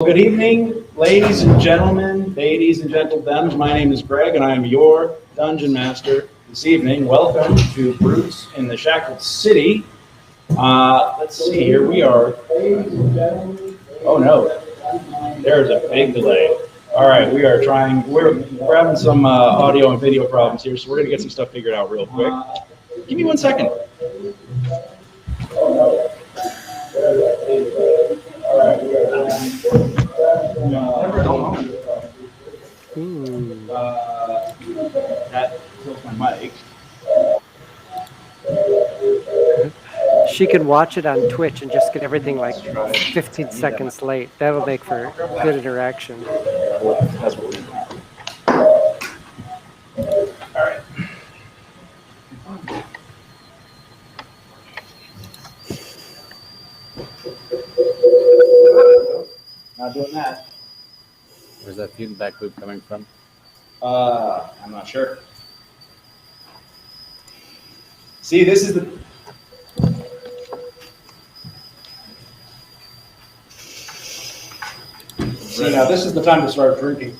Good evening, ladies and gentlemen, My name is Greg, and I am your Dungeon Master this evening. Welcome to Brutes in the Shackled City. Let's see, here we are. Oh no, there's a big delay. All right, we're having some audio and video problems here, so we're gonna get some stuff figured out real quick. Give me 1 second. That kills my mic. She can watch it on Twitch and just get everything like 15 seconds late. That'll make for good interaction. That's what we do. All right. Not doing that. Where's that feedback loop coming from? I'm not sure. See, this is the... See, now this is the time to start drinking.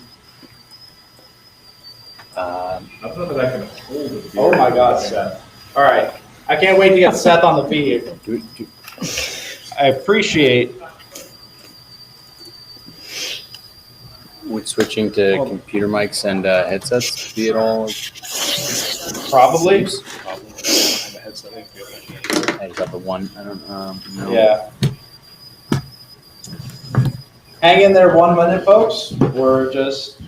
I thought that I could hold it. Oh my God, Seth. All right. I can't wait to get Seth on the feed. I appreciate... Would switching to computer mics and headsets be at all? Probably. I got the one. I don't know. Yeah. Hang in there 1 minute, folks. We're just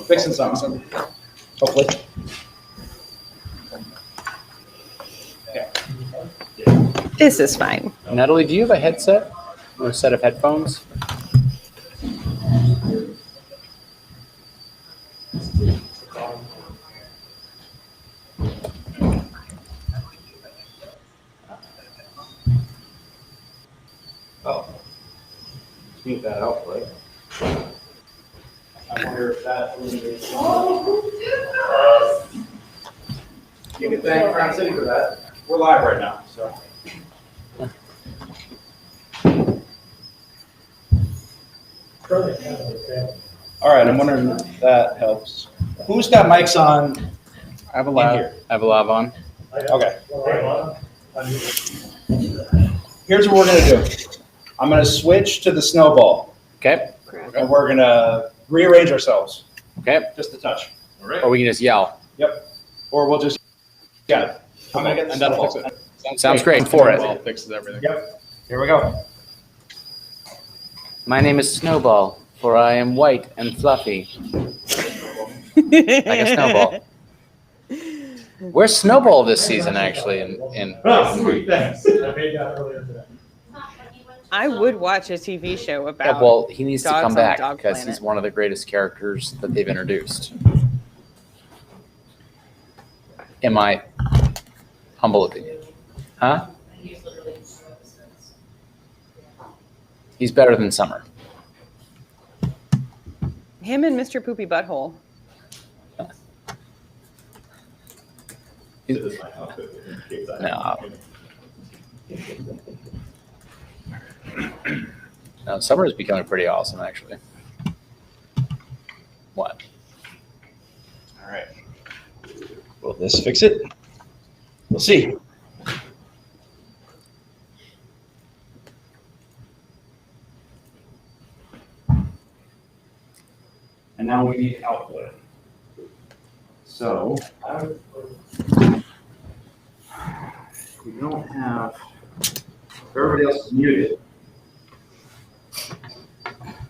fixing something. Hopefully. Okay. This is fine. Natalie, do you have a headset or a set of headphones? Oh. Mute that out, right? I wonder if that eliminates. You can thank Crown City for that. We're live right now, so. All right, I'm wondering if that helps. Who's got mics on? I have a lav. lav. I have a lav on. Okay. Here's what we're gonna do. I'm gonna switch to the snowball, Okay. and we're gonna rearrange ourselves, Okay. just a touch. All right. Or we can just yell. Yep. Or we'll just, yeah. I'm gonna get the And that'll snowball. fix it. Sounds great. For it. Snowball fixes everything. Yep. Here we go. My name is Snowball, for I am white and fluffy, like a snowball. Where's Snowball this season, actually? Oh, sweet, thanks. I made that earlier today. I would watch a TV show about. Yeah, well, he needs to dogs come on back Dog because Planet. he's one of the greatest characters that they've introduced. In my humble opinion. Huh? He's better than Summer. Him and Mr. Poopy Butthole. No. No, Summer is becoming pretty awesome, actually. What? All right. Will this fix it? We'll see. And now we need output. So we don't have, everybody else is muted.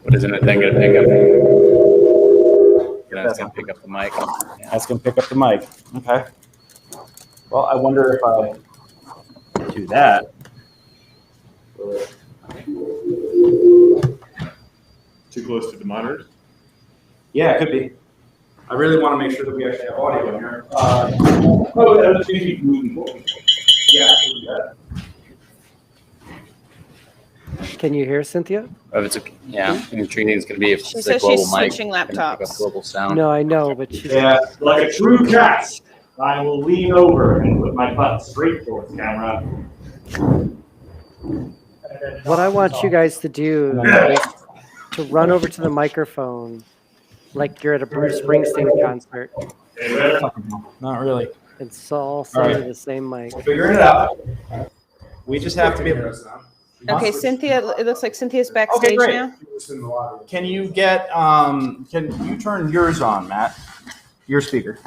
What isn't it then going to pick up? It's going to pick up the mic. Yeah. That's going to pick up the mic. Okay. Well, I wonder if I do that. Too close to the monitors? Yeah, it could be. I really want to make sure that we actually have audio in here. Yeah. Can you hear Cynthia? If it's yeah, intriguing it's going to be if She it's a says global she's mic. switching Pick up laptops. global sound. No, I know, but she's Yeah, like a true cat, I will lean over and put my butt straight towards camera. what I want you guys to do is to run over to the microphone like you're at a Bruce Springsteen concert Not really. and all say right. to the same mic. We're figuring it out. We just have to be able to. Okay, Cynthia. It looks like Cynthia's backstage great. now. Can you get, can you turn yours on, Matt? Your speaker.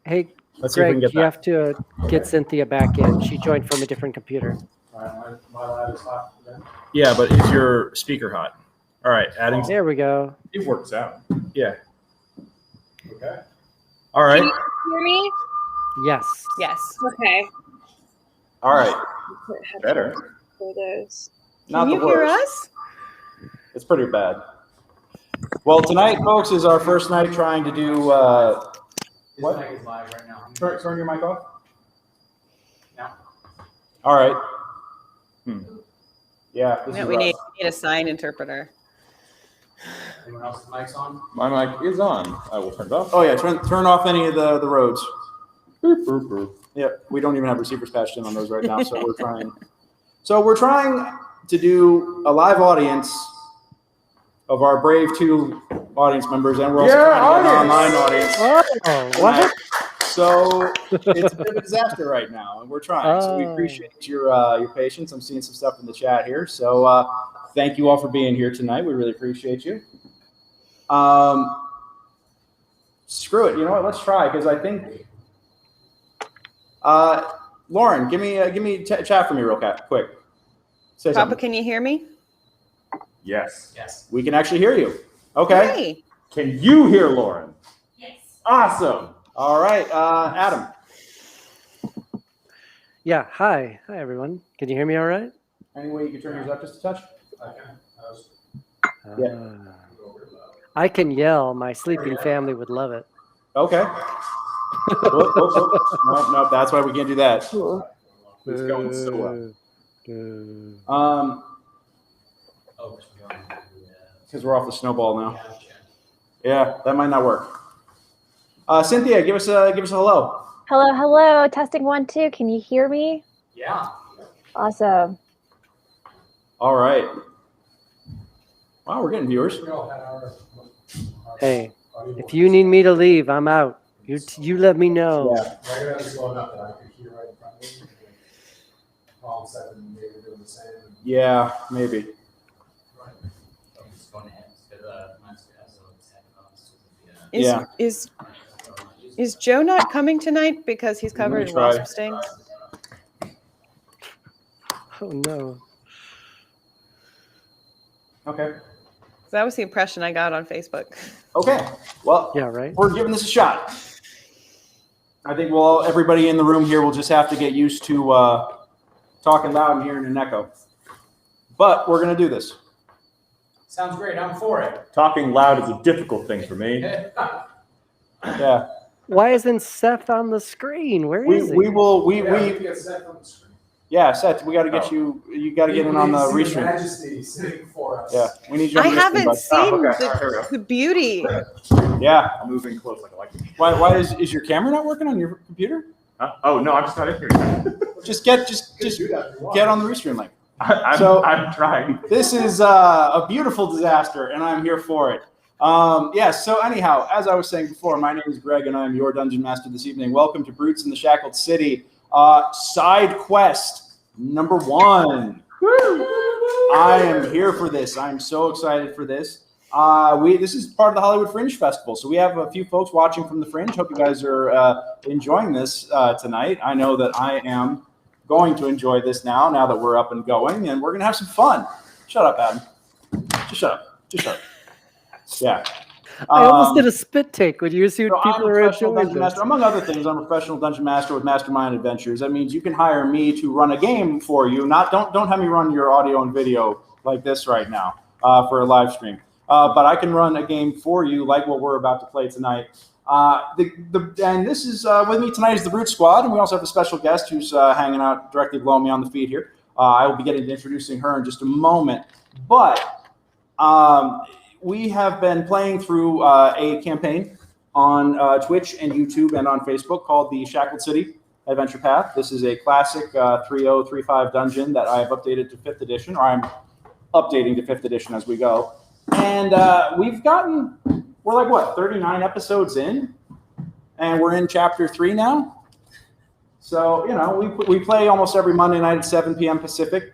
Hey, Let's see if we can Greg, get you that. have to get Cynthia back in. She joined from a different computer. Yeah, but is your speaker hot? All right, adding. There we go. It works out. Yeah. Okay. All right. Can you hear me? Yes. Yes. Okay. All right. Better. For those. Not Can the you hear worst. us? It's pretty bad. Well, tonight, folks, is our first night trying to do. What? mic is live right now. Turn your mic off. No. All right. Yeah. This No, is we rough. need a sign interpreter. Anyone else's mic's on? My mic is on. I will turn it off. Oh yeah, turn off any of the roads. Boop, boop, boop. Yep, we don't even have receivers patched in on those right now, so we're trying. So we're trying to do a live audience of our brave 2 audience members, and we're also trying to get an online audience. Oh, what? So it's a bit of a disaster right now, and we're trying. So we Oh. appreciate your patience. I'm seeing some stuff in the chat here, so thank you all for being here tonight. We really appreciate you. Screw it. You know what? Let's try, because I think. Lauren, give me chat for me real quick. Say Papa, something. can you hear me? Yes. Yes. We can actually hear you. Okay. Hey. Can you hear Lauren? Yes. Awesome. All right. Adam. Yeah. Hi. Hi, everyone. Can you hear me all right? Any way you can turn yours up just a touch? Yeah. I can yell. My sleeping family would love it. Okay. No, that's why we can't do that. It's going so well. Because we're off the snowball now. Yeah, that might not work. Cynthia, give us a hello. Hello, hello. Testing 1, 2. Can you hear me? Yeah. Awesome. All right. Wow, we're getting viewers. Hey, if you need me to leave, I'm out. You let me know. Yeah. Yeah, maybe. Yeah. Is Joe not coming tonight because he's covered in try. wasp stings? Oh no. Okay. That was the impression I got on Facebook. Okay. Well, Yeah, right. we're giving this a shot. I think everybody in the room here will just have to get used to talking loud and hearing an echo. But we're going to do this. Sounds great. I'm for it. Talking loud is a difficult thing for me. Yeah. Why isn't Seth on the screen? Where is he? Yeah, Seth, we got to get you. You got to get in on the restream. Yeah, we need you. I On the haven't bud. seen All right, here we go. the beauty. Yeah. I'm moving close like I like it. Why is your camera not working on your computer? Oh no, I'm just not in here. Just get on the restream link. I'm trying. This is a beautiful disaster, and I'm here for it. Yes. So anyhow, as I was saying before, my name is Greg, and I'm your dungeon master this evening. Welcome to Brutes in the Shackled City. Side quest number 1. I am here for this. I'm so excited for this. This is part of the Hollywood Fringe Festival, so we have a few folks watching from the Fringe. Hope you guys are enjoying this tonight. I know that I am going to enjoy this now that we're up and going, and we're going to have some fun. Shut up, Adam. Just shut up. Yeah. I almost did a spit take when you see So what I'm people a are professional enjoying. dungeon master. Among other things, I'm a professional dungeon master with Mastermind Adventures. That means you can hire me to run a game for you. Don't have me run your audio and video like this right now for a live stream. But I can run a game for you like what we're about to play tonight. And this is with me tonight is the Brute Squad, and we also have a special guest who's hanging out directly below me on the feed here. I will be getting to introducing her in just a moment. But we have been playing through a campaign on Twitch and YouTube and on Facebook called the Shackled City Adventure Path. This is a classic 3035 dungeon that I have updated to 5th edition, or I'm updating to 5th edition as we go. And we're like, what, 39 episodes in? And we're in chapter 3 now. So, we play almost every Monday night at 7 p.m. Pacific.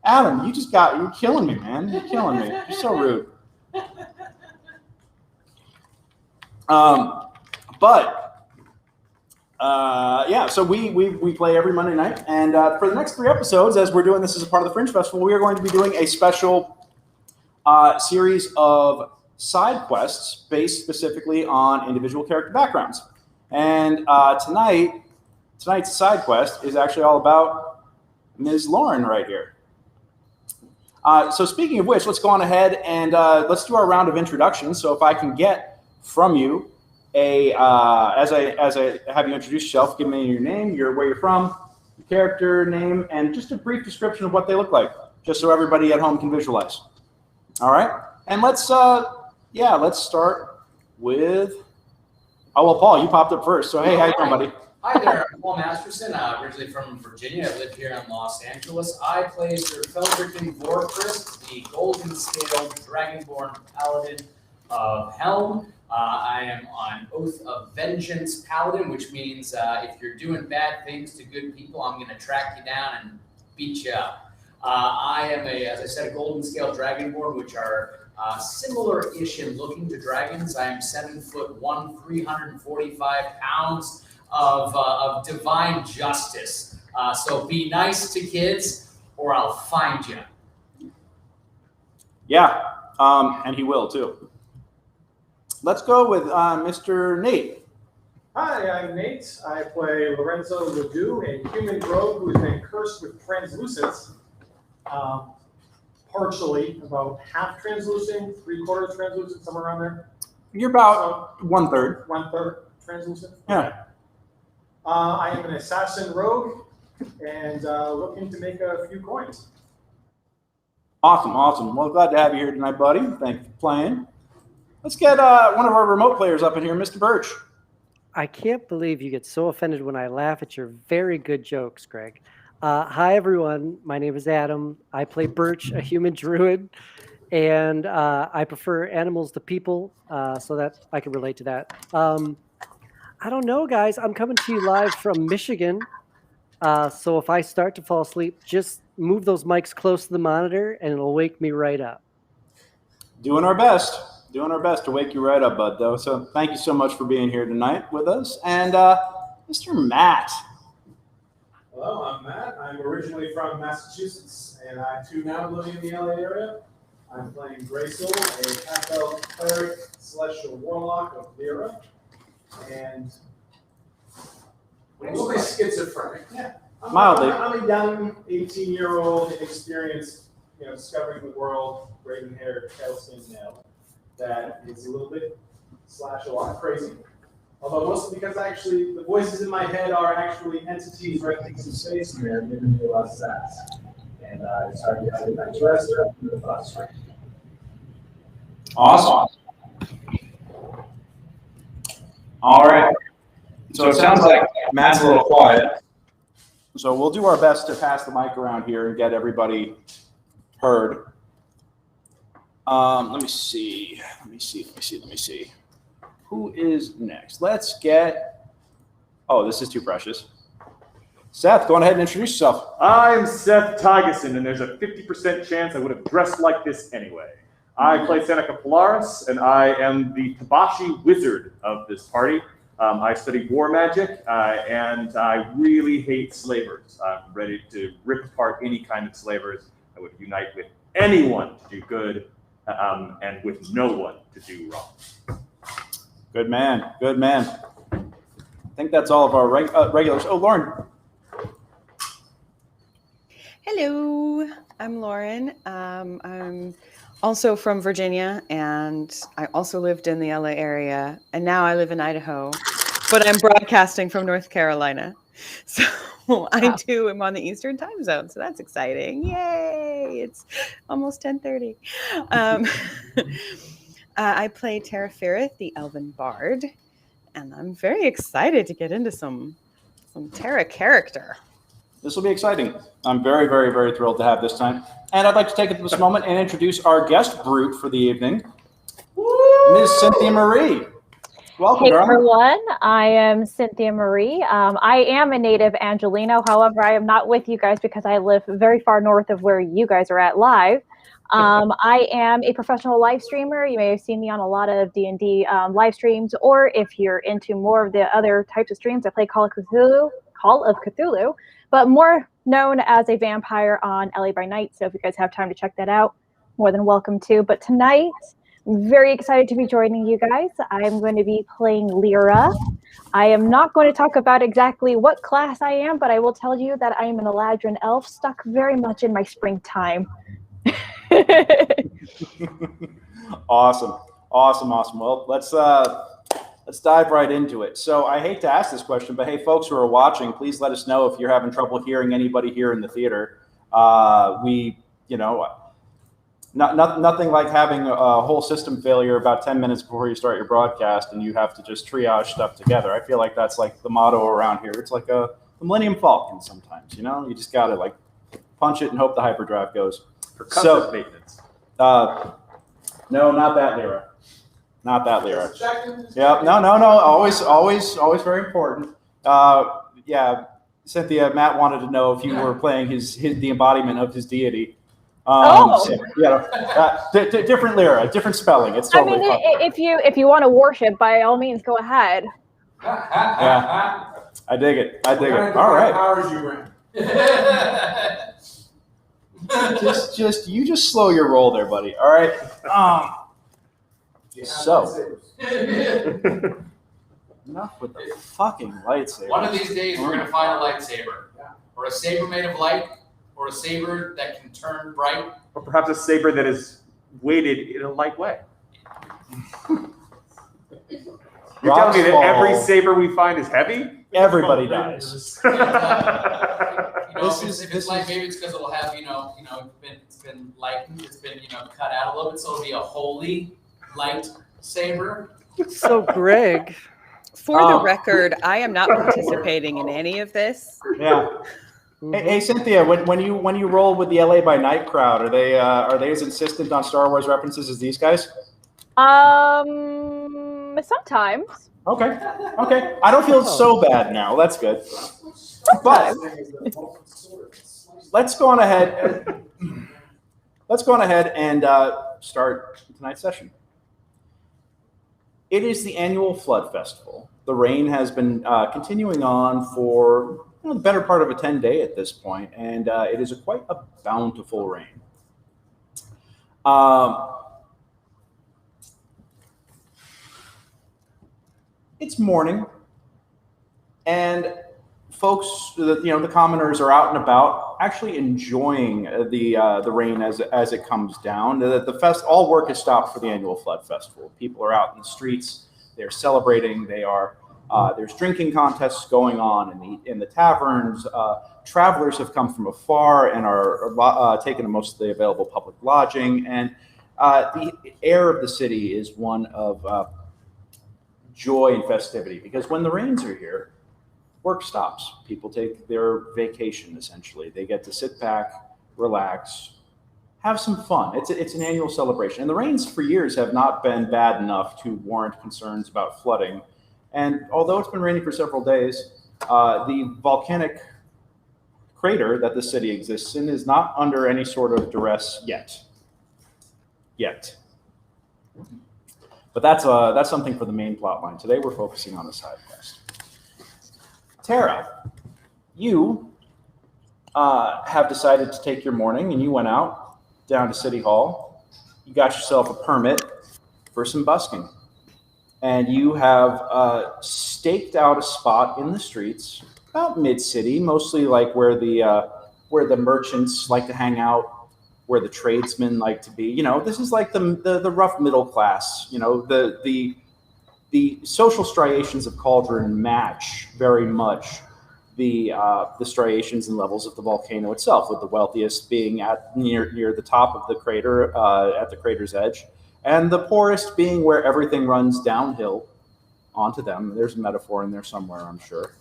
Adam, you're killing me, man. You're killing me. You're so rude. So we play every Monday night. And for the next 3 episodes, as we're doing this as a part of the Fringe Festival, we are going to be doing a special series of side quests based specifically on individual character backgrounds. And tonight's side quest is actually all about Ms. Lauren right here. So speaking of which, let's go on ahead and let's do our round of introductions. So if I can get from you as I have you introduce yourself, give me your name, where you're from, your character name, and just a brief description of what they look like, just so everybody at home can visualize. All right, and let's start with. Oh well, Paul, you popped up first. So hey, how you doing, buddy? Hi there, I'm Paul Masterson, originally from Virginia. I live here in Los Angeles. I play Sir Feldruucan Vorkrist, the golden scaled Dragonborn Paladin of Helm. I am on Oath of Vengeance Paladin, which means if you're doing bad things to good people, I'm going to track you down and beat you up. I am as I said, a golden scale Dragonborn, which are similar-ish in looking to dragons. I am 7'1", 345 pounds of divine justice. So be nice to kids, or I'll find you. Yeah, and he will too. Let's go with Mr. Nate. Hi, I'm Nate. I play Lorenzo Ledoux, a human rogue who has been cursed with translucence. Partially, about half translucent, 3/4 translucent, somewhere around there. You're about 1/3. 1/3 translucent? Yeah. I am an assassin rogue and looking to make a few coins. Awesome. Well, glad to have you here tonight, buddy. Thank you for playing. Let's get one of our remote players up in here, Mr. Birch. I can't believe you get so offended when I laugh at your very good jokes, Greg. Hi, everyone. My name is Adam. I play Birch, a human druid, and I prefer animals to people, so that I can relate to that. I don't know, guys. I'm coming to you live from Michigan, so if I start to fall asleep, just move those mics close to the monitor, and it'll wake me right up. Doing our best to wake you right up, bud, though. So thank you so much for being here tonight with us. And Mr. Matt. Hello, I'm Matt. I'm originally from Massachusetts, and I too now live in the LA area. I'm playing Greysoul, a half-elf cleric, celestial warlock of Leira, and mostly schizophrenic. Yeah, Mildly. I'm a young 18-year-old, inexperienced, discovering the world, raven-haired, pale-skinned male that is a little bit / a lot crazy. Although mostly because actually the voices in my head are actually entities renting some space in there, giving me a lot of sass. And it's hard to get back to rest or the thoughts right. Awesome. All right. So it sounds like Matt's a little quiet. So we'll do our best to pass the mic around here and get everybody heard. Let me see. Who is next? Let's get. Oh, this is too precious. Seth, go on ahead and introduce yourself. I'm Seth Tygeson, and there's a 50% chance I would have dressed like this anyway. I play Seneca Polaris, and I am the Tabashi wizard of this party. I study war magic, and I really hate slavers. I'm ready to rip apart any kind of slavers. I would unite with anyone to do good, and with no one to do wrong. Good man. I think that's all of our regulars. Oh, Lauren. Hello, I'm Lauren. I'm also from Virginia, and I also lived in the LA area, and now I live in Idaho, but I'm broadcasting from North Carolina. So I too am on the Eastern time zone, so that's exciting. Yay! It's almost 10:30. I play Tarafirith, the Elven Bard, and I'm very excited to get into some Terra character. This will be exciting. I'm very, very, very thrilled to have this time. And I'd like to take this moment and introduce our guest brute for the evening, Ms. Cynthia Marie. Welcome, Hey darling. everyone, I am Cynthia Marie. I am a native Angelino. However, I am not with you guys because I live very far north of where you guys are at live. I am a professional live streamer. You may have seen me on a lot of D&D live streams, or if you're into more of the other types of streams, I play Call of Cthulhu, but more known as a vampire on LA by Night. So if you guys have time to check that out, more than welcome to. But tonight, I'm very excited to be joining you guys. I'm going to be playing Leira. I am not going to talk about exactly what class I am, but I will tell you that I am an Eladrin elf stuck very much in my springtime. Awesome. Well, let's dive right into it. So I hate to ask this question, but hey, folks who are watching, please let us know if you're having trouble hearing anybody here in the theater. Nothing like having a whole system failure about 10 minutes before you start your broadcast and you have to just triage stuff together. I feel like that's like the motto around here. It's like the Millennium Falcon sometimes, you just got to like punch it and hope the hyperdrive goes. Percussive maintenance. No, not that Leira. Not that Leira. Yeah, no. Always very important. Yeah, Cynthia, Matt wanted to know if you were playing the embodiment of his deity. Different Leira, different spelling. It's totally fine. if you want to worship, by all means, go ahead. Yeah, I dig it. All right. Powers you ran. You just slow your roll there, buddy. All right. So enough with the fucking lightsaber. One of these days, we're gonna find a lightsaber, or a saber made of light, or a saber that can turn bright, Or perhaps a saber that is weighted in a light way. You're telling me that every saber we find is heavy? Everybody dies. If it's light, maybe it's because it'll have, it's been lightened, it's been, cut out a little bit, so it'll be a holy light saber. So, Greg, For the record, I am not participating in any of this. Yeah. Hey, Cynthia, when you roll with the LA by Night crowd, are they as insistent on Star Wars references as these guys? Sometimes. Okay. I don't feel so bad now. That's good. But let's go on ahead. And start tonight's session. It is the annual Flood Festival. The rain has been continuing on for the better part of a 10-day at this point, and it is quite a bountiful rain. It's morning, and folks, the commoners are out and about, actually enjoying the rain as it comes down. All work is stopped for the annual Flood Festival. People are out in the streets. They're celebrating. There's drinking contests going on in the taverns. Travelers have come from afar and are taking most of the available public lodging. And the air of the city is one of joy and festivity, because when the rains are here, work stops. People take their vacation, essentially. They get to sit back, relax, have some fun. It's an annual celebration. And the rains for years have not been bad enough to warrant concerns about flooding. And although it's been raining for several days, the volcanic crater that the city exists in is not under any sort of duress yet. But that's something for the main plot line. Today we're focusing on a side quest. Tara, you have decided to take your morning, and you went out down to City Hall. You got yourself a permit for some busking. And you have staked out a spot in the streets, about mid-city, mostly like where the merchants like to hang out, where the tradesmen like to be. This is like the rough middle class. The social striations of Cauldron match very much the striations and levels of the volcano itself, with the wealthiest being near the top of the crater, at the crater's edge, and the poorest being where everything runs downhill onto them. There's a metaphor in there somewhere, I'm sure.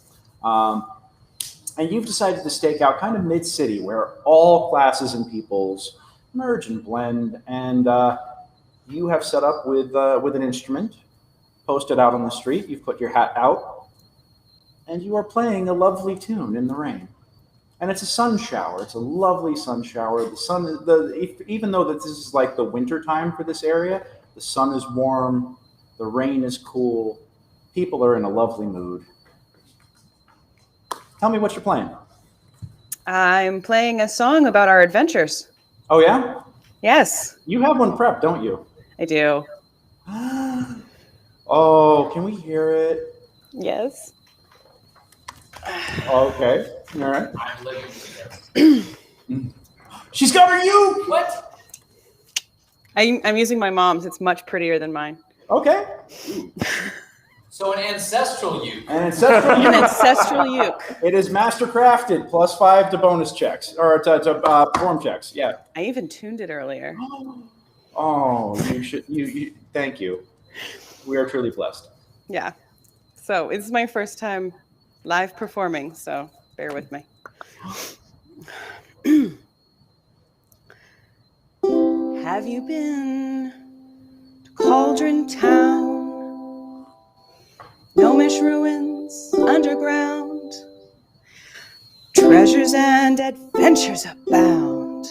And you've decided to stake out kind of mid-city where all classes and peoples merge and blend. And you have set up with an instrument, posted out on the street. You've put your hat out, and you are playing a lovely tune in the rain. And it's a sun shower. It's a lovely sun shower. The sun, even though that this is like the winter time for this area, the sun is warm, the rain is cool. People are in a lovely mood. Tell me what you're playing. I'm playing a song about our adventures. Oh yeah? Yes, You have one prepped, don't you? I do. Oh, can we hear it? Yes. Okay. All right. I'm living together. She's got her uke. What? I'm using my mom's. It's much prettier than mine. Okay. So an ancestral you. An ancestral An uke. ancestral uke. It is master crafted, +5 to bonus checks or to form checks. Yeah. I even tuned it earlier. Oh, you should. You. Thank you. We are truly blessed. Yeah. So it's my first time live performing, so bear with me. Have you been to Cauldron Town? Gnomish ruins underground, treasures and adventures abound.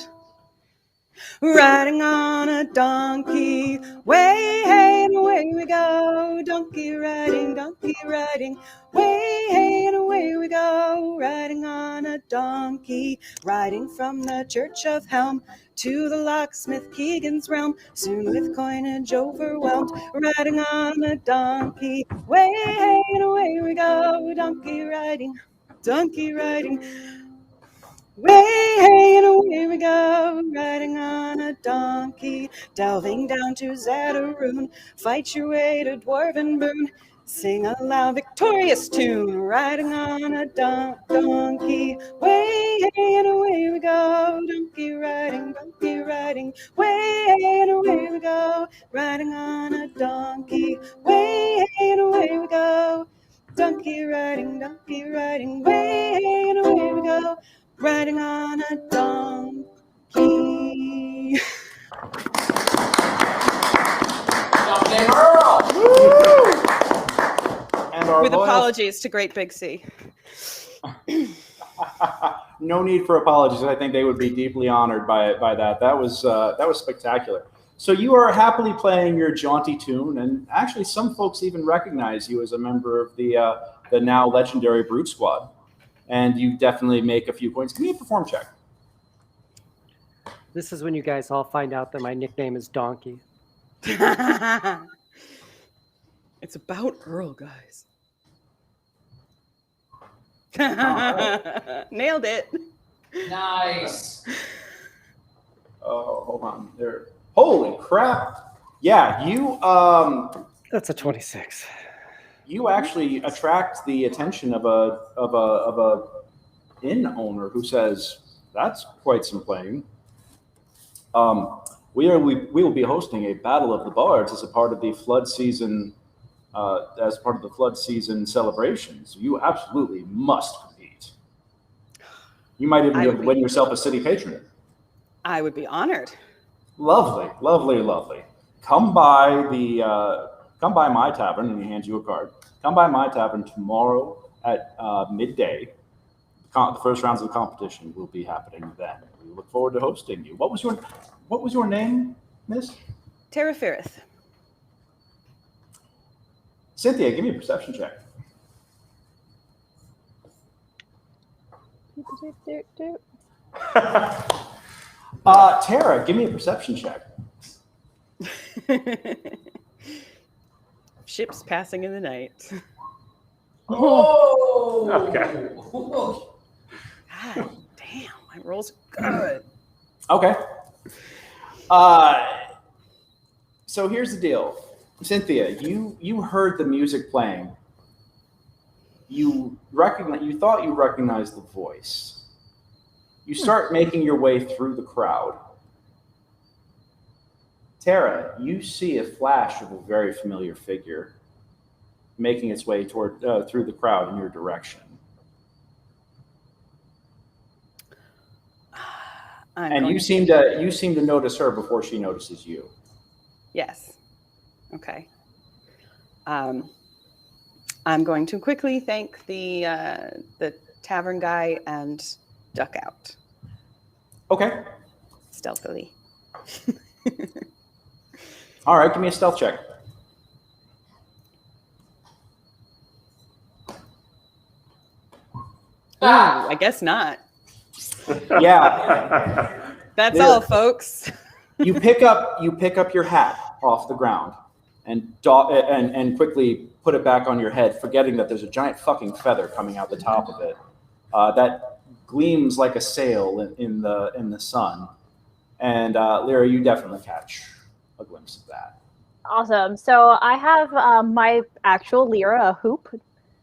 Riding on a donkey, way hey and away we go. Donkey riding, way hey and away we go. Riding on a donkey, riding from the Church of Helm to the locksmith Keegan's realm, soon with coinage overwhelmed. Riding on a donkey, way hey and away we go. Donkey riding, way hey and away we go. Riding on a donkey, delving down to Zadaroon, fight your way to Dwarven Boon, sing a loud victorious tune. Riding on a donkey, way hey and away we go. Donkey riding, way hey and away we go. Riding on a donkey, way hey and away we go. Donkey riding, way hey and away we go. Riding on a donkey. Someday Earl. And our With loyal- apologies to Great Big C. No need for apologies. I think they would be deeply honored by that. That was spectacular. So you are happily playing your jaunty tune, and actually some folks even recognize you as a member of the now legendary Brute Squad. And you definitely make a few points. Give me a perform check. This is when you guys all find out that my nickname is Donkey. It's about Earl, guys. Nailed it. Nice. Oh, hold on. There. Holy crap! Yeah, you That's a 26. you actually attract the attention of a inn owner who says, "That's quite some playing." We will be hosting a Battle of the Bards as a part of the flood season celebrations. You absolutely must compete. You might even be able to win yourself a city patron. I would be honored. Lovely, lovely, lovely. Come by my tavern, and he hands you a card. Come by my tavern tomorrow at midday. The first rounds of the competition will be happening then. We look forward to hosting you. What was your name, Miss? Tarafirith. Cynthia, give me a perception check. Tara, give me a perception check. Ships passing in the night. Oh. Okay. God damn, my roll's good. Okay. So here's the deal. Cynthia, you heard the music playing. You thought you recognized the voice. You start making your way through the crowd. Tara, you see a flash of a very familiar figure making its way through the crowd in your direction. And you seem to notice her before she notices you. Yes. Okay. I'm going to quickly thank the tavern guy and duck out Okay. stealthily. All right, give me a stealth check. Ooh, I guess not. Yeah. That's There. all, folks. You pick up your hat off the ground and quickly put it back on your head, forgetting that there's a giant fucking feather coming out the top of it that gleams like a sail in the sun. And Leira, you definitely catch a glimpse of that. Awesome. So I have my actual Leira, a hoop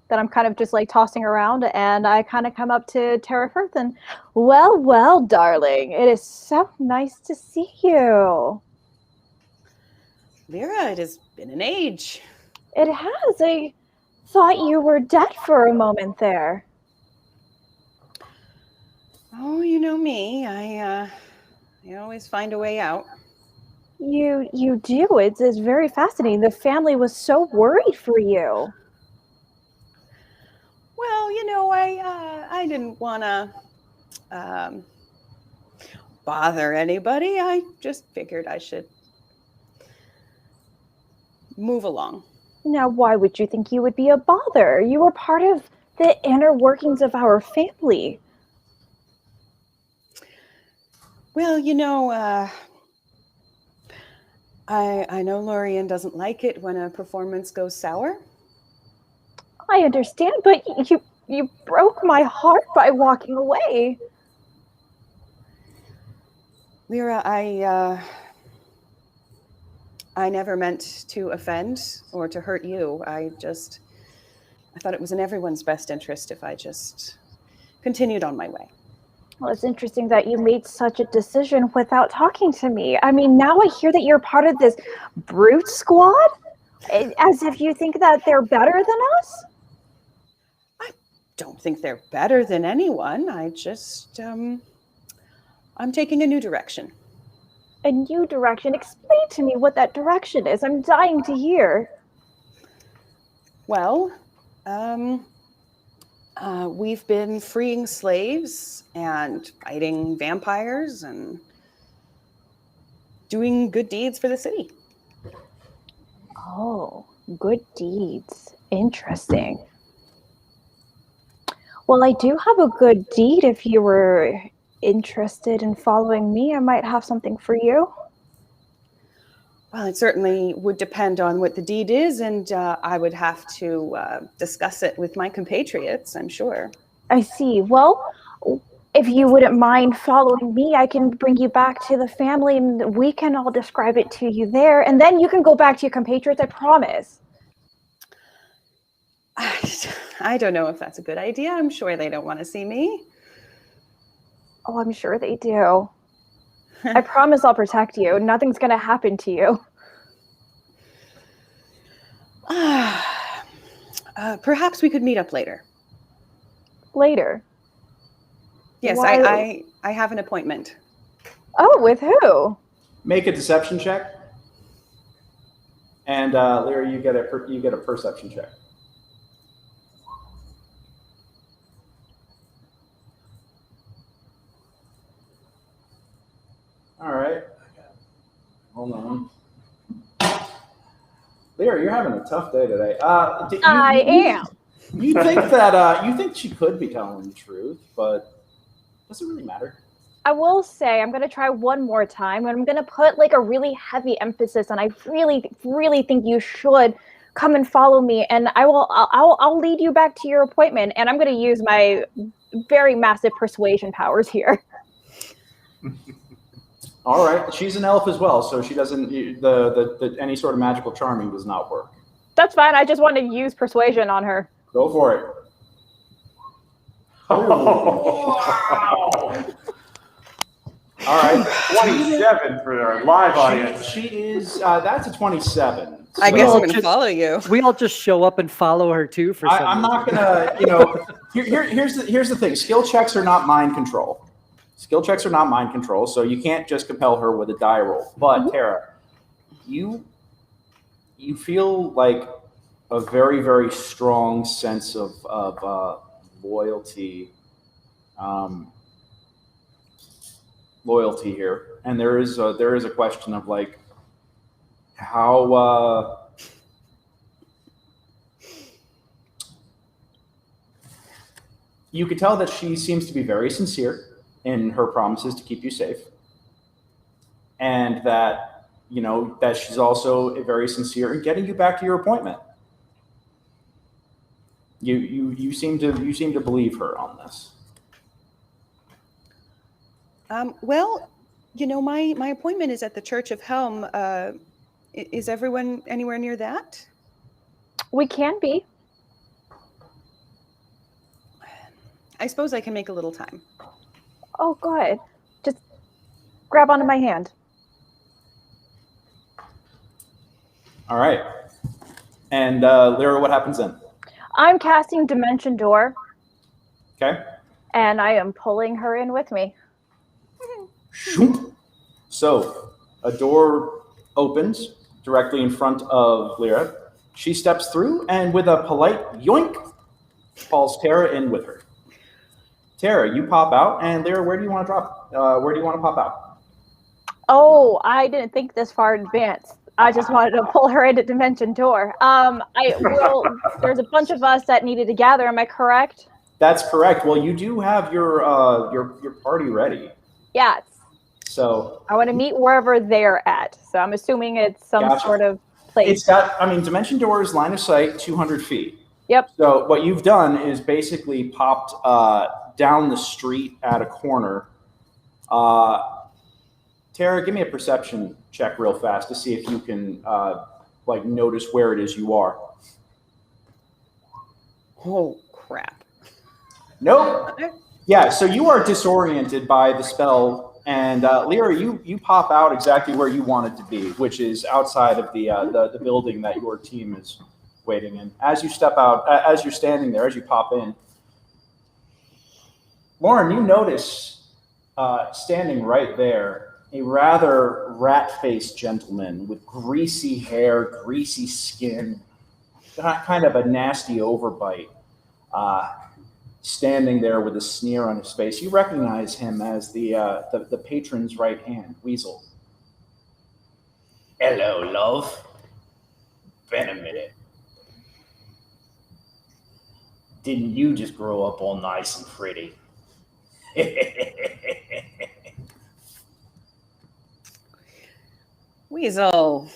that I'm kind of just like tossing around, and I kind of come up to Tarafirith and, well, darling, it is so nice to see you. Leira, it has been an age. It has. I thought you were dead for a moment there. Oh, you know me. I always find a way out. You do. It's very fascinating. The family was so worried for you. Well, I didn't want to bother anybody. I just figured I should move along. Now, why would you think you would be a bother? You were part of the inner workings of our family. Well, I know Lorien doesn't like it when a performance goes sour. I understand, but you broke my heart by walking away. Leira, I never meant to offend or to hurt you. I thought it was in everyone's best interest if I just continued on my way. Well, it's interesting that you made such a decision without talking to me. I mean, now I hear that you're part of this brute squad, as if you think that they're better than us. Don't think they're better than anyone. I just, I'm taking a new direction. A new direction? Explain to me what that direction is. I'm dying to hear. Well, we've been freeing slaves and fighting vampires and doing good deeds for the city. Oh, good deeds. Interesting. Well, I do have a good deed. If you were interested in following me, I might have something for you. Well, it certainly would depend on what the deed is, and I would have to discuss it with my compatriots, I'm sure. I see. Well, if you wouldn't mind following me, I can bring you back to the family, and we can all describe it to you there, and then you can go back to your compatriots, I promise. I don't know if that's a good idea. I'm sure they don't want to see me. Oh, I'm sure they do. I promise I'll protect you. Nothing's going to happen to you. Perhaps we could meet up later. Later? Yes, Why? I have an appointment. Oh, with who? Make a deception check. And Leira, you get a perception check. All right. Hold on. Leira, you're having a tough day today. I am. You think that you think she could be telling the truth, but does it really matter? I will say I'm going to try one more time, and I'm going to put like a really heavy emphasis, and I really, really think you should come and follow me, and I'll lead you back to your appointment, and I'm going to use my very massive persuasion powers here. All right, she's an elf as well, so she doesn't. The any sort of magical charming does not work. That's fine. I just want to use persuasion on her. Go for it. Oh. Wow. All right, 27 for our live audience. She is. That's a 27. I guess Well, I'm going to just- follow you. We all just show up and follow her too for some I'm reason. not gonna. Here's the thing. Skill checks are not mind control. skill checks are not mind control, so you can't just compel her with a die roll. But Tara, you feel like a very, very strong sense of loyalty, loyalty here, and there is a question of like how. You could tell that she seems to be very sincere in her promises to keep you safe, and that that she's also very sincere in getting you back to your appointment. You seem to believe her on this. Well, my appointment is at the Church of Helm. Is everyone anywhere near that? We can be. I suppose I can make a little time. Oh, go ahead. Just grab onto my hand. All right. And Leira, what happens then? I'm casting Dimension Door. Okay. And I am pulling her in with me. So a door opens directly in front of Leira. She steps through and with a polite yoink, calls Tara in with her. Tara, you pop out, and Leira, where do you want to drop? Where do you want to pop out? Oh, I didn't think this far in advance. I just wanted to pull her into Dimension Door. There's a bunch of us that needed to gather. Am I correct? That's correct. Well, you do have your party ready. Yes. So I want to meet wherever they're at. So I'm assuming it's some sort of place. It's got. Dimension Door's line of sight 200 feet. Yep. So what you've done is basically popped down the street at a corner. Tara, give me a perception check real fast to see if you can notice where it is you are. Oh crap! Nope. Yeah. So you are disoriented by the spell, and Leira, you pop out exactly where you wanted to be, which is outside of the building that your team is waiting in. As you step out, as you're standing there, as you pop in, Lauren, you notice standing right there a rather rat-faced gentleman with greasy hair, greasy skin, kind of a nasty overbite, standing there with a sneer on his face. You recognize him as the patron's right hand, Weasel. Hello, love. Been a minute. Didn't you just grow up all nice and pretty? Weasel,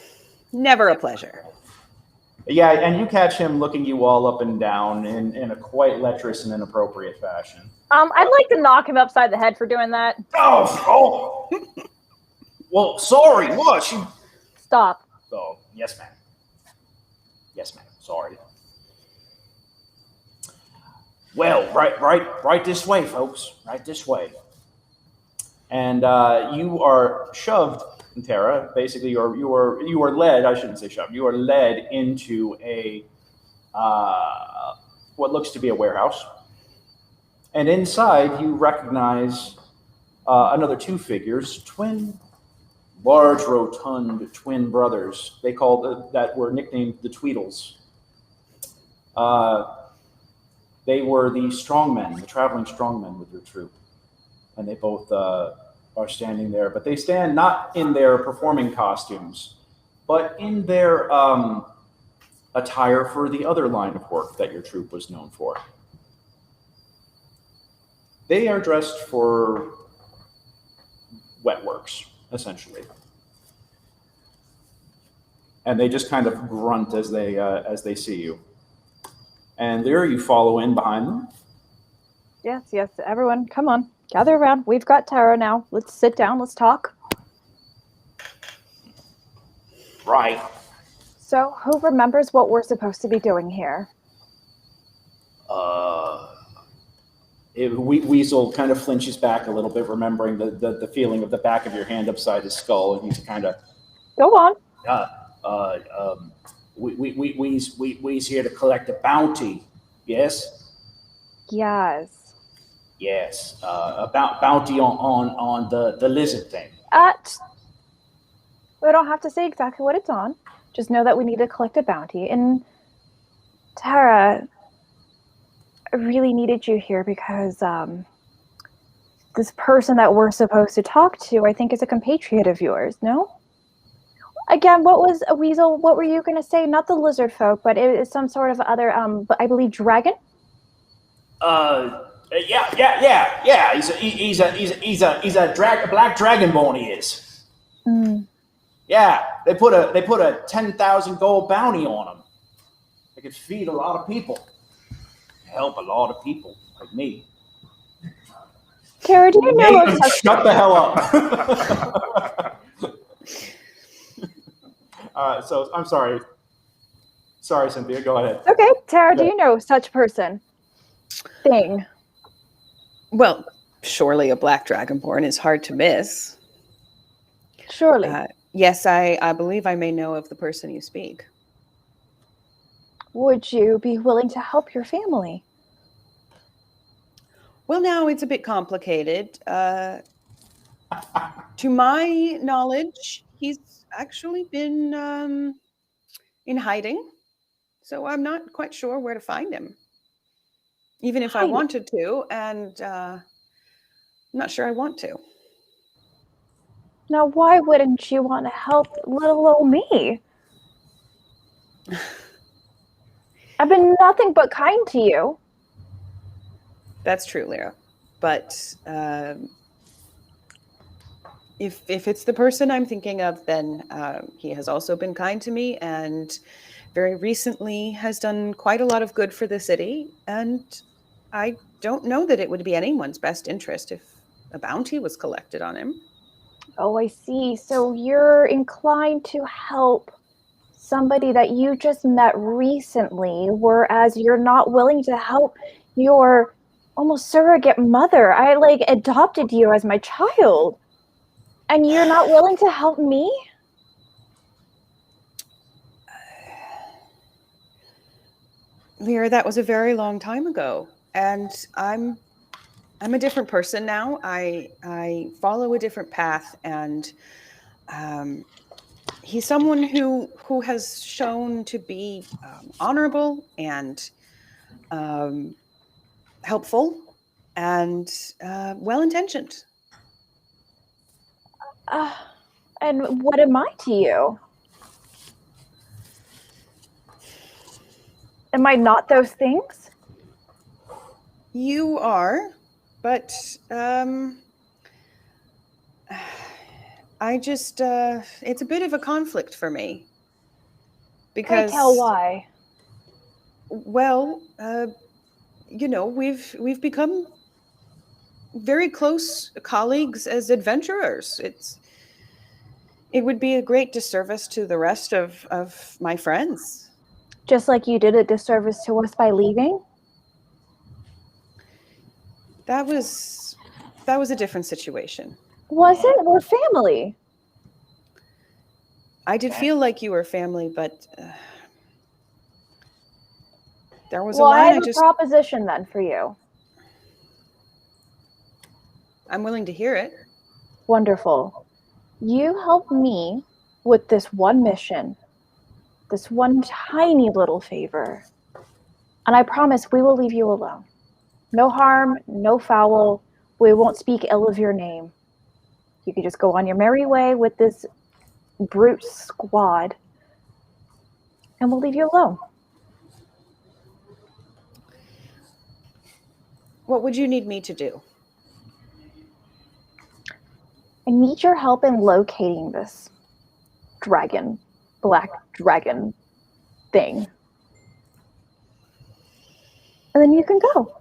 never a pleasure. Yeah, and you catch him looking you all up and down in a quite lecherous and inappropriate fashion. I'd like to knock him upside the head for doing that. Oh! Well, sorry, what? Stop. Oh, yes, ma'am. Yes, ma'am. Sorry. Well, right this way, folks. Right this way. And you are shoved, Tara. Basically, you are led. I shouldn't say shoved. You are led into a what looks to be a warehouse. And inside, you recognize another two figures, large, rotund twin brothers. They called that were nicknamed the Tweedles. They were the strongmen, the traveling strongmen with your troop. And they both are standing there. But they stand not in their performing costumes, but in their attire for the other line of work that your troop was known for. They are dressed for wet works, essentially. And they just kind of grunt as they see you. And Leira, you follow in behind them. Yes, everyone, come on. Gather around. We've got Tara now. Let's sit down. Let's talk. Right. So, who remembers what we're supposed to be doing here? Weasel kind of flinches back a little bit, remembering the feeling of the back of your hand upside his skull, and he's kind of... Go on. We's here to collect a bounty, yes? Yes. Yes, about bounty on the lizard thing. We don't have to say exactly what it's on. Just know that we need to collect a bounty. And Tara, I really needed you here because this person that we're supposed to talk to, I think, is a compatriot of yours, no? Again, what was a weasel? What were you going to say? Not the lizard folk, but it is some sort of other, I believe, dragon? Yeah. He's a black dragonborn. He is. Mm. Yeah, they put a 10,000 gold bounty on him. They could feed a lot of people, help a lot of people like me. Tara, do you know of such? Shut the hell up. So I'm sorry. Sorry, Cynthia. Go ahead. Okay, Tara, do you know such person? Thing. Well, surely a black dragonborn is hard to miss. Surely. Yes, I believe I may know of the person you speak. Would you be willing to help your family? Well, now it's a bit complicated. To my knowledge, he's actually been in hiding, so I'm not quite sure where to find him. Even if I wanted to, and I'm not sure I want to. Now, why wouldn't you want to help little old me? I've been nothing but kind to you. That's true, Leira. But if it's the person I'm thinking of, then he has also been kind to me and very recently has done quite a lot of good for the city. And I don't know that it would be anyone's best interest if a bounty was collected on him. Oh, I see. So you're inclined to help somebody that you just met recently, whereas you're not willing to help your almost surrogate mother. I adopted you as my child, and you're not willing to help me? Leira, that was a very long time ago, and I'm a different person now. I follow a different path, and he's someone who has shown to be honorable and helpful and well-intentioned. And what am I to you? Am I not those things? You are, but I just it's a bit of a conflict for me. Because Pray tell why. Well, we've become very close colleagues as adventurers. It would be a great disservice to the rest of my friends. Just like you did a disservice to us by leaving? That was a different situation. Was it? We're family. I did feel like you were family, but there was a line I have a proposition then for you. I'm willing to hear it. Wonderful. You help me with this one mission, this one tiny little favor, and I promise we will leave you alone. No harm, no foul. We won't speak ill of your name. You can just go on your merry way with this brute squad, and we'll leave you alone. What would you need me to do? I need your help in locating this dragon, black dragon thing. And then you can go.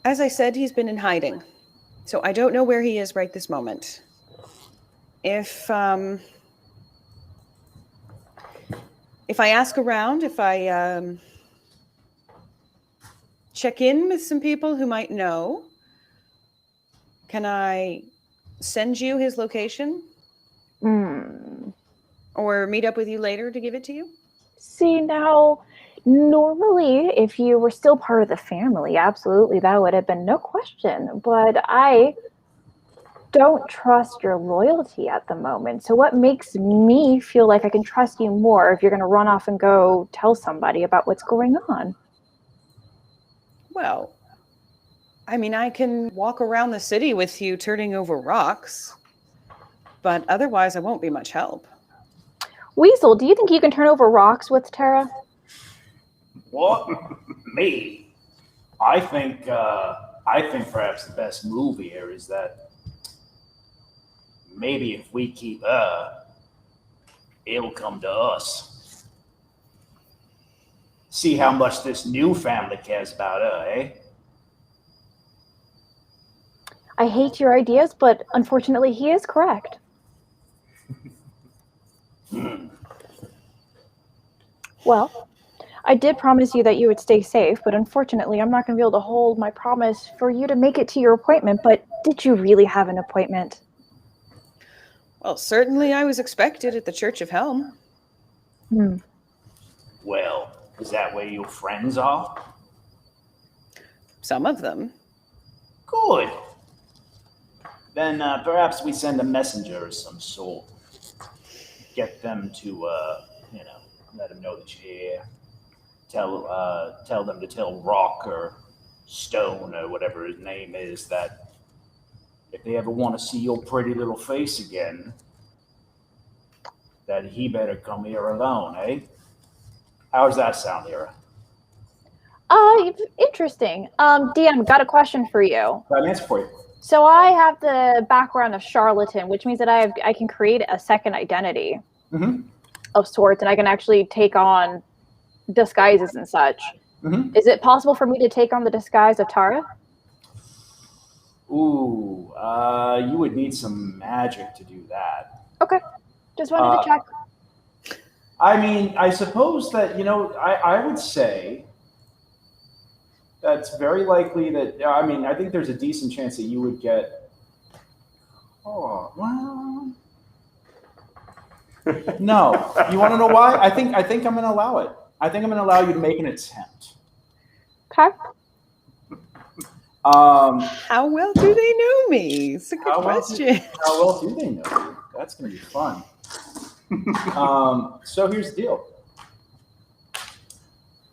As I said, he's been in hiding. So I don't know where he is right this moment. If I ask around, if I check in with some people who might know, can I send you his location? Mm. Or meet up with you later to give it to you? See, now, Normally, if you were still part of the family, absolutely, that would have been no question. But I don't trust your loyalty at the moment. So what makes me feel like I can trust you more if you're going to run off and go tell somebody about what's going on? Well, I mean, I can walk around the city with you turning over rocks, but otherwise I won't be much help. Weasel, do you think you can turn over rocks with Tara? What? Me? I think perhaps the best move here is that maybe if we keep her, it'll come to us. See how much this new family cares about her, eh? I hate your ideas, but unfortunately he is correct. Well, I did promise you that you would stay safe, but unfortunately I'm not going to be able to hold my promise for you to make it to your appointment. But did you really have an appointment? Well, certainly I was expected at the Church of Helm. Well, is that where your friends are? Some of them. Good. Then perhaps we send a messenger of some sort. Get them to, let them know that you're here. Tell them to tell Rock or Stone or whatever his name is that if they ever want to see your pretty little face again, that he better come here alone, eh? How does that sound, Leira? Interesting. DM, got a question for you. Got an answer for you. So I have the background of charlatan, which means that I can create a second identity of sorts, and I can actually take on disguises and such. Is it possible for me to take on the disguise of Tara? Ooh, you would need some magic to do that. Okay, just wanted to check. I mean, I suppose that, I would say that's very likely that, I think there's a decent chance that you would get, no. You want to know why? I think I'm going to allow it. I think I'm going to allow you to make an attempt. Okay. How well do they know me? It's a good question. How well do they know you? That's going to be fun. So here's the deal.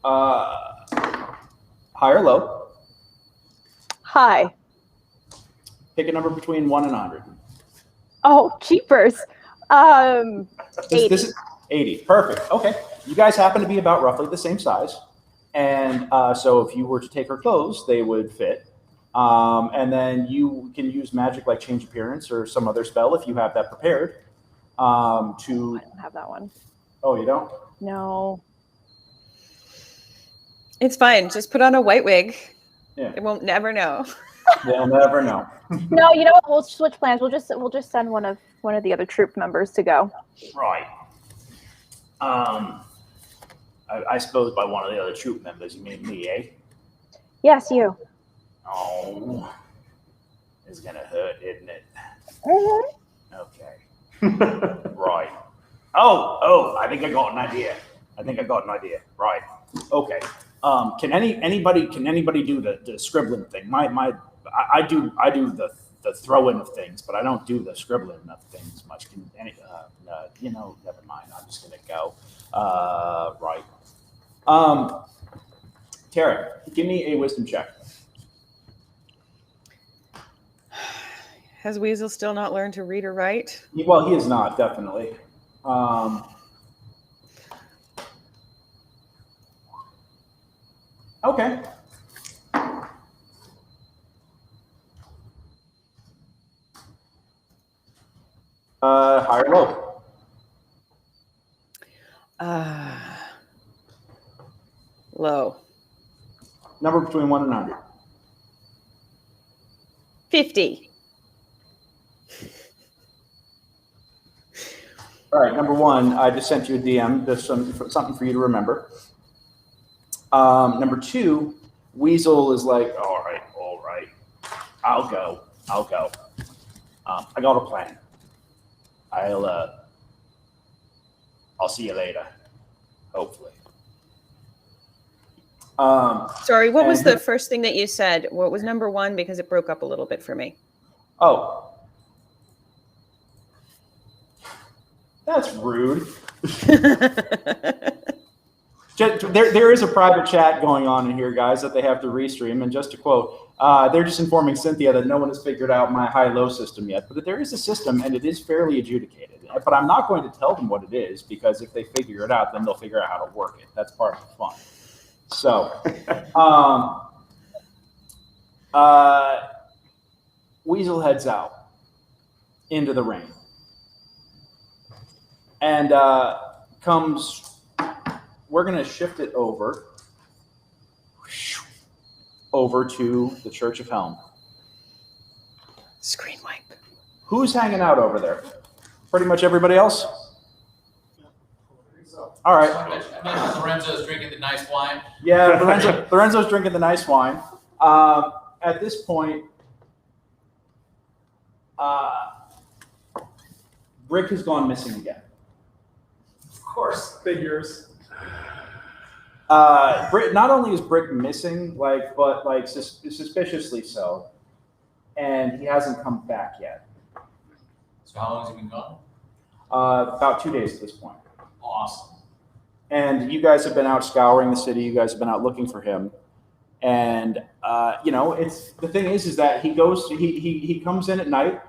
High or low? High. Pick a number between 1 and 100. Oh, cheapers. 80. This is 80. Perfect. Okay. You guys happen to be about roughly the same size. And so if you were to take her clothes, they would fit. And then you can use magic like change appearance or some other spell if you have that prepared. I don't have that one. Oh, you don't? No. It's fine. Just put on a white wig. Yeah. They won't never know. They'll never know. No, you know what? We'll switch plans. We'll just send one of the other troop members to go. Right. I suppose by one of the other troop members, you mean me, eh? Yes, you. Oh, it's gonna hurt, isn't it? Okay. Right. Oh, I think I got an idea. Right. Okay. Can anybody do the scribbling thing? I do the throwing of things, but I don't do the scribbling of things much. Never mind. I'm just gonna go. Right. Tara, give me a wisdom check. Has Weasel still not learned to read or write? Well, he is not, definitely. Okay. High or low? Low. Number between 1 and 100. 50. All right, number 1, I just sent you a DM, just something for you to remember. Number 2, Weasel is like, all right, I'll go. I got a plan. I'll see you later, hopefully. Sorry, what was and- the first thing that you said? What was number one? Because it broke up a little bit for me. Oh. That's rude. There is a private chat going on in here, guys, that they have to restream. And just to quote, they're just informing Cynthia that no one has figured out my high-low system yet. But there is a system, and it is fairly adjudicated. But I'm not going to tell them what it is, because if they figure it out, then they'll figure out how to work it. That's part of the fun. So, Weasel heads out into the rain. And we're going to shift it over to the Church of Helm. Screen wipe. Who's hanging out over there? Pretty much everybody else? All right. I mentioned Lorenzo's drinking the nice wine. Yeah, Lorenzo's drinking the nice wine. At this point, Brick has gone missing again. Of course, figures. Not only is Brick missing, but suspiciously so, and he hasn't come back yet. So how long has he been gone? About 2 days at this point. Awesome. And you guys have been out scouring the city. You guys have been out looking for him. And it's the thing is that he goes. He comes in at night,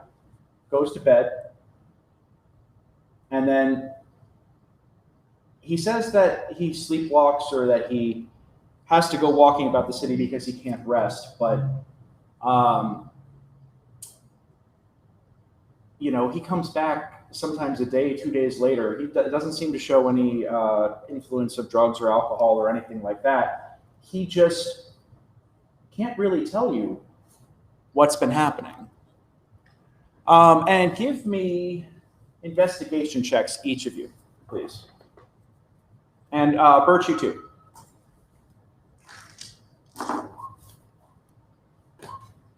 goes to bed, and then he says that he sleepwalks or that he has to go walking about the city because he can't rest. But he comes back sometimes a day, 2 days later. He doesn't seem to show any influence of drugs or alcohol or anything like that. He just can't really tell you what's been happening. And give me investigation checks, each of you, please. And Bert, you too.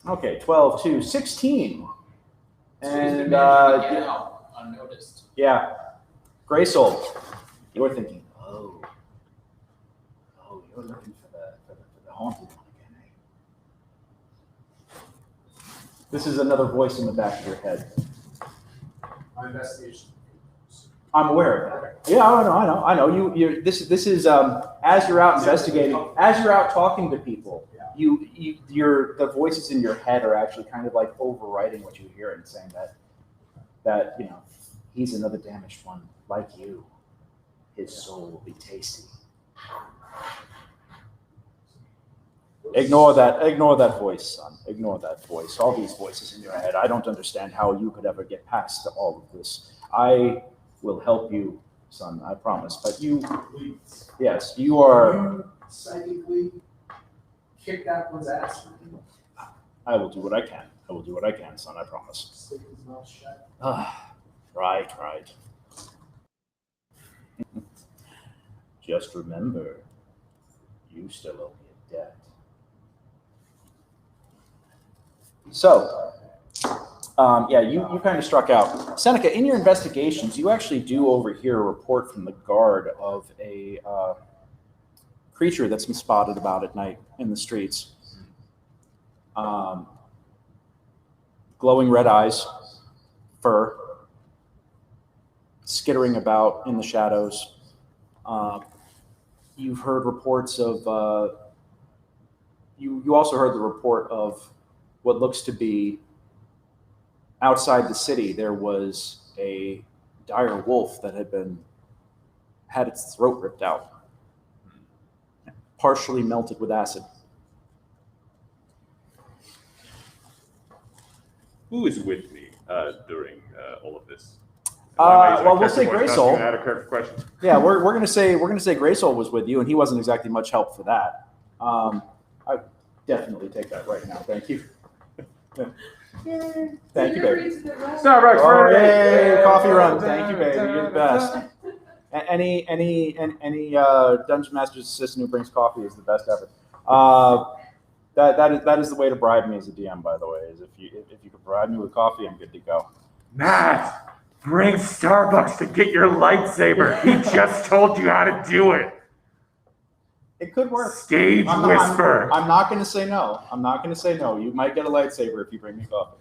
Okay, 12, 2, 16. So he's been And managing to get out unnoticed. yeah, Greysoul, you're thinking, oh, you're looking for the haunted one again, eh? This is another voice in the back of your head. My investigation. I'm aware of that. Yeah, I know. You. This is as you're out investigating, as you're out talking to people, the voices in your head are actually kind of like overriding what you hear and saying that he's another damaged one like you. His soul will be tasty. Ignore that voice, son. Ignore that voice. All these voices in your head. I don't understand how you could ever get past all of this. I will help you, son. I promise. But you, yes, you are. You psychically kick that one's ass. I will do what I can. I will do what I can, son. I promise. Stick his mouth shut. Right. Just remember, you still owe me a debt. So, you kind of struck out. Seneca, in your investigations, you actually do overhear a report from the guard of a creature that's been spotted about at night in the streets. Glowing red eyes, fur, skittering about in the shadows. You've heard reports of, you also heard the report of what looks to be outside the city. There was a dire wolf that had its throat ripped out, partially melted with acid. Who is with me during all of this? We'll say Greysoul. Add a character question. Yeah, we're gonna say Greysoul was with you, and he wasn't exactly much help for that. I definitely take that right now. Thank you. Thank you, baby. Starbucks. Oh, yay, coffee run. Thank you, baby. You're the best. Any Dungeon Master's assistant who brings coffee is the best ever. That is the way to bribe me as a DM, by the way. Is if you could bribe me with coffee, I'm good to go. Matt, bring Starbucks to get your lightsaber. He just told you how to do it. It could work. Stage whisper. I'm not going to say no. I'm not going to say no. You might get a lightsaber if you bring me coffee.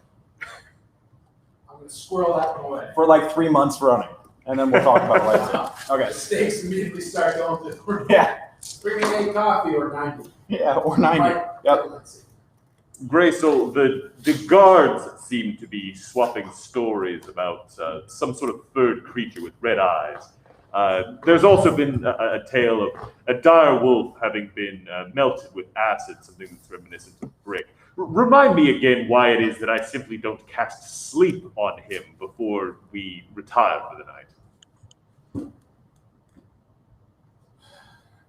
I'm going to squirrel that one away. For like 3 months running, and then we'll talk about lightsaber. Okay. The stakes immediately start going to Yeah. bring me a coffee or 90. Yeah, or 90. Right. Yep. Let's see. Greysoul, the guards seem to be swapping stories about some sort of furred creature with red eyes. There's also been a tale of a dire wolf having been melted with acid, something that's reminiscent of brick. Remind me again why it is that I simply don't cast sleep on him before we retire for the night.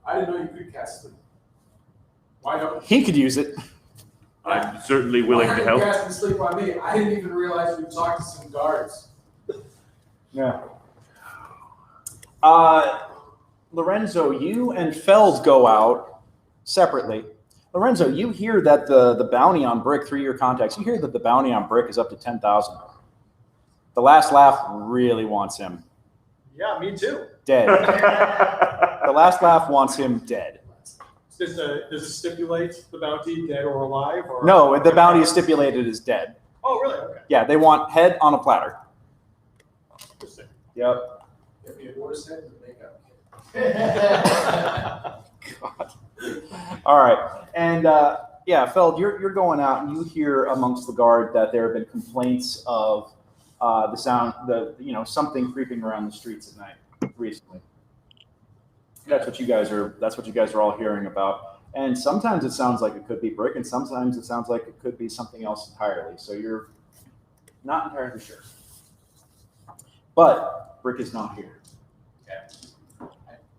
I didn't know you could cast sleep. Why don't He could use it. I'm certainly willing to Why help. are you casting sleep on me? I didn't even realize you talked to some guards. Yeah. Lorenzo, you and Feld go out separately. Lorenzo, you hear that the bounty on Brick, through your contacts, you hear that the bounty on Brick is up to 10,000. The last laugh really wants him Yeah, me too. dead. The last laugh wants him dead. Does it stipulate the bounty dead or alive? Or No, the bounty is stipulated as dead. Oh, really? Okay. Yeah, they want head on a platter. Interesting. Yep. Get me a horse head and makeup. God. All right, and yeah, Feld, you're going out, and you hear amongst the guard that there have been complaints of the sound, something creeping around the streets at night recently. That's what you guys are all hearing about. And sometimes it sounds like it could be Brick, and sometimes it sounds like it could be something else entirely. So you're not entirely sure. But Brick is not here. Okay.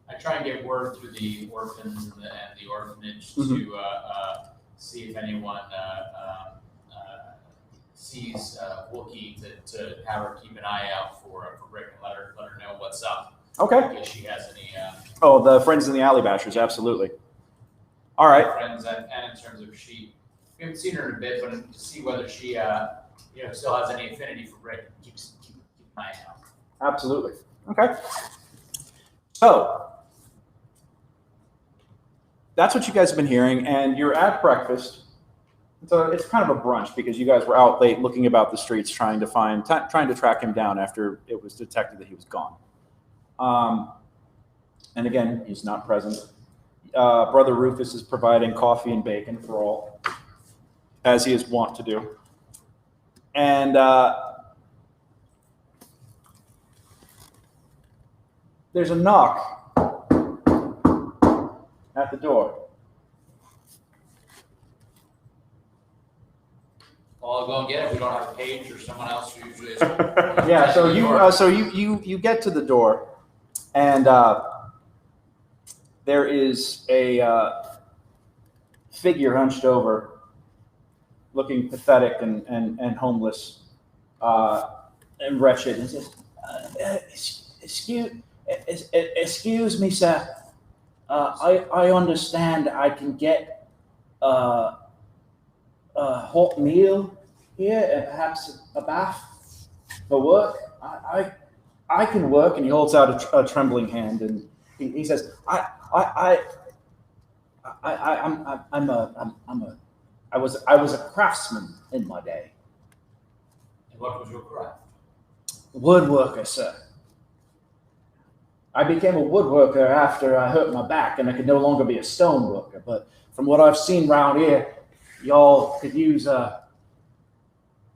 I try and get word through the orphans and the orphanage Mhm. to see if anyone sees Wookiee to have her keep an eye out for Brick and let her know what's up. Okay. In case she has any Oh, the Friends in the Alley Bashers, absolutely. All right. friends, and in terms of we haven't seen her in a bit, but to see whether she still has any affinity for Brick, keep an eye out. Absolutely. Okay. So that's what you guys have been hearing, and you're at breakfast. So it's kind of a brunch because you guys were out late looking about the streets trying to track him down after it was detected that he was gone. And again, he's not present. Brother Rufus is providing coffee and bacon for all, as he is wont to do. And there's a knock at the door. I'll go and get it. We don't have a page or someone else who usually is. Yeah, so you get to the door, and there is a figure hunched over, looking pathetic and homeless and wretched. And says, "Excuse me, sir. I understand I can get a hot meal here and perhaps a bath for work. I can work." And he holds out a trembling hand, and he says, I was a craftsman in my day. And what was your craft? Woodworker, sir. I became a woodworker after I hurt my back and I could no longer be a stoneworker. But from what I've seen around here, y'all could use did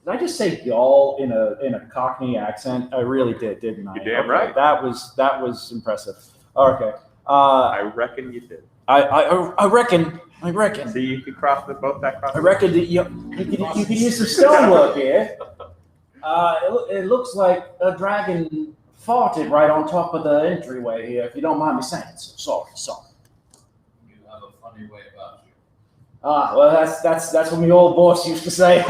I just say y'all in a Cockney accent? I really did, didn't I? You're damn right. That was impressive. Okay. I reckon you did. I reckon. See, you could cross both that cross. I reckon that you could use some stonework here. It looks like a dragon farted right on top of the entryway here, if you don't mind me saying so. Sorry. You have a funny way about you. Well, that's what my old boss used to say.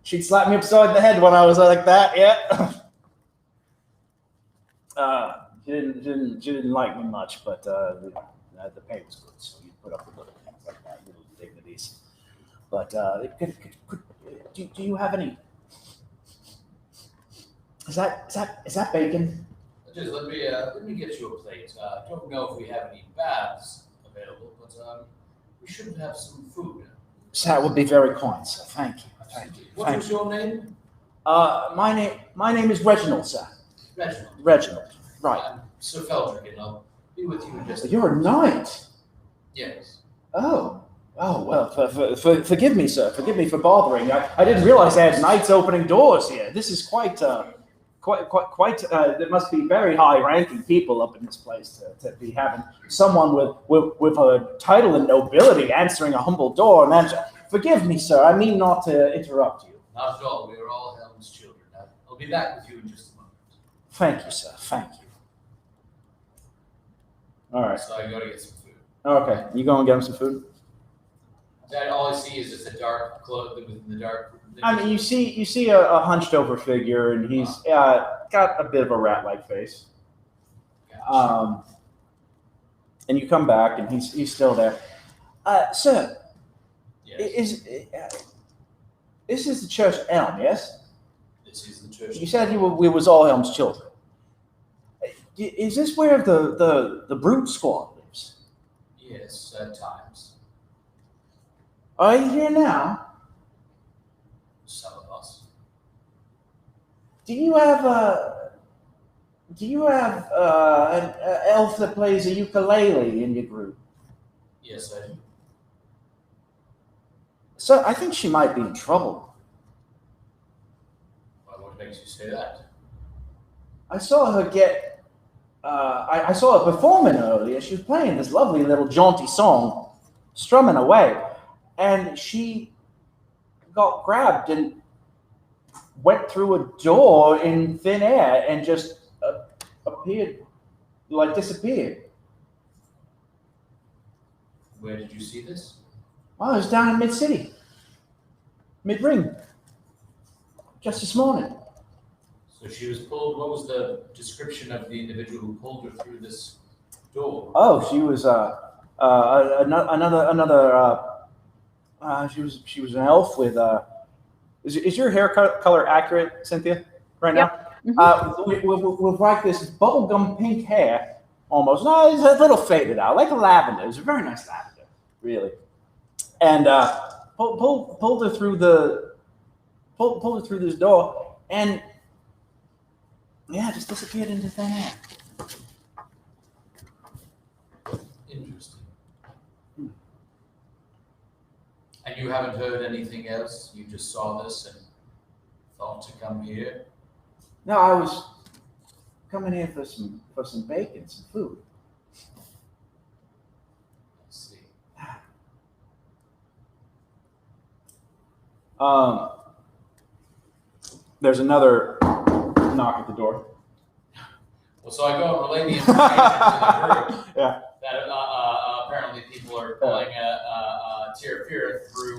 She'd slap me upside the head when I was like that. Yeah. She didn't like me much, but the pay was good, so you put up with little things like that, little dignities. But do you have any? Is that bacon? Just let me get you a plate. I don't know if we have any baths available, but we should have some food. That would be very kind, sir. Thank you. Thank you. What was your name? My name is Reginald, sir. Reginald. Reginald. Right. I'm Sir Feldruucan. I'll be with you in just a You're a knight. Yes. Oh. Oh, well, forgive me, sir. Forgive me for bothering. I didn't realize they had knights opening doors here. This is quite, there must be very high-ranking people up in this place to be having someone with a title and nobility answering a humble door. And forgive me, sir. I mean not to interrupt you. Not at all. We are all Helm's children. I'll be back with you in just a moment. Thank you, sir. Thank you. All right. So I go to get some food. Okay. You go and get him some food? That all I see is just a dark cloak within the dark. I mean, you see a hunched over figure, and he's got a bit of a rat-like face. Gotcha. And you come back, and he's still there. Sir, Yes. This is the church Helm, yes? This is the church. You said we was all Helm's children. Is this where the brute squad lives? Yes, at times. Are you here now? Some of us. Do you have an elf that plays a ukulele in your group? Yes, I do. So I think she might be in trouble. Well, what makes you say that? I saw her get. I saw her performing earlier. She was playing this lovely little jaunty song, strumming away, and she got grabbed and went through a door in thin air and just disappeared. Where did you see this? Well, it was down in mid-city, mid-ring, just this morning. So she was pulled. What was the description of the individual who pulled her through this door? Oh, she was she was an elf with is your hair color accurate, Cynthia? Right now, with like this bubblegum pink hair, almost. No, it's a little faded out, like a lavender. It's a very nice lavender, really. And pulled her through this door, and just disappeared into thin air. Interesting. And you haven't heard anything else? You just saw this and thought to come here? No, I was coming here for some bacon, some food. Let's see. There's another knock at the door. Well, so I go and relay the information to the group Yeah. that apparently people are pulling a Tarafirith through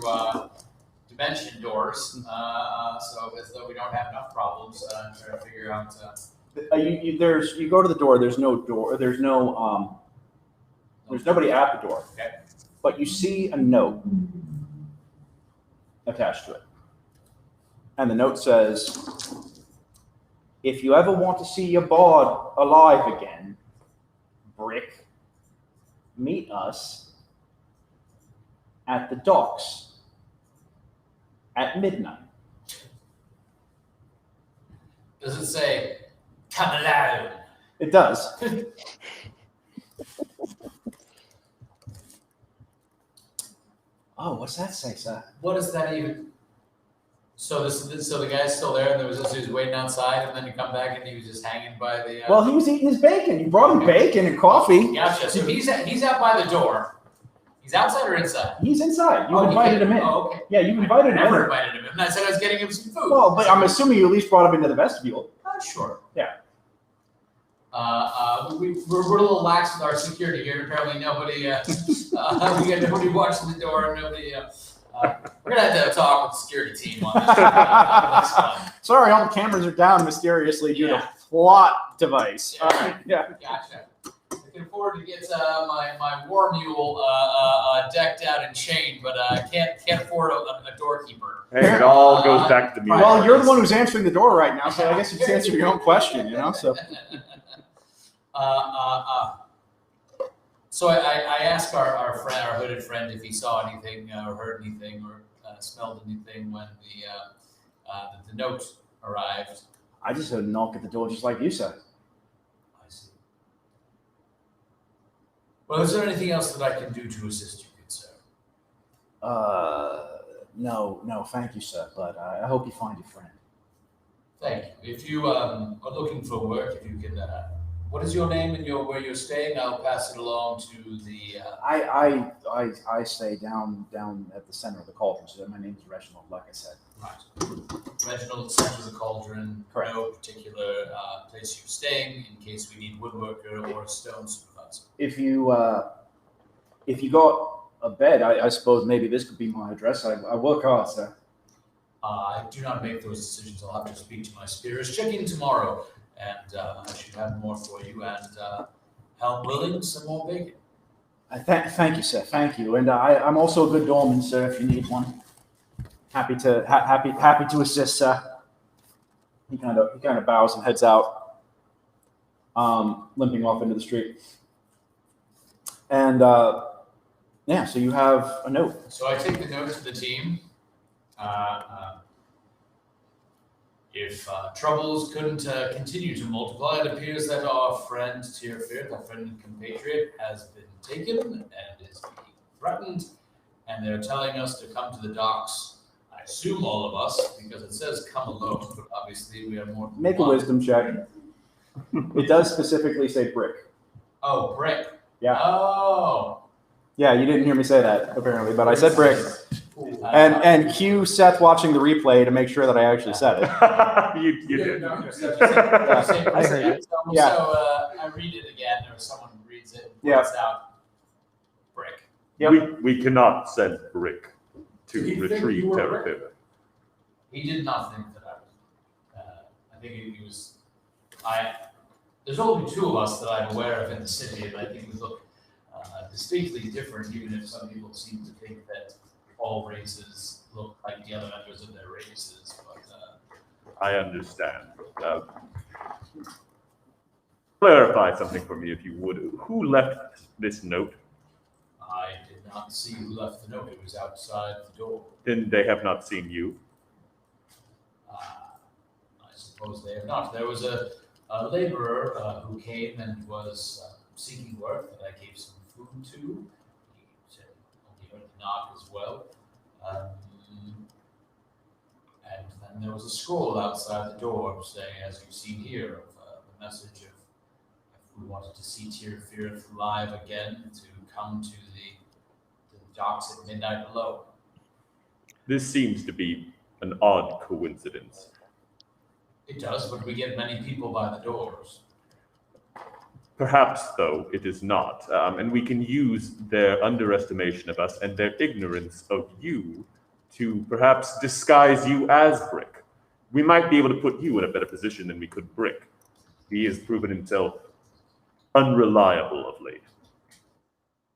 dimension doors. So as though we don't have enough problems trying to figure out. You go to the door. There's no door. There's nobody at the door. Okay. But you see a note attached to it, and the note says, "If you ever want to see your bard alive again, Brick, meet us at the docks at midnight." Does it say, "Come alone"? It does. Oh, what's that say, sir? What does that even? So the guy's still there, and there was this who's waiting outside, and then you come back, and he was just hanging by the. Well, he was eating his bacon. You brought him bacon and coffee. Gotcha. So he's out by the door. He's outside or inside? He's inside. You invited him in. Oh, okay. Yeah, you invited him in. Never invited him in. I said I was getting him some food. Well, but I'm assuming you at least brought him into the vestibule. Sure. Yeah. We're a little lax with our security here. Apparently, nobody. We got nobody watching the door. Nobody. We're gonna have to talk with the security team on this. Sorry, all the cameras are down mysteriously due to plot device. Yeah. Gotcha. Looking forward to get my war mule decked out and chained, but can't afford a doorkeeper. Hey, it all goes back to the music. Well, you're the one who's answering the door right now, so I guess you can answer your own question, you know. So. So I asked our friend, our hooded friend, if he saw anything or heard anything or smelled anything when the note arrived. I just heard a knock at the door just like you said. I see. Well, is there anything else that I can do to assist you, good sir? No, thank you, sir, but I hope you find your friend. Thank you. If you are looking for work, if you can, what is your name and where you're staying? I'll pass it along to the. I stay down at the center of the cauldron, so my name is Reginald, like I said. Right. Reginald, center of the cauldron. Correct. No particular place you're staying in case we need woodworker or a stone supervisor. If you got a bed, I suppose maybe this could be my address. I work hard, sir. I do not make those decisions. I'll have to speak to my spirits. Check in tomorrow, and I should have more for you. And Helm willing, some more bacon. Thank you, sir. Thank you. And I'm also a good doorman, sir. If you need one, happy to assist, sir. He kind of bows and heads out, limping off into the street. And yeah, so you have a note. So I take the note to the team. If troubles couldn't continue to multiply, it appears that our friend Tarafirith, our friend and compatriot, has been taken and is being threatened, and they're telling us to come to the docks. I assume all of us, because it says come alone, but obviously we are more than Make a one. wisdom check. It does specifically say brick. Oh, brick. Yeah. Oh. Yeah, you didn't hear me say that, apparently, but I said brick. Ooh, And cue Seth watching the replay to make sure that I actually said it. you did. No, I heard it. Yeah. So I read it again, or someone reads it and points out brick. Yep. We cannot send Brick to Did he think retrieve you were Tarafirith. He did not think that I was. I think he was. There's only two of us that I'm aware of in the city, and I think we look distinctly different, even if some people seem to think that all races look like the other members of their races. But I understand. Clarify something for me, if you would. Who left this note? I did not see who left the note. It was outside the door. Then they have not seen you. I suppose they have not. There was a laborer who came and was seeking work that I gave some food to. He said he heard the knock as well. And then there was a scroll outside the door saying, as you've seen here, of the message of if we wanted to see Tarafirith live again, to come to the docks at midnight below. This seems to be an odd coincidence. It does, but we get many people by the doors. Perhaps, though, it is not. And we can use their underestimation of us and their ignorance of you to perhaps disguise you as Brick. We might be able to put you in a better position than we could Brick. He has proven himself unreliable of late.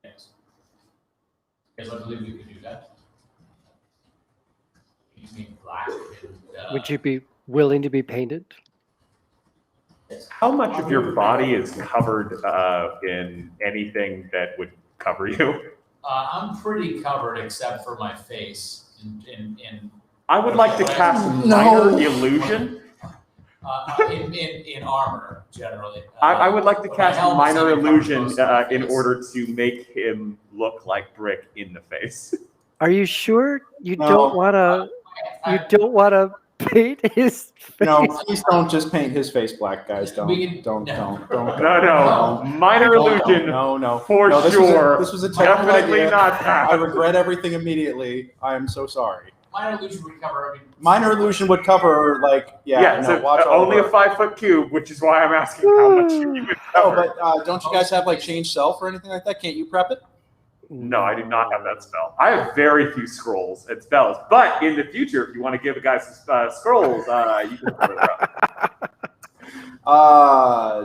Yes. Yes, I believe we could do that. You mean black? And, Would you be willing to be painted? How much of your body is covered in anything that would cover you? I'm pretty covered except for my face. I would like to cast minor illusion. In armor, generally. I would like to but cast my helmet's minor only covered illusion most of my in face. order to make him look like Brick in the face. Are you sure you No. don't want to? You don't want to paint his face? No, please don't just paint his face black, guys. Don't. No. No, minor illusion. No. For No, this sure. Was a terrible Definitely idea. not that. I regret everything immediately. I am so sorry. Minor illusion would cover every. Minor illusion would cover, like, So watch all only a over. 5-foot cube, which is why I'm asking how much you would Oh, cover. but don't you guys have, like, change self or anything like that? Can't you prep it? No, I do not have that spell. I have very few scrolls and spells. But in the future, if you want to give a guy some scrolls, you can put it up.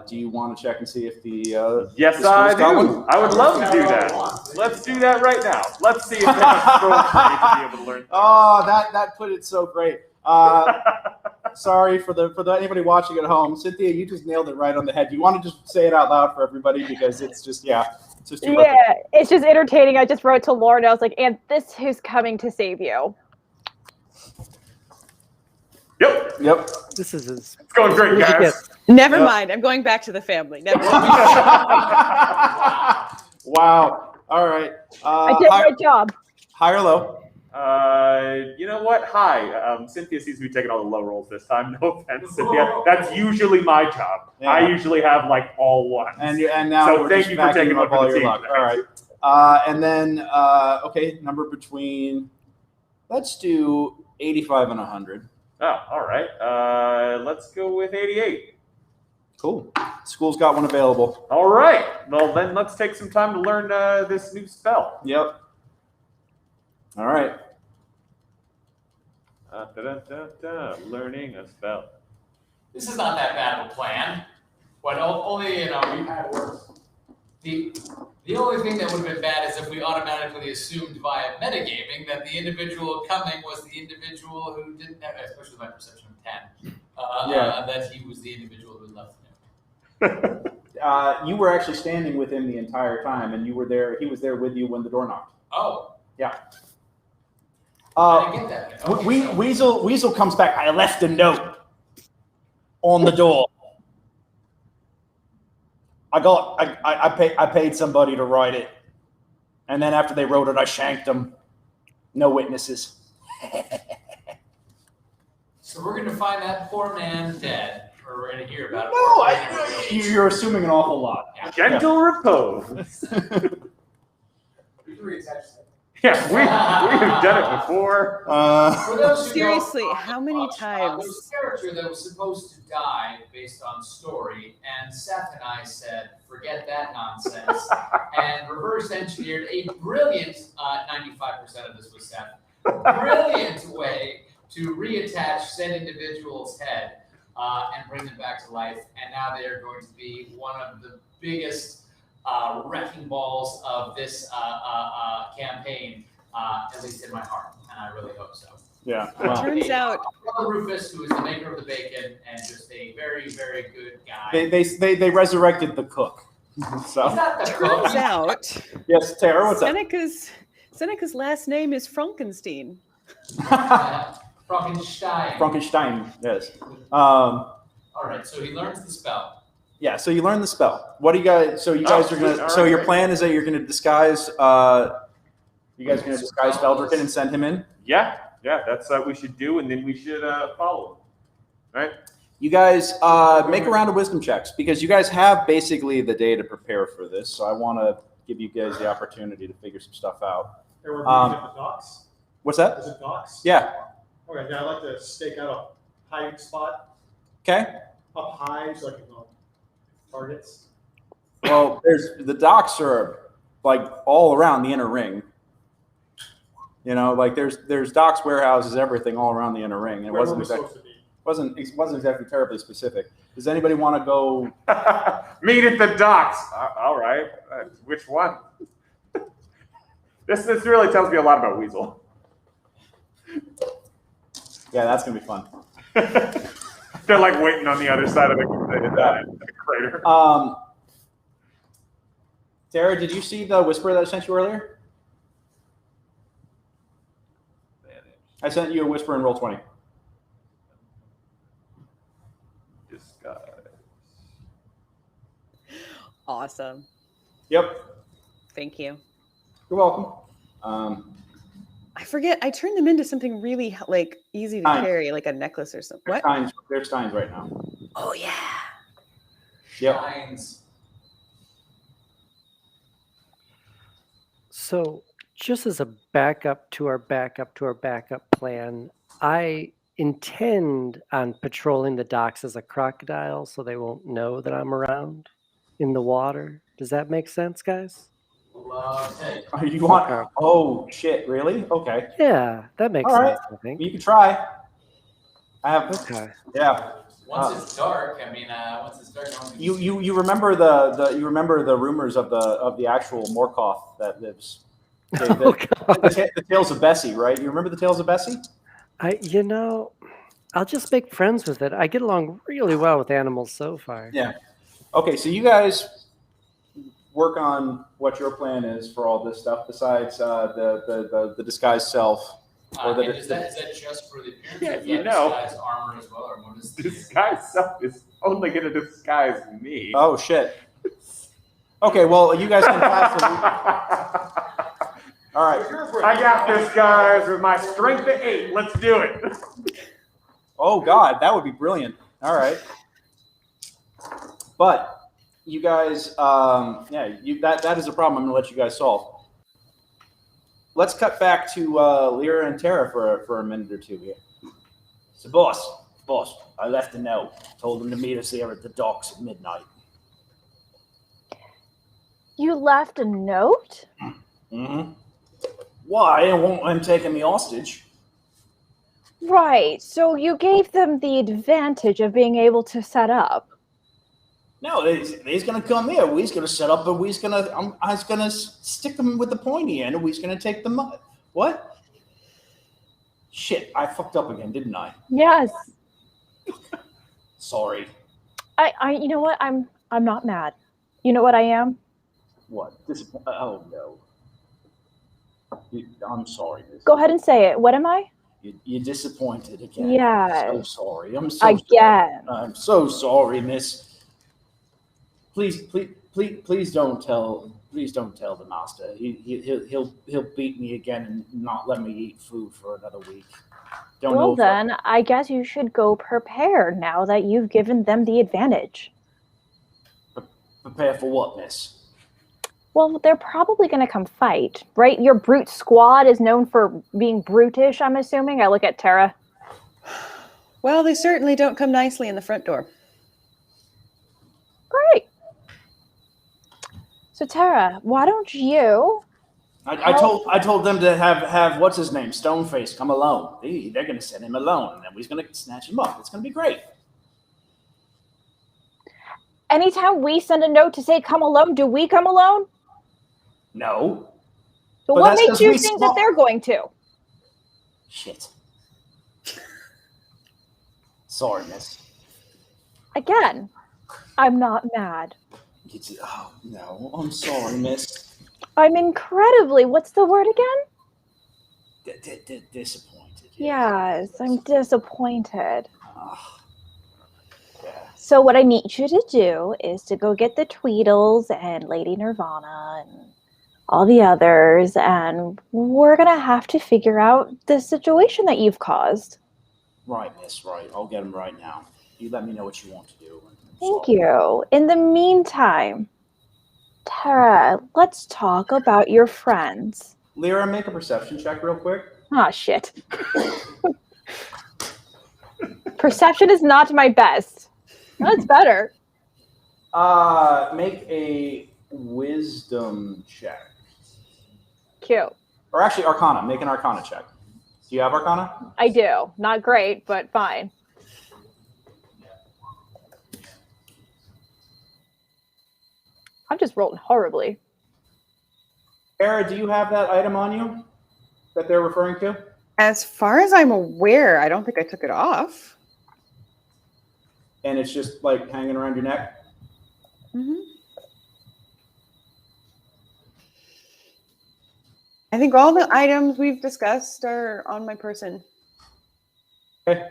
Do you want to check and see if the Yes, the I school's got do. one? I would love to do that. Let's do that right now. Let's see if they have scrolls for me to be able to learn. Oh, that put it so great. Sorry for anybody watching at home. Cynthia, you just nailed it right on the head. You want to just say it out loud for everybody because it's just It's just too perfect. Yeah, it's just entertaining. I just wrote to Lauren. I was like, and this who's coming to save you. Yep. This is It's going great, guys. Never mind. I'm going back to the family. Never mind. Wow. All right. I did my job. High or low? You know what? Hi. Cynthia seems to be taking all the low rolls this time. No offense, Cynthia. That's usually my job. Yeah. I usually have like all ones. And now So we're thank just you for backing taking up one for all the your team luck. tonight. All right. And then okay, number between. Let's do 85 and 100. Oh, all right. Let's go with 88. Cool. School's got one available. All right. Well, then let's take some time to learn this new spell. Yep. All right. Learning a spell. This is not that bad of a plan. But only, we've had worse. The only thing that would have been bad is if we automatically assumed via metagaming that the individual coming was the individual who didn't have, especially my perception of 10, that he was the individual who left him. You were actually standing with him the entire time, and you were there. He was there with you when the door knocked. Oh. Yeah. I didn't get that. Okay, Weasel comes back. I left a note on the door. I paid somebody to write it, and then after they wrote it, I shanked them. No witnesses. So we're gonna find that poor man dead, or we're gonna hear about it. No, you're assuming an awful lot. Yeah. Gentle repose. We can reattach that. Yeah, we've done it before. For those who Seriously, don't how many there was times? a character that was supposed to die based on story, and Seth and I said, forget that nonsense, and reverse engineered a brilliant, 95% of this was Seth, brilliant way to reattach said individual's head and bring them back to life, and now they are going to be one of the biggest wrecking balls of this campaign, at least in my heart, and I really hope so. Yeah. Turns out, Rufus, who is the maker of the bacon and just a very, very good guy. They resurrected the cook. So He's not the turns cook. out, yes, Tara, what's up? Seneca's last name is Frankenstein. Frankenstein. Frankenstein. Yes. All right, so he learns the spell. Yeah, so you learn the spell. What do you guys? So you guys are gonna. So your plan is that you're gonna disguise. You guys are gonna disguise Feldruucan and send him in. Yeah, that's what we should do, and then we should follow him. Right? You guys make a round of wisdom checks because you guys have basically the day to prepare for this. So I want to give you guys the opportunity to figure some stuff out. There were at the docks. What's that? Is it docks? Yeah. Okay, yeah, I'd like to stake out a hiding spot Okay. up high so I can targets. Well, the docks are like all around the inner ring. You know, like there's docks, warehouses, everything all around the inner ring. It wasn't exactly terribly specific. Does anybody want to go meet at the docks? All right. Which one? This really tells me a lot about Weasel. Yeah, that's gonna be fun. They're like waiting on the other side of the crater. Tara, did you see the whisper that I sent you earlier? I sent you a whisper in Roll20. Disguise. Awesome. Yep. Thank you. You're welcome. I forget. I turned them into something really easy to carry, like a necklace or something. What? They're steins right now. Oh yeah. Yep. Shines. So, just as a backup to our backup plan, I intend on patrolling the docks as a crocodile so they won't know that I'm around in the water. Does that make sense, guys? Love it. You want? Oh shit! Really? Okay. Yeah, that makes All sense. right. I think. You can try. I have. Okay. Yeah. Once it's dark, once it's dark, You remember the rumors of the actual Morkoth that lives. The Tales of Bessie, right? You remember the Tales of Bessie? I'll just make friends with it. I get along really well with animals so far. Yeah. Okay, so you guys work on what your plan is for all this stuff besides the disguised self. Or And is that just for the appearance? Yeah, or is you that know. disguised armor as well, or what is the Disguise self is only going to disguise me. Oh shit. Okay, well you guys can pass the. All right. I got this, guys, with my strength of 8. Let's do it. Oh God, that would be brilliant. All right. But you guys, that is a problem I'm gonna let you guys solve. Let's cut back to Leira and Tara for a minute or two here. So, boss, I left a note. Told them to meet us here at the docks at midnight. You left a note? Mm-hmm. Why? I didn't want them taking me hostage. Right. So you gave them the advantage of being able to set up. No, they's gonna come here. We's gonna set up, but I was gonna stick them with the pointy end, and we's gonna take them up. What? Shit, I fucked up again, didn't I? Yes. Sorry. You know what? I'm not mad. You know what I am? What? Oh no. I'm sorry. Go ahead and say it. What am I? You're disappointed again. Yeah. I'm so sorry. I'm so Again. sorry. I'm so sorry, miss. Please don't tell the master. He'll beat me again and not let me eat food for another week. Well then, I guess you should go prepared now that you've given them the advantage. Prepare for what, miss? Well, they're probably going to come fight, right? Your brute squad is known for being brutish, I'm assuming. I look at Tara. Well, they certainly don't come nicely in the front door. Great. So Tara, why don't you? I told them to have what's his name, Stoneface, come alone. They're gonna send him alone, and then we're gonna snatch him up. It's gonna be great. Anytime we send a note to say come alone, do we come alone? No. So But what that's makes 'cause you we think small- that they're going to? Shit. Sorry, miss. Again, I'm not mad. Oh no, I'm sorry, miss. I'm incredibly, what's the word again? Disappointed. Yes, I'm disappointed. Yeah. So what I need you to do is to go get the Tweedles and Lady Nirvana and all the others, and we're going to have to figure out the situation that you've caused. Right, miss, right. I'll get him right now. You let me know what you want to do. Thank you. In the meantime, Tara, let's talk about your friends. Leira, make a perception check real quick. Ah, shit. Perception is not my best. That's better. Make a wisdom check. Cute. Or actually, Arcana. Make an Arcana check. Do you have Arcana? I do. Not great, but fine. I'm just rolling horribly. Era, do you have that item on you that they're referring to? As far as I'm aware, I don't think I took it off. And it's just like hanging around your neck? Mm-hmm. I think all the items we've discussed are on my person. Okay.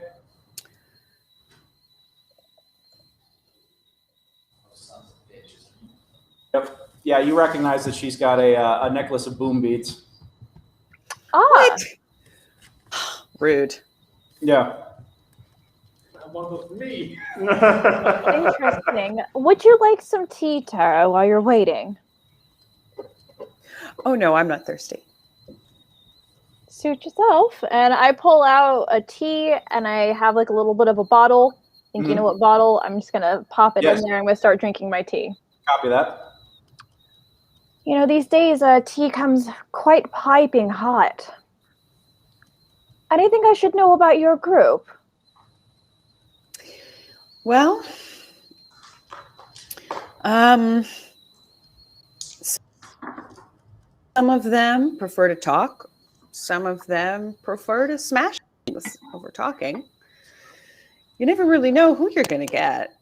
Yep. Yeah, you recognize that she's got a necklace of boom beads. Ah. Rude. Yeah. One with me. Interesting. Would you like some tea, Tara, while you're waiting? Oh, no, I'm not thirsty. Suit yourself. And I pull out a tea, and I have like a little bit of a bottle. Think you know what bottle? I'm just going to pop it in there. I'm going to start drinking my tea. Copy that. You know, these days, tea comes quite piping hot. Anything I should know about your group? Well, some of them prefer to talk. Some of them prefer to smash things over talking. You never really know who you're going to get.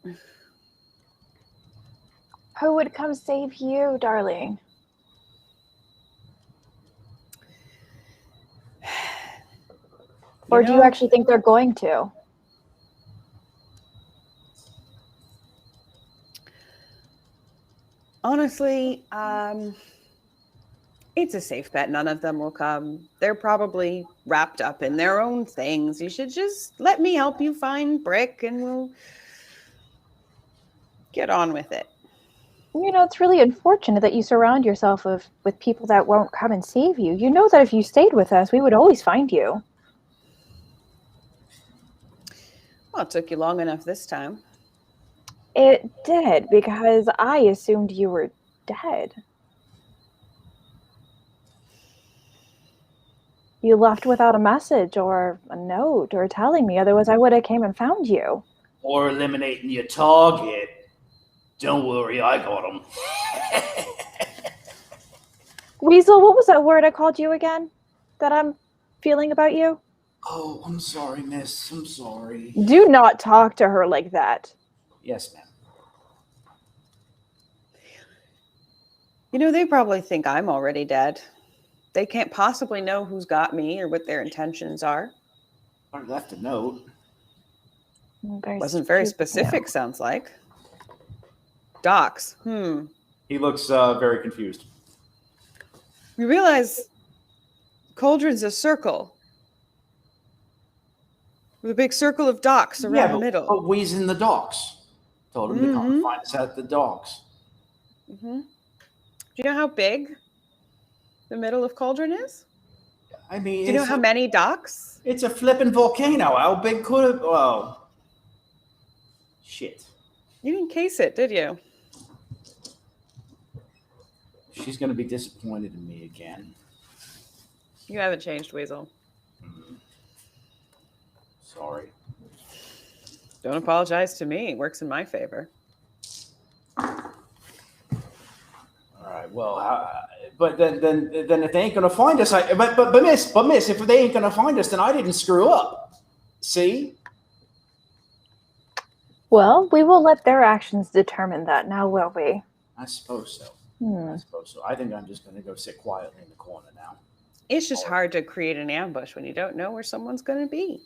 Who would come save you, darling? Or do you actually think they're going to? Honestly, it's a safe bet. None of them will come. They're probably wrapped up in their own things. You should just let me help you find Brick and we'll get on with it. You know, it's really unfortunate that you surround yourself with people that won't come and save you. You know that if you stayed with us, we would always find you. Well, it took you long enough this time. It did, because I assumed you were dead. You left without a message or a note or telling me, otherwise I would have came and found you. Or eliminating your target. Don't worry, I got him. Weasel, what was that word I called you again that I'm feeling about you? Oh, I'm sorry, miss. I'm sorry. Do not talk to her like that. Yes, ma'am. You know, they probably think I'm already dead. They can't possibly know who's got me or what their intentions are. I left a note. Wasn't very specific, sounds like. Docs. He looks very confused. You realize Cauldron's a circle. With a big circle of docks around the middle. But we's in the docks. Told him to come find us at the docks. Do you know how big the middle of Cauldron is? I mean, do you know how many docks? It's a flipping volcano. How big could it? Well, shit. You didn't case it, did you? She's going to be disappointed in me again. You haven't changed, Weasel. Sorry. Don't apologize to me. It works in my favor. All right. Well, but then if they ain't going to find us, but miss, if they ain't going to find us, then I didn't screw up. See? Well, we will let their actions determine that now, will we? I suppose so. I suppose so. I think I'm just going to go sit quietly in the corner now. It's just hard to create an ambush when you don't know where someone's going to be.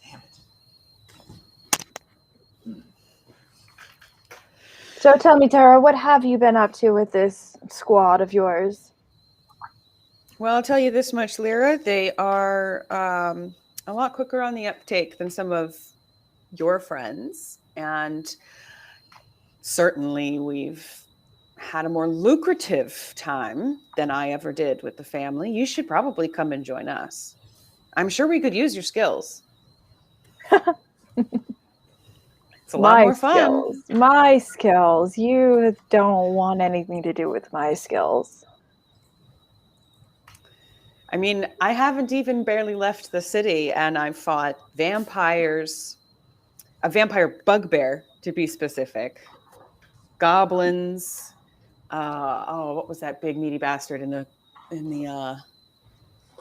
Damn it. So tell me, Tara, what have you been up to with this squad of yours? Well, I'll tell you this much, Leira. They are a lot quicker on the uptake than some of your friends. And certainly we've had a more lucrative time than I ever did with the family. You should probably come and join us. I'm sure we could use your skills. It's a lot more fun. My skills. You don't want anything to do with my skills. I mean, I haven't even barely left the city, and I've fought vampires, a vampire bugbear to be specific, goblins. What was that big meaty bastard in the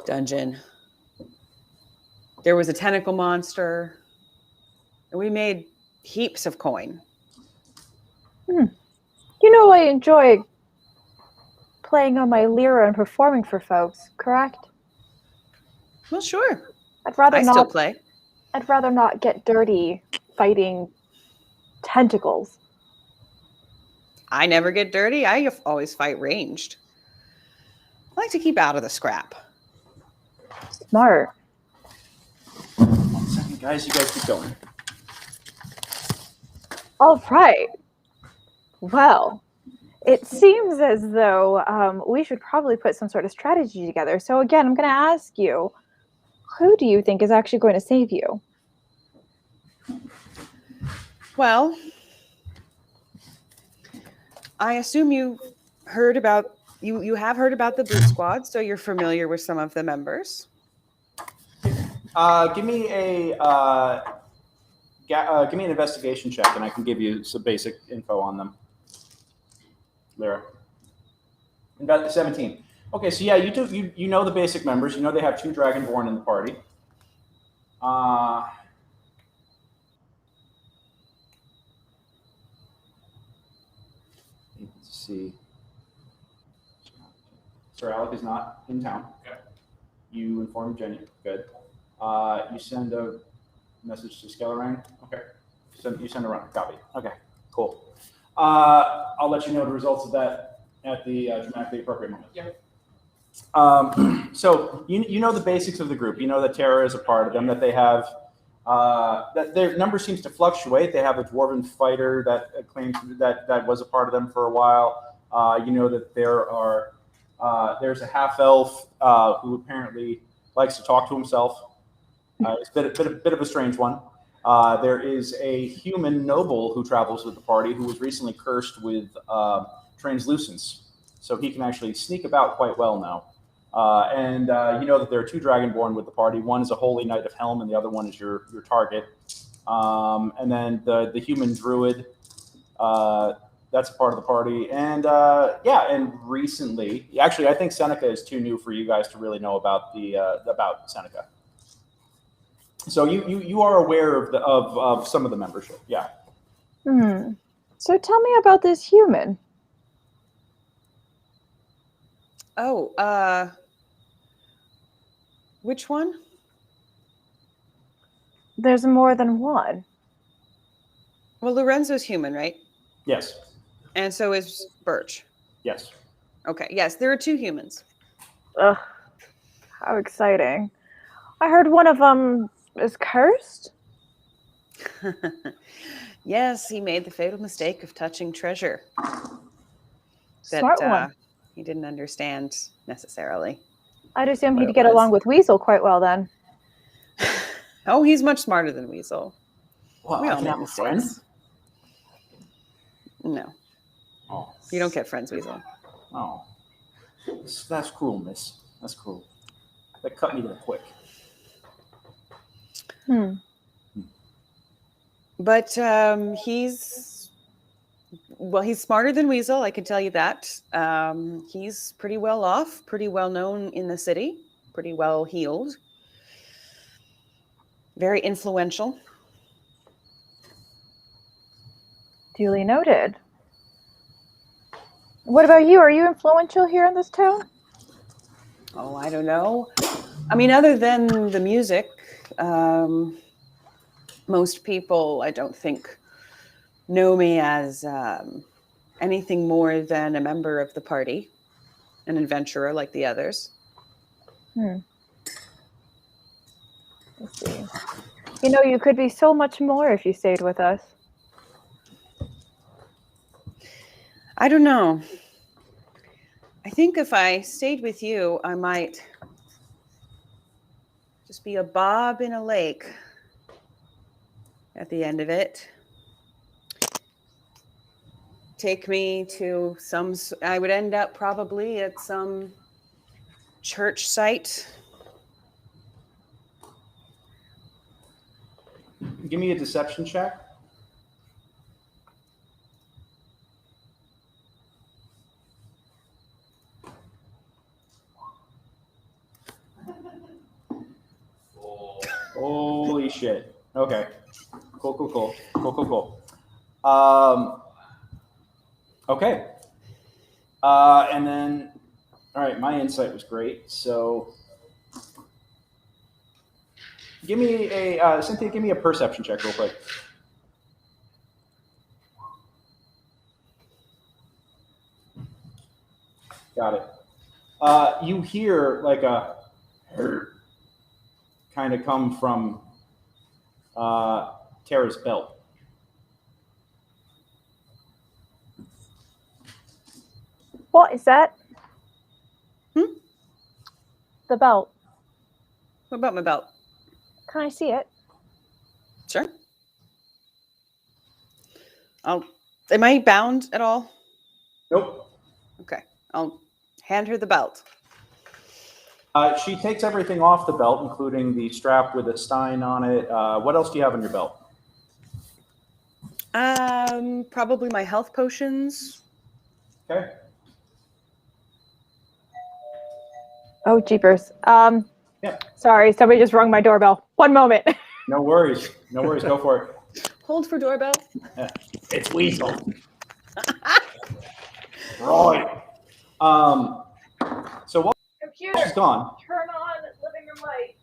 dungeon? There was a tentacle monster, and we made heaps of coin. You know, I enjoy playing on my Leira and performing for folks, correct? Well, sure. I'd rather still play. I'd rather not get dirty fighting tentacles. I never get dirty. I always fight ranged. I like to keep out of the scrap. Smart. 1 second, guys. You guys keep going. All right. Well, it seems as though we should probably put some sort of strategy together. So again, I'm going to ask you, who do you think is actually going to save you? Well, I assume you have heard about the Boot Squad, so you're familiar with some of the members. Give me an investigation check, and I can give you some basic info on them. Leira. About 17. Okay, so yeah, you know the basic members. You know they have 2 Dragonborn in the party. see. Sir Alec is not in town. Okay. You inform Jenny. Good. You send a message to Skellerang. Okay. You send a run. Copy. Okay. Cool. I'll let you know the results of that at the dramatically appropriate moment. Yep. So you know the basics of the group. You know that Terra is a part of them. That they have that their number seems to fluctuate. They have a dwarven fighter that claims that was a part of them for a while. You know that there's a half elf who apparently likes to talk to himself. It's a bit of a strange one. There is a human noble who travels with the party who was recently cursed with translucence, so he can actually sneak about quite well now. And you know that there are 2 Dragonborn with the party. One is a holy knight of Helm, and the other one is your target. And then the human druid, that's a part of the party. And and recently, actually, I think Seneca is too new for you guys to really know about about Seneca. So you are aware of some of the membership, yeah. So tell me about this human. Oh, which one? There's more than one. Well, Lorenzo's human, right? Yes. And so is Birch. Yes. Okay, yes, there are 2 humans. Ugh, how exciting. I heard one of them is cursed. Yes, he made the fatal mistake of touching treasure. Smart one. He didn't understand necessarily. I'd assume what he'd it get was. along with Weasel quite well then. Oh, he's much smarter than Weasel. Well, We I all can make have a friend. mistakes. No, Oh. you don't get friends, Weasel. Oh. That's cruel, miss. That's cruel. That cut me to the quick. But he's smarter than Weasel, I can tell you that. He's pretty well off, pretty well known in the city, pretty well heeled, very influential. Duly noted. What about you? Are you influential here in this town? Oh, I don't know. I mean, other than the music, most people, I don't think, know me as anything more than a member of the party, an adventurer like the others. Let's see. You know, you could be so much more if you stayed with us. I don't know. I think if I stayed with you, I might just be a bob in a lake at the end of it. Take me to I would end up probably at some church site. Give me a deception check. Holy shit. Okay. Cool. Okay. And then, all right, my insight was great. So give me a, Cynthia, give me a perception check real quick. Got it. You hear like a kind of come from Terra's belt. What is that? The belt. What about my belt? Can I see it? Sure. Am I bound at all? Nope. Okay. I'll hand her the belt. She takes everything off the belt, including the strap with a stein on it. What else do you have on your belt? Probably my health potions. Okay. Oh, jeepers. Yeah. Sorry, somebody just rung my doorbell. One moment. No worries. No worries. Go for it. Hold for doorbell. Yeah. It's Weasel. Right. So while she's gone. Turn on living room light.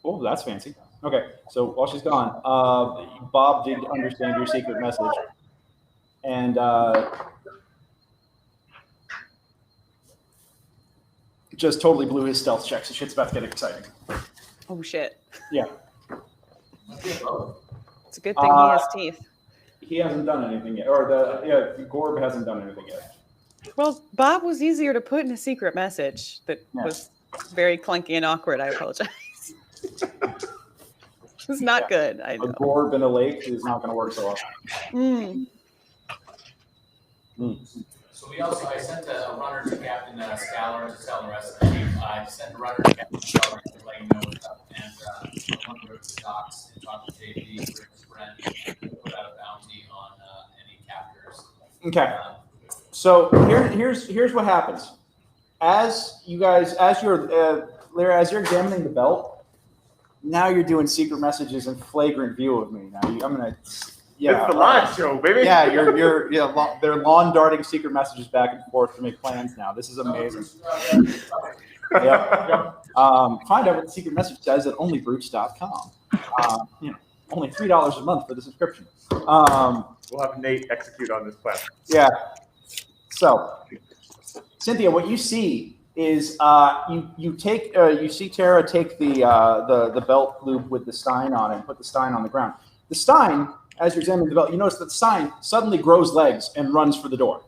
Oh, that's fancy. Okay, so while she's gone, Bob did understand your secret message, and just totally blew his stealth check. So shit's about to get exciting. Oh shit! Yeah. It's a good thing he has teeth. He hasn't done anything yet, or Gorb hasn't done anything yet. Well, Bob was easier to put in a secret message that was very clunky and awkward. I apologize. It's not good. I know. A Gorb in a lake is not going to work so well. So I sent a runner to Captain Scalar to tell the rest of the team. I sent a runner to Captain Scalar to let him know what's up. And I went over to the docks and talked to JP, Rick's friend, put out a bounty on any captors. Okay. So here's what happens. As you're Leira, as you're examining the belt, now you're doing secret messages in flagrant view of me. Now I'm gonna. Yeah, it's the live show, baby. Yeah, they're lawn darting secret messages back and forth to make plans now. This is amazing. Yep. Find out what the secret message says at onlybrutes.com. Only $3 a month for the subscription. We'll have Nate execute on this plan. Yeah. So, Cynthia, what you see is you see Tara take the belt loop with the stein on it and put the stein on the ground. The stein, as you're examining the belt, you notice that the stein suddenly grows legs and runs for the door.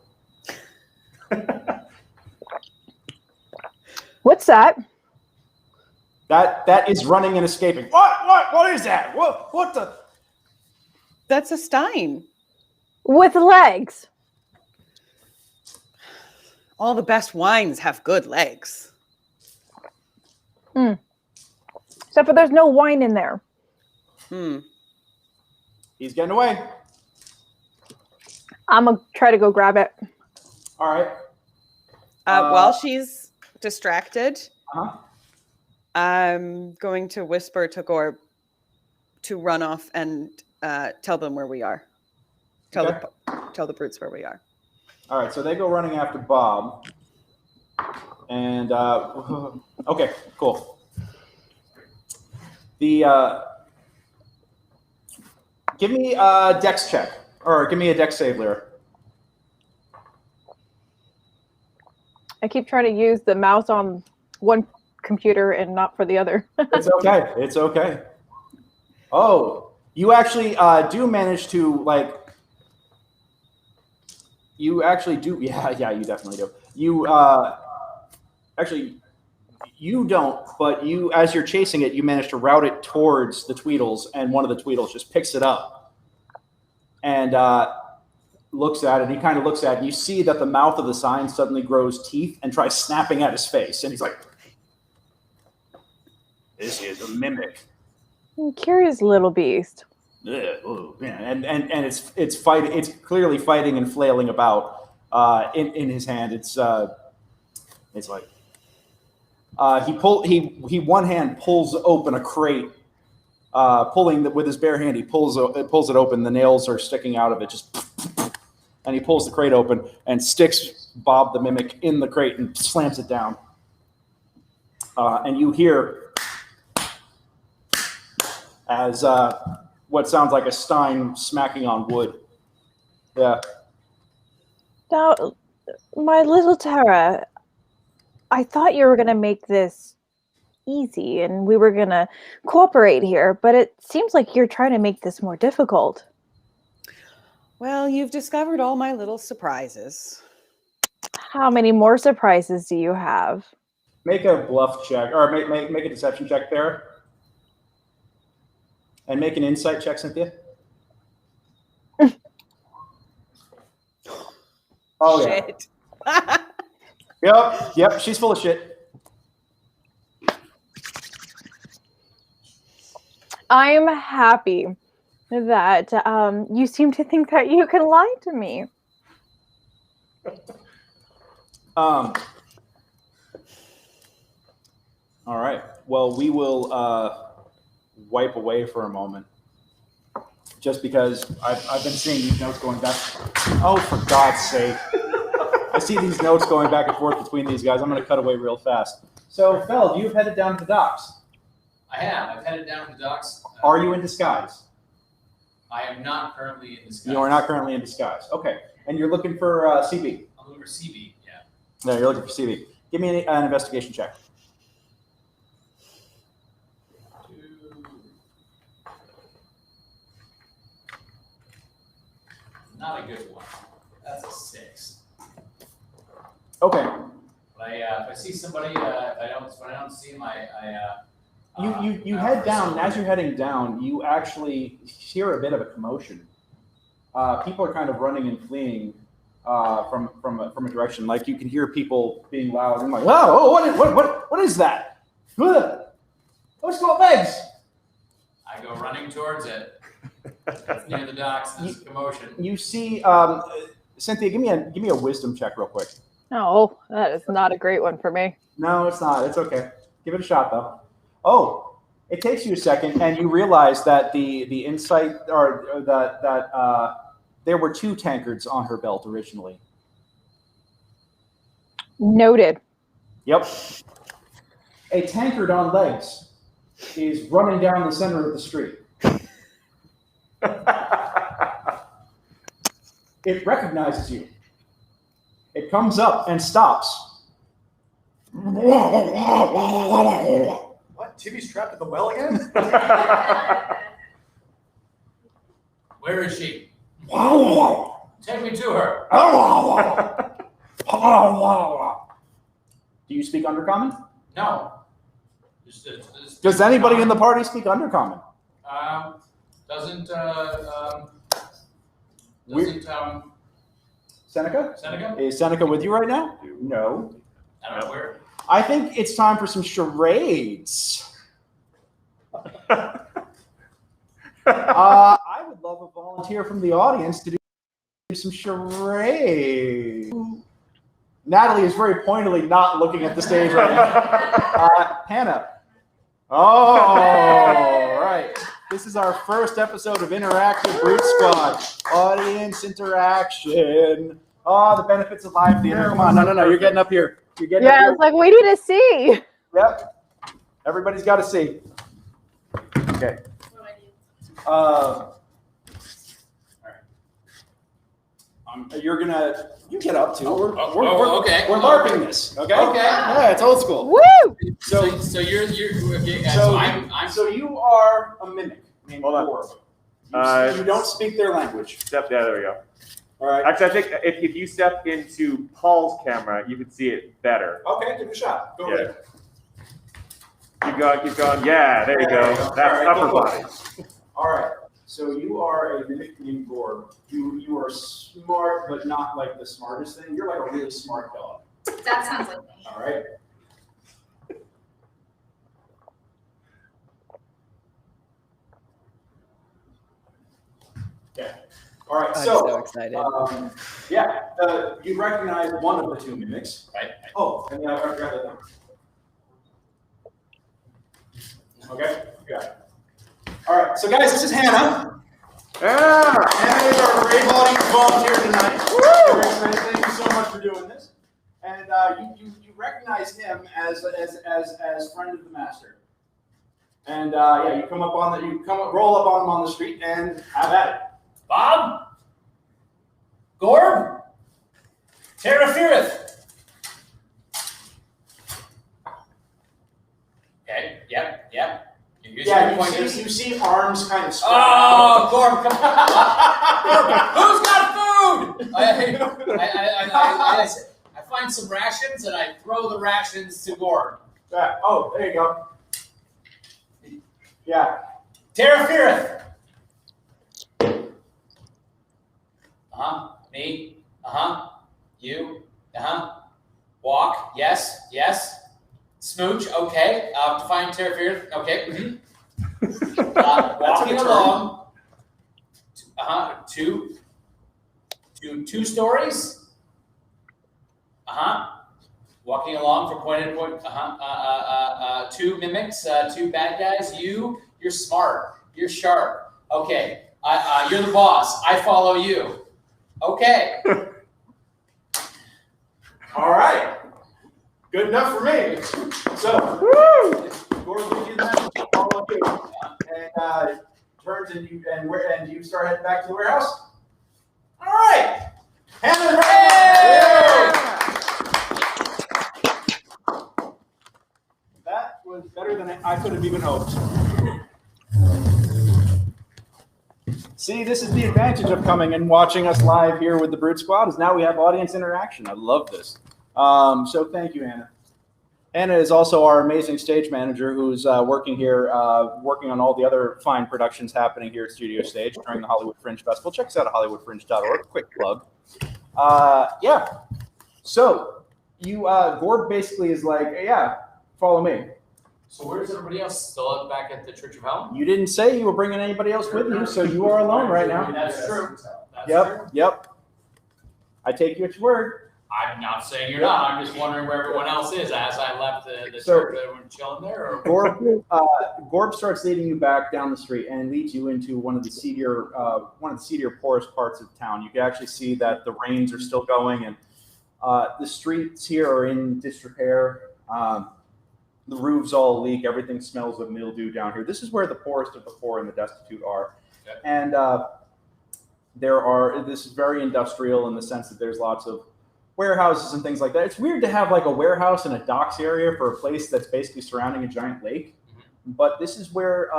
What's that? That is running and escaping. What is that? What the? That's a stein. With legs. All the best wines have good legs. Except for there's no wine in there. He's getting away. I'm going to try to go grab it. All right. While she's distracted, Uh-huh. I'm going to whisper to Gorb to run off and tell them where we are. Tell the brutes where we are. All right, so they go running after Bob. And, okay, cool. Give me a dex check, or give me a dex save, Leira. I keep trying to use the mouse on one computer and not for the other. It's okay. It's okay. Oh, you actually do manage to, like, you actually do. Yeah, you definitely do. You actually, you don't, but you, as you're chasing it, you manage to route it towards the Tweedles, and one of the Tweedles just picks it up and looks at it. He kind of looks at it, and you see that the mouth of the sign suddenly grows teeth and tries snapping at his face. And he's like, "This is a mimic." Curious little beast. And it's fighting. It's clearly fighting and flailing about in his hand. It's like he one hand pulls open a crate, with his bare hand. He pulls it open. The nails are sticking out of it. And he pulls the crate open and sticks Bob the mimic in the crate and slams it down. And you hear as what sounds like a stein smacking on wood. Yeah. Now, my little Tara, I thought you were going to make this easy and we were going to cooperate here, but it seems like you're trying to make this more difficult. Well, you've discovered all my little surprises. How many more surprises do you have? Make a bluff check, or make a deception check there. And make an insight check, Cynthia. Oh, shit. Yeah. Yep, she's full of shit. I'm happy that you seem to think that you can lie to me. All right. Well, we will wipe away for a moment, just because I've been seeing these notes going back. Oh, for God's sake! I see these notes going back and forth between these guys. I'm going to cut away real fast. So, Feld, you've headed down to the docks. I have. I've headed down to the docks. Are you in disguise? I am not currently in disguise. You are not currently in disguise. Okay. And you're looking for CB? I'm looking for CB, yeah. No, you're looking for CB. Give me an investigation check. Not a good one. That's a 6. Okay. But if I see somebody, if I don't see them, You head down, and as you're heading down, you actually hear a bit of a commotion. People are kind of running and fleeing from a direction. Like you can hear people being loud and like, "Wow! Oh, what is that? What's called legs?" I go running towards it. It's near the docks. There's a commotion. You see, Cynthia, give me a wisdom check real quick. Oh, that is not a great one for me. No, it's not. It's okay. Give it a shot though. Oh, it takes you a second, and you realize that the insight or that there were 2 tankards on her belt originally. Noted. Yep. A tankard on legs is running down the center of the street. It recognizes you. It comes up and stops. What? Timmy's trapped at the well again? Where is she? Take me to her. Do you speak Undercommon? No. Does anybody in the party speak Undercommon? Doesn't Seneca? Seneca? Is Seneca with you right now? No. I don't know where. I think it's time for some charades. I would love a volunteer from the audience to do some charades. Natalie is very pointedly not looking at the stage right now. Hannah. Oh, right. This is our first episode of Interactive Brute Squad. Audience interaction. Oh, the benefits of live theater. Come on. No. You're getting up here. You're getting up Yeah, here. it's like we need to see. Yep. Everybody's got to see. Okay. You get up too. We're okay. We're LARPing this. Okay. Okay. Yeah, it's old school. Woo! So you're okay. So I'm So you are a mimic named Hold on. Orb. You don't speak their language. Yeah, there we go. All right. Actually, I think if you step into Paul's camera, you can see it better. Okay, give it a shot. Go Yeah. ahead. Keep going. Yeah, there you go. That's All right, upper go body. All right. So you are a mimic named Gorb. You are smart, but not like the smartest thing. You're like a really smart dog. That sounds like me. All right. Yeah. All right. I'm So, so excited. you recognize one of the 2 mimics. right. Oh, and I forgot that one. Okay. Yeah. All right. So, guys, this is Hannah. Yeah. Hannah is our great audience volunteer tonight. Very excited. Thank you so much for doing this. And you recognize him as friend of the master. And you roll up on him on the street and have at it. Bob? Gorb? Tarafirith? Okay, yep. You're using your pointers. You see arms kind of spread Oh, Gorb, come on. Who's got food? I find some rations and I throw the rations to Gorb. Yeah. Oh, there you go. Yeah. Tarafirith. Me. You. Walk. Yes. Smooch. Okay. To find Tarafirith. Okay. Walking along. Two stories. Walking along from point to point. 2 mimics. 2 bad guys. You're smart. You're sharp. Okay. You're the boss. I follow you. Okay. All right. Good enough for me. So, Gordon, we do that. Follow you. And turns and you start heading back to the warehouse. All right. Hand That was better than I could have even hoped. See, this is the advantage of coming and watching us live here with the Brute Squad, is now we have audience interaction. I love this. So thank you, Anna. Anna is also our amazing stage manager who's working here, working on all the other fine productions happening here at Studio Stage during the Hollywood Fringe Festival. Check us out at hollywoodfringe.org. Quick plug. Yeah. So you, Gorb basically is like, yeah, follow me. So where's everybody else? Still back at the Church of Helm? You didn't say you were bringing anybody else with you, so you are alone right now. That's true. That's Yep, true. yep. I take you at your word. I'm not saying you're not. I'm just wondering where everyone else is. As I left the So- church, everyone chilling there? Or? Gorb starts leading you back down the street and leads you into one of the seedier, poorest parts of town. You can actually see that the rains are still going, and the streets here are in disrepair. The roofs all leak. Everything smells of mildew down here. This is where the poorest of the poor and the destitute are. Okay. And this is very industrial in the sense that there's lots of warehouses and things like that. It's weird to have like a warehouse in a docks area for a place that's basically surrounding a giant lake. Mm-hmm. But this is where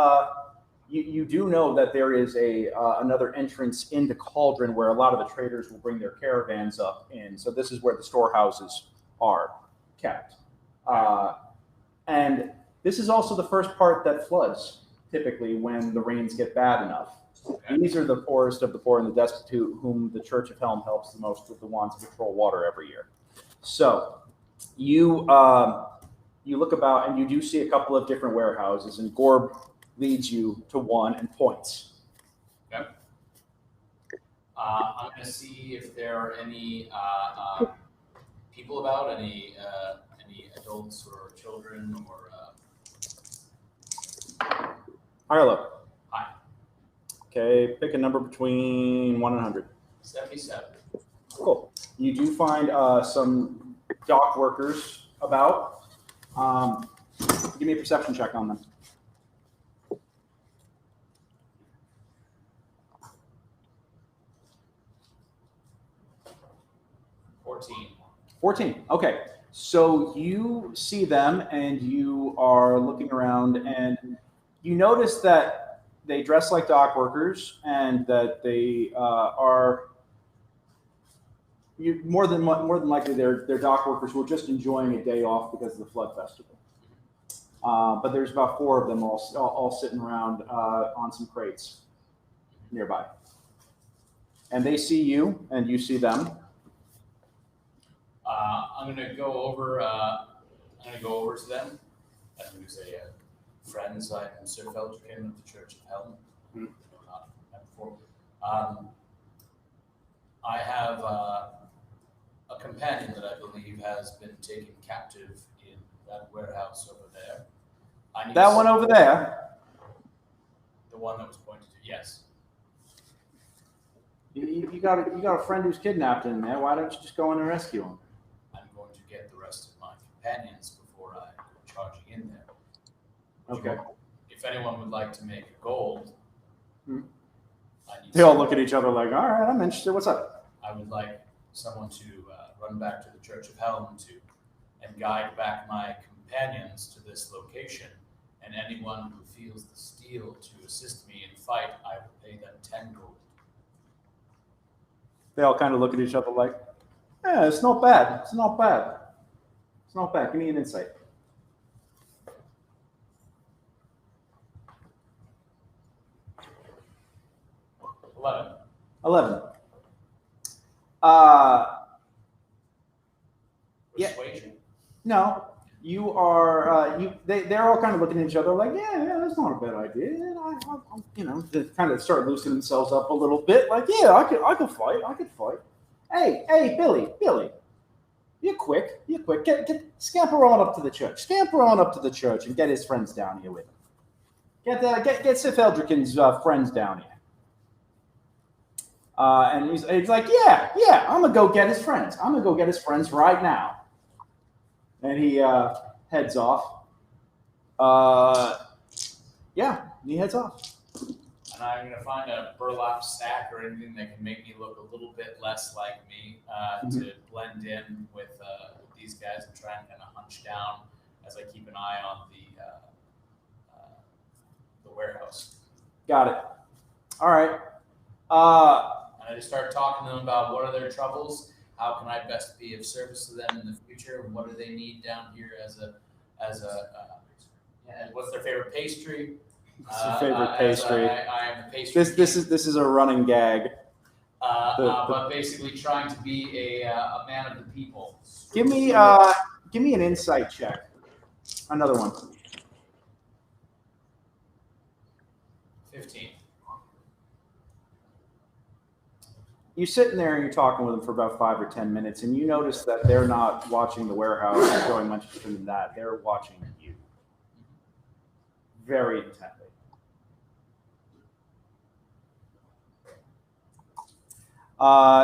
you do know that there is another entrance into Cauldron where a lot of the traders will bring their caravans up in. So this is where the storehouses are kept. And this is also the first part that floods, typically, when the rains get bad enough. Okay. These are the poorest of the poor and the destitute, whom the Church of Helm helps the most with the wands to patrol water every year. So you look about and you do see a couple of different warehouses, and Gorb leads you to one and points. Okay. I'm going to see if there are any people about, any adults or children or. Arlo. Hi. Okay, pick a number between 1 and 100. 77. Cool. You do find some dock workers about. Give me a perception check on them. 14. Okay. So you see them and you are looking around and you notice that they dress like dock workers and that they are more than likely they're dock workers who are just enjoying a day off because of the flood festival. But there's about 4 of them all sitting around on some crates nearby. And they see you and you see them. I'm going to go over to them. I'm going to say, friends, I am Sir Feldruucan of the Church of Helm. Mm-hmm. Not before. I have a companion that I believe has been taken captive in that warehouse over there. That one over there? The one that was pointed to, yes. You got a friend who's kidnapped in there. Why don't you just go in and rescue him? I'm going to get the rest of my companions before I go charging in there. Okay. If anyone would like to make gold, they all look at each other like, all right, I'm interested. What's up? I would like someone to run back to the Church of Helm and guide back my companions to this location. And anyone who feels the steel to assist me in fight, I will pay them 10 gold. They all kind of look at each other like, yeah, it's not bad. It's not bad. It's not bad. Give me an insight. 11. Persuasion? No. You are, they're all kind of looking at each other like, yeah, that's not a bad idea. And they kind of start loosening themselves up a little bit. Like, yeah, I could fight. Hey, Billy, you're quick. Get scamper on up to the church. Scamper on up to the church and get his friends down here with him. Get Sir Feldruucan's friends down here. And he's like, yeah, I'm gonna go get his friends. I'm gonna go get his friends right now. And he heads off. Yeah, he heads off. And I'm gonna find a burlap sack or anything that can make me look a little bit less like me to blend in with these guys and try and kind of hunch down as I keep an eye on the warehouse. Got it. All right. And I just start talking to them about what are their troubles, how can I best be of service to them in the future, and what do they need down here and what's their favorite pastry? What's your favorite pastry? I am the pastry. This is a running gag. But basically trying to be a man of the people. Give me an insight check. Another one. 15. You're sitting there and you're talking with them for about 5 or 10 minutes, and you notice that they're not watching the warehouse and showing much interest in that. They're watching you very intently.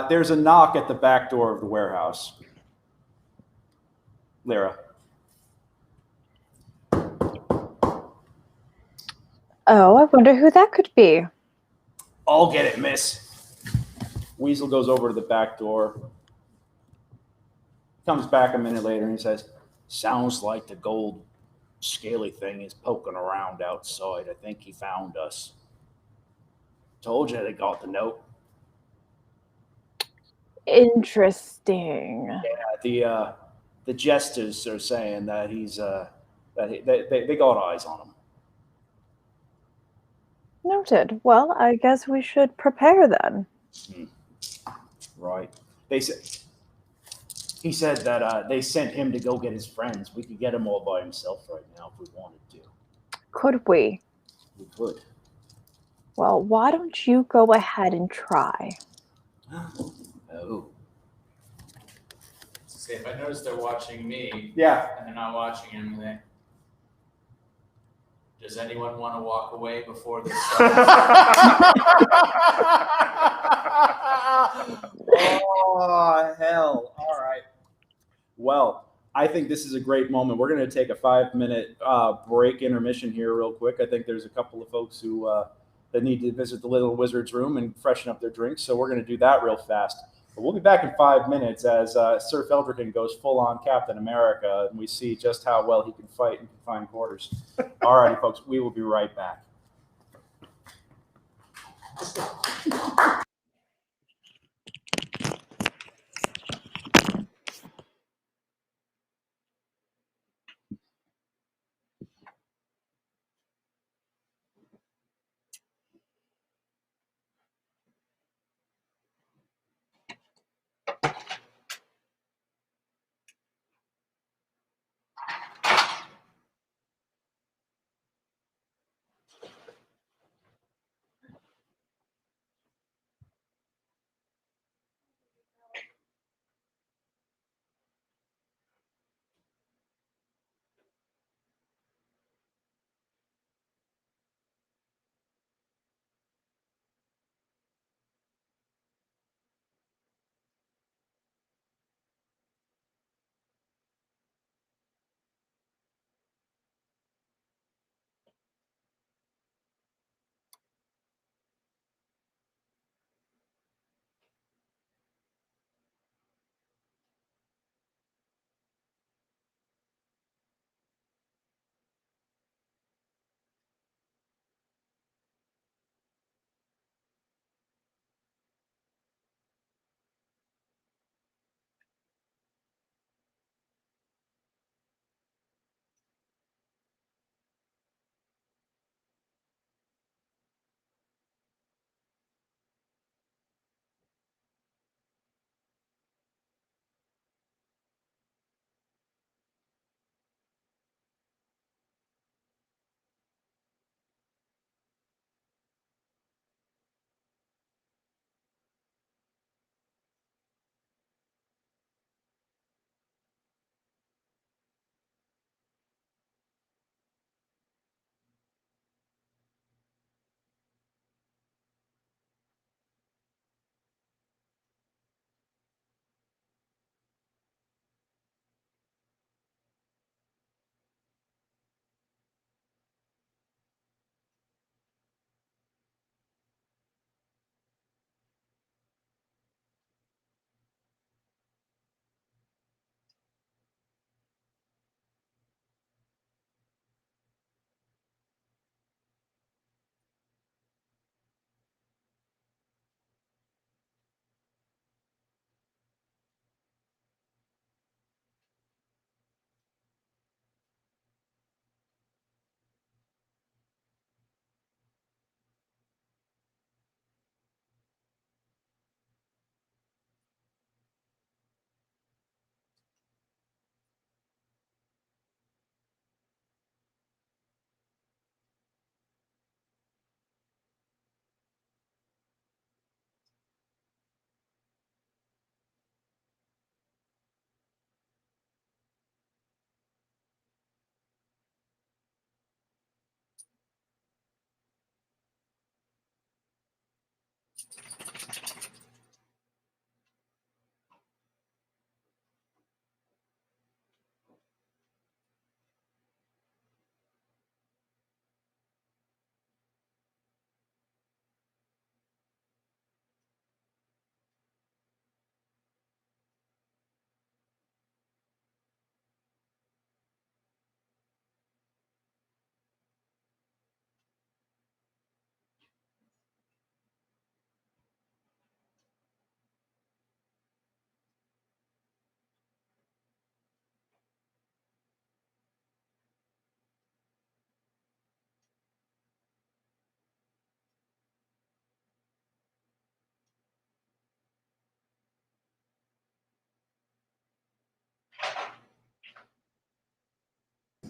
There's a knock at the back door of the warehouse. Leira. Oh, I wonder who that could be. I'll get it, miss. Weasel goes over to the back door. Comes back a minute later and he says, sounds like the gold scaly thing is poking around outside. I think he found us. Told you they got the note. Interesting. Yeah, the jesters are saying that he's they got eyes on him. Noted. Well, I guess we should prepare then. Right. He said that they sent him to go get his friends. We could get him all by himself right now if we wanted to. Could we? We could. Well, why don't you go ahead and try? Oh. So if I notice they're watching me, Yeah. and they're not watching anything, does anyone want to walk away before this starts? Oh, hell. All right. Well, I think this is a great moment. We're going to take a 5-minute break intermission here real quick. I think there's a couple of folks who that need to visit the Little Wizard's room and freshen up their drinks. So we're going to do that real fast. But we'll be back in 5 minutes as Sir Feldruucan goes full-on Captain America, and we see just how well he can fight in confined quarters. All righty, folks. We will be right back.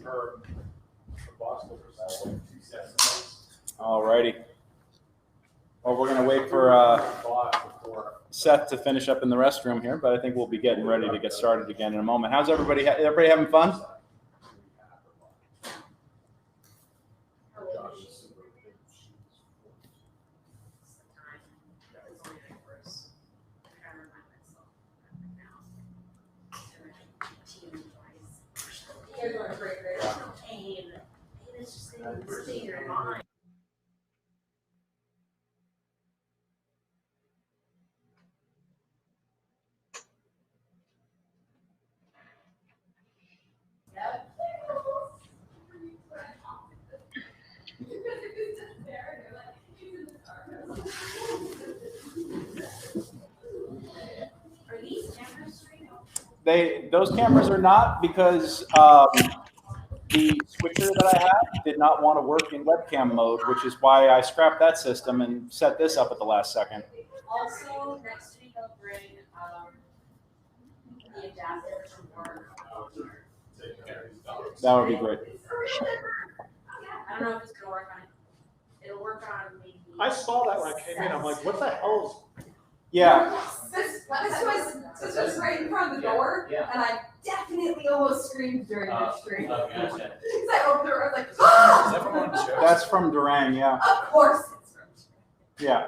Her boss was herself, like 2 sets. Alrighty. Well, we're gonna wait for Seth to finish up in the restroom here, but I think we'll be getting ready to get started again in a moment. How's everybody? Everybody having fun? Those cameras are not, because the switcher that I have did not want to work in webcam mode, which is why I scrapped that system and set this up at the last second. Also, next week I'll bring the adapter to work. That would be great. I don't know if it's gonna work on it. It'll work on maybe. I saw that when I came in. I'm like, what the hell is? Yeah. This was right in front of the door, and I definitely almost screamed during the stream. Oh, gotcha. Because I opened the door, I was like, ah! That's from Durang, yeah. Of course it's from Yeah.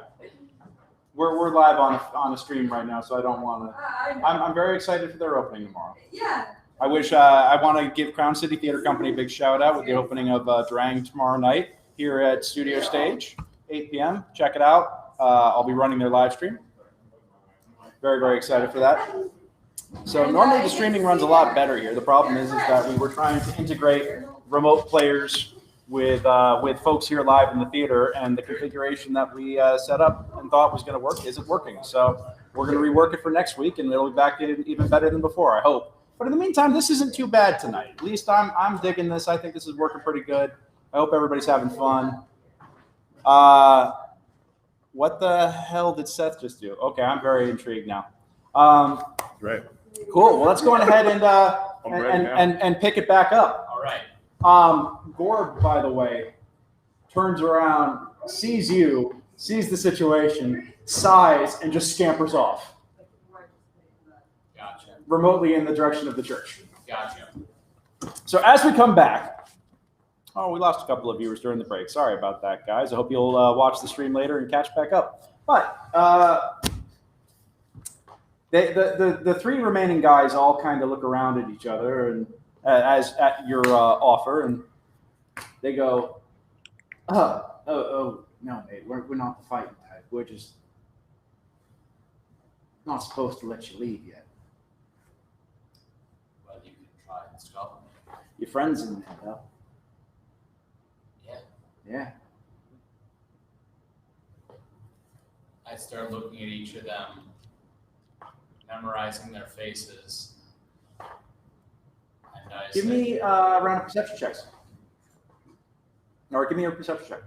We're live on a stream right now, so I don't want to. I'm very excited for their opening tomorrow. Yeah. I wish I want to give Crown City Theater Company a big shout out with the opening of Durang tomorrow night here at Studio Stage, 8 p.m. Check it out. I'll be running their live stream. Very, very excited for that. So normally the streaming runs a lot better here. The problem is that we were trying to integrate remote players with folks here live in the theater, and the configuration that we set up and thought was going to work isn't working. So we're going to rework it for next week, and it'll be back even better than before, I hope. But in the meantime, this isn't too bad tonight. At least I'm digging this. I think this is working pretty good. I hope everybody's having fun. What the hell did Seth just do? Okay, I'm very intrigued now. Right. Cool. Well, let's go ahead and pick it back up. All right. Gorb, by the way, turns around, sees you, sees the situation, sighs, and just scampers off. Gotcha. Remotely in the direction of the church. Gotcha. So as we come back, we lost a couple of viewers during the break. Sorry about that, guys. I hope you'll watch the stream later and catch back up. But the three remaining guys all kind of look around at each other and as at your offer, and they go, no, mate, we're not the fighting type. We're just not supposed to let you leave yet. Well, you can try and stop me. Your friend's in there, though. Yeah. Yeah. I start looking at each of them, memorizing their faces. And I Give say, me a round of perception checks. Or give me a perception check.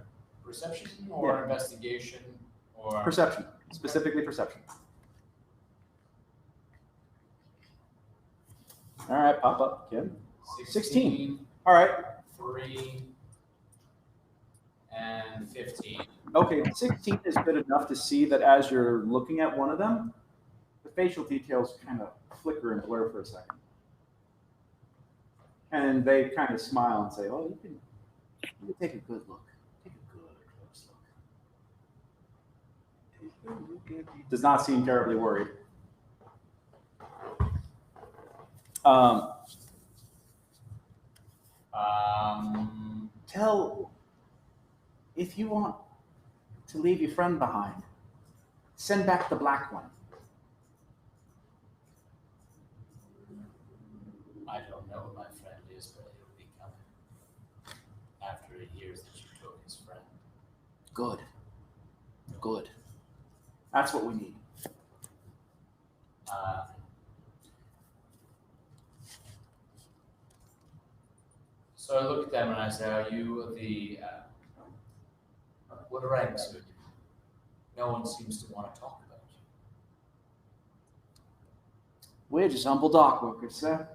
perception or investigation or Perception. Specifically perception. All right, pop up, kid. 16. All right. 3 and 15. Okay, 16 is good enough to see that as you're looking at one of them, the facial details kind of flicker and blur for a second. And they kind of smile and say, "Oh, you can take a good look. Take a good close look." Does not seem terribly worried. Tell, if you want to leave your friend behind, send back the black one. I don't know what my friend is, but he'll be coming after he hears that you took his friend. Good. Good. That's what we need. So I look at them and I say, "Are you the what ranks are you? No one seems to want to talk about you." We're just humble dock workers, sir.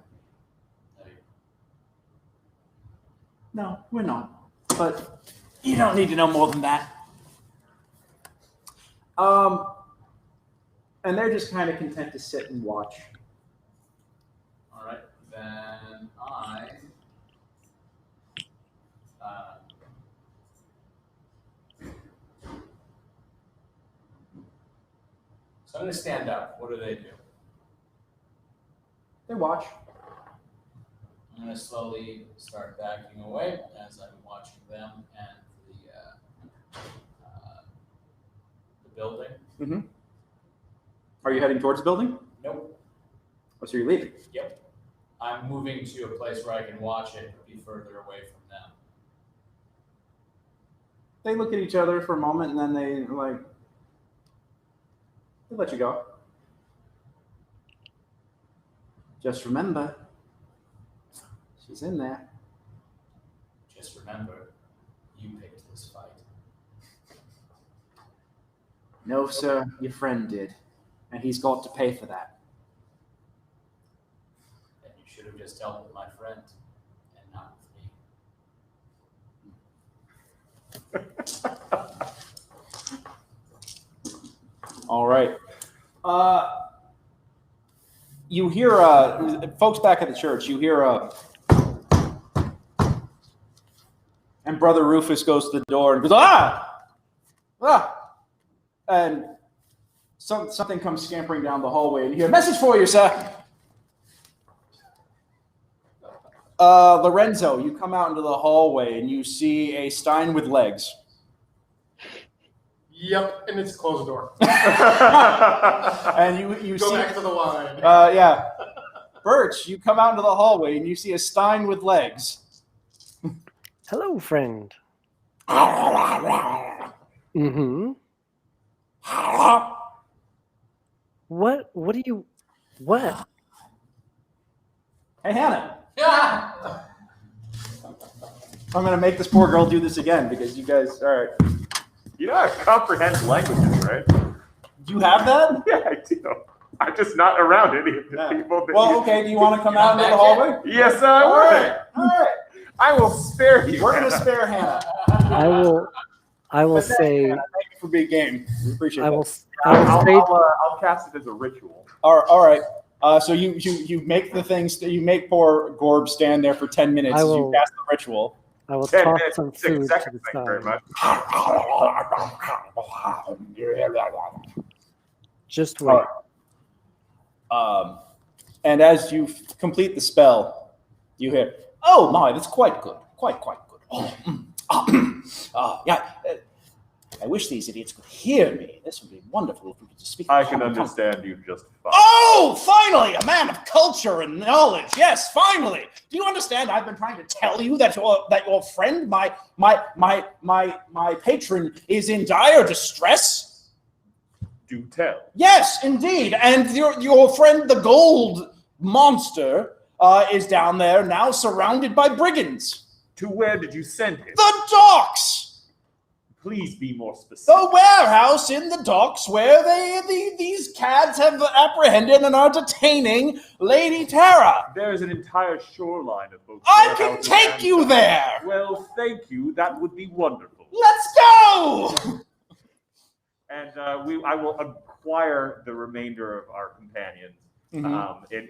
No, we're not. But you don't need to know more than that. And they're just kind of content to sit and watch. All right, then I. So I'm going to stand up. What do they do? They watch. I'm going to slowly start backing away as I'm watching them and the building. Mm-hmm. Are you heading towards the building? Nope. Oh, so you're leaving? Yep. I'm moving to a place where I can watch it but be further away from them. They look at each other for a moment and then they let you go. Just remember, she's in there. Just remember, you picked this fight. No, sir, your friend did. And he's got to pay for that. Then you should have just dealt with my friend and not with me. All right. You hear, folks back at the church, you hear, and Brother Rufus goes to the door and goes, ah! And something comes scampering down the hallway, and you hear, message for you, sir. Lorenzo, you come out into the hallway, and you see a stein with legs. Yep, and it's close the door. And you Go see, back to the wine. yeah. Birch, you come out into the hallway, and you see a stein with legs. Hello, friend. Mm-hmm. What do you... What? Hey, Hannah. Yeah. I'm going to make this poor girl do this again because you guys, all right. You know I comprehend languages, right? Do you have that? Yeah, I do. I'm just not around any of the people that Well, okay, do you want to come out into the hallway? Yes, I All will. right, all right. I will spare you. We're going to spare Hannah. I will say... Thank you for being game. We appreciate it. I'll cast it as a ritual. All right. So you make the things that you make poor Gorb stand there for 10 minutes as you cast the ritual. I will 10 toss minutes, some 6 food to seconds, the thank you very side. much. Just wait. And as you complete the spell, you hear, "Oh my, that's quite good, quite good." Yeah. I wish these idiots could hear me. This would be wonderful if we could just speak. I can understand you just fine. Oh, finally, a man of culture and knowledge. Yes, finally. Do you understand? I've been trying to tell you that your friend, my patron, is in dire distress. Do tell. Yes, indeed. And your friend, the gold monster, is down there now, surrounded by brigands. To where did you send him? The docks. Please be more specific. The warehouse in the docks where these cads have apprehended and are detaining Lady Tara. There is an entire shoreline of both. I can take you there. Well, thank you. That would be wonderful. Let's go. And I will acquire the remainder of our companions in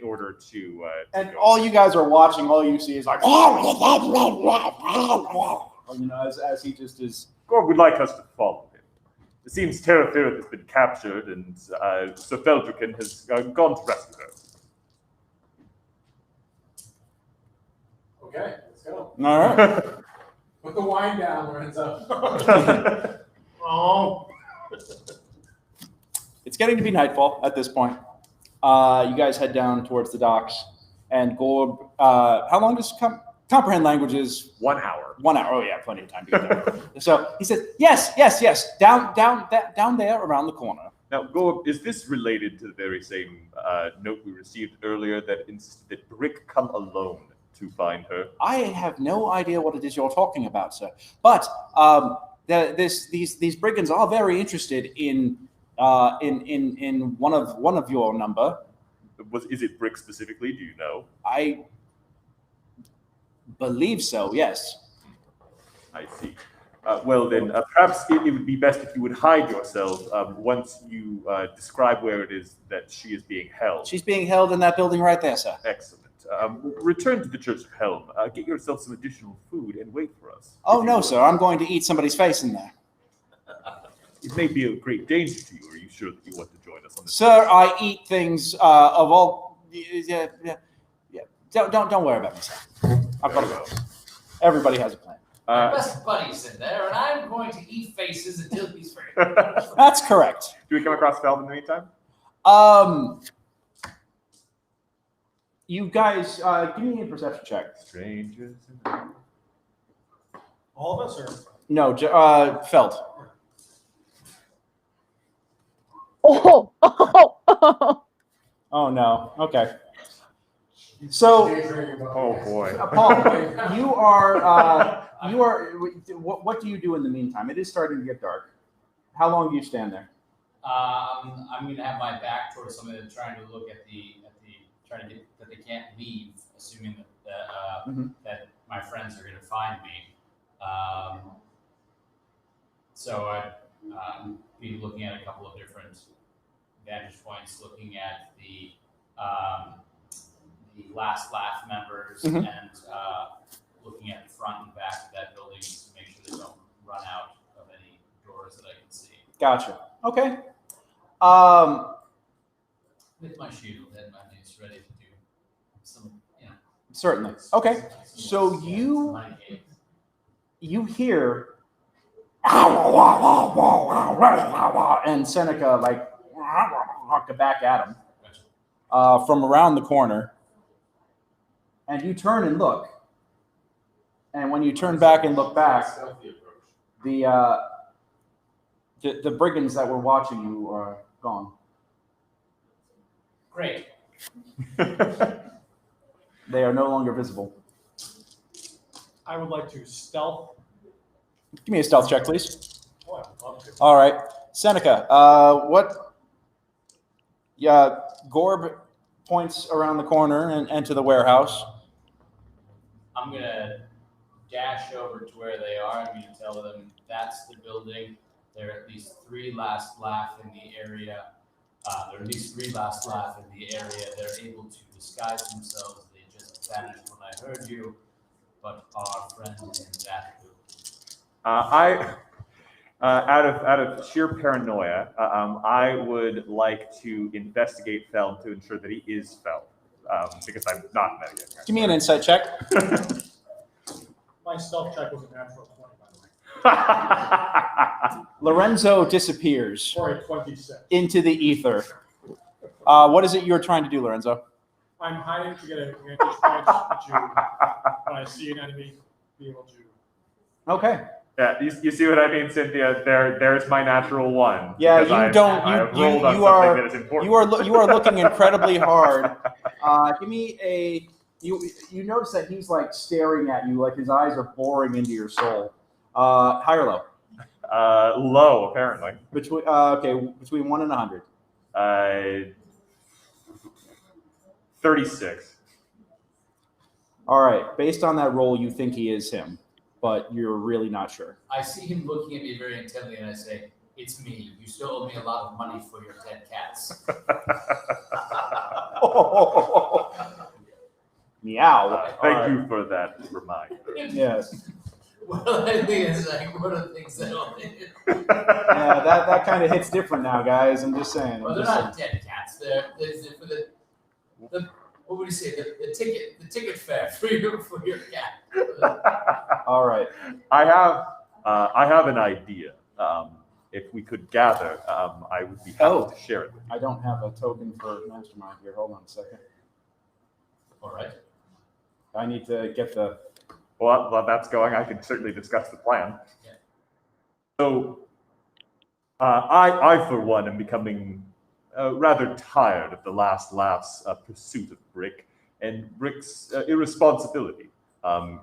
order to. And all you guys are watching, all you see is like, as he just is. Gorb would like us to follow him. It seems Tarafirith has been captured, and Sir Feldruucan has gone to rescue her. Okay, let's go. All right. Put the wine down, Lorenzo. Oh. It's getting to be nightfall at this point. You guys head down towards the docks, and Gorb. How long does comprehend languages? 1 hour. 1 hour. Oh yeah, plenty of time to get there. So he says, yes. Down there around the corner. Now, Gorb, is this related to the very same note we received earlier that insisted that Brick come alone to find her? I have no idea what it is you're talking about, sir. But these brigands are very interested in one of your number. Is it Brick specifically? Do you know? I believe so. Yes. I see. Well then, perhaps it would be best if you would hide yourself once you describe where it is that she is being held. She's being held in that building right there, sir. Excellent. Return to the Church of Helm. Get yourself some additional food and wait for us. Oh, no, sir. I'm going to eat somebody's face in there. It may be a great danger to you. Are you sure that you want to join us on this? Sir, I eat things of all... Yeah. Don't worry about me, sir. I've got to go. Everybody has a plan. My best buddy's in there, and I'm going to eat faces until he's free. That's correct. Do we come across Feldruucan in the meantime? You guys, give me a perception check. Strangers. All of us, or? No, Feld. Oh, Oh, no. Okay. So, Oh boy. Paul, you are, what do you do in the meantime? It is starting to get dark. How long do you stand there? I'm going to have my back towards somebody that's trying to look at trying to get that they can't leave, assuming that my friends are going to find me. So I'd be looking at a couple of different vantage points, looking at the last laugh members and looking at the front and back of that building to make sure they don't run out of any doors that I can see. Gotcha. Okay. With my shield and my knees ready to do some, Certainly. Okay. So you hear and Seneca like back at him from around the corner, and you turn and look, and when you turn back and look back, the brigands that were watching you are gone. Great. They are no longer visible. I would like to stealth. Give me a stealth check, please. Oh, I'd love to. All right, Seneca. What? Yeah, Gorb points around the corner and to the warehouse. I'm gonna dash over to where they are. I'm gonna tell them that's the building. There are at least three last laugh in the area. They're able to disguise themselves. They just vanished when I heard you, but are friends in that group. Out of sheer paranoia, I would like to investigate Feld to ensure that he is Feld, because I'm not metagaming. Give me an insight check. My stealth check was a natural 20, by the way. Lorenzo disappears Or a 26. into the ether. What is it you're trying to do, Lorenzo? I'm hiding to get a vantage point to, when I see an enemy, be able to. Okay. Yeah, you see what I mean, Cynthia? There's my natural one. Yeah, because you don't. You are looking incredibly hard. Give me a. You notice that he's like staring at you, like his eyes are boring into your soul. High or low? Low, apparently. Between between 1 and 100. 36. All right. Based on that roll, you think he is him, but you're really not sure. I see him looking at me very intently, and I say, "It's me. You still owe me a lot of money for your dead cats." Meow. Thank you for that reminder. Yes. Well, I think it's like one of the things that only. Yeah, that kind of hits different now, guys. I'm just saying. Well, they're not dead cats. They're for the what would you say? The ticket fare for your cat. All right. I have an idea. If we could gather, I would be happy to share it with you. I don't have a token for Mastermind here. Hold on a second. All right. I need to get the. Well, while that's going, I can certainly discuss the plan. Yeah. So, I for one am becoming rather tired of the last laugh's pursuit of Brick and Brick's irresponsibility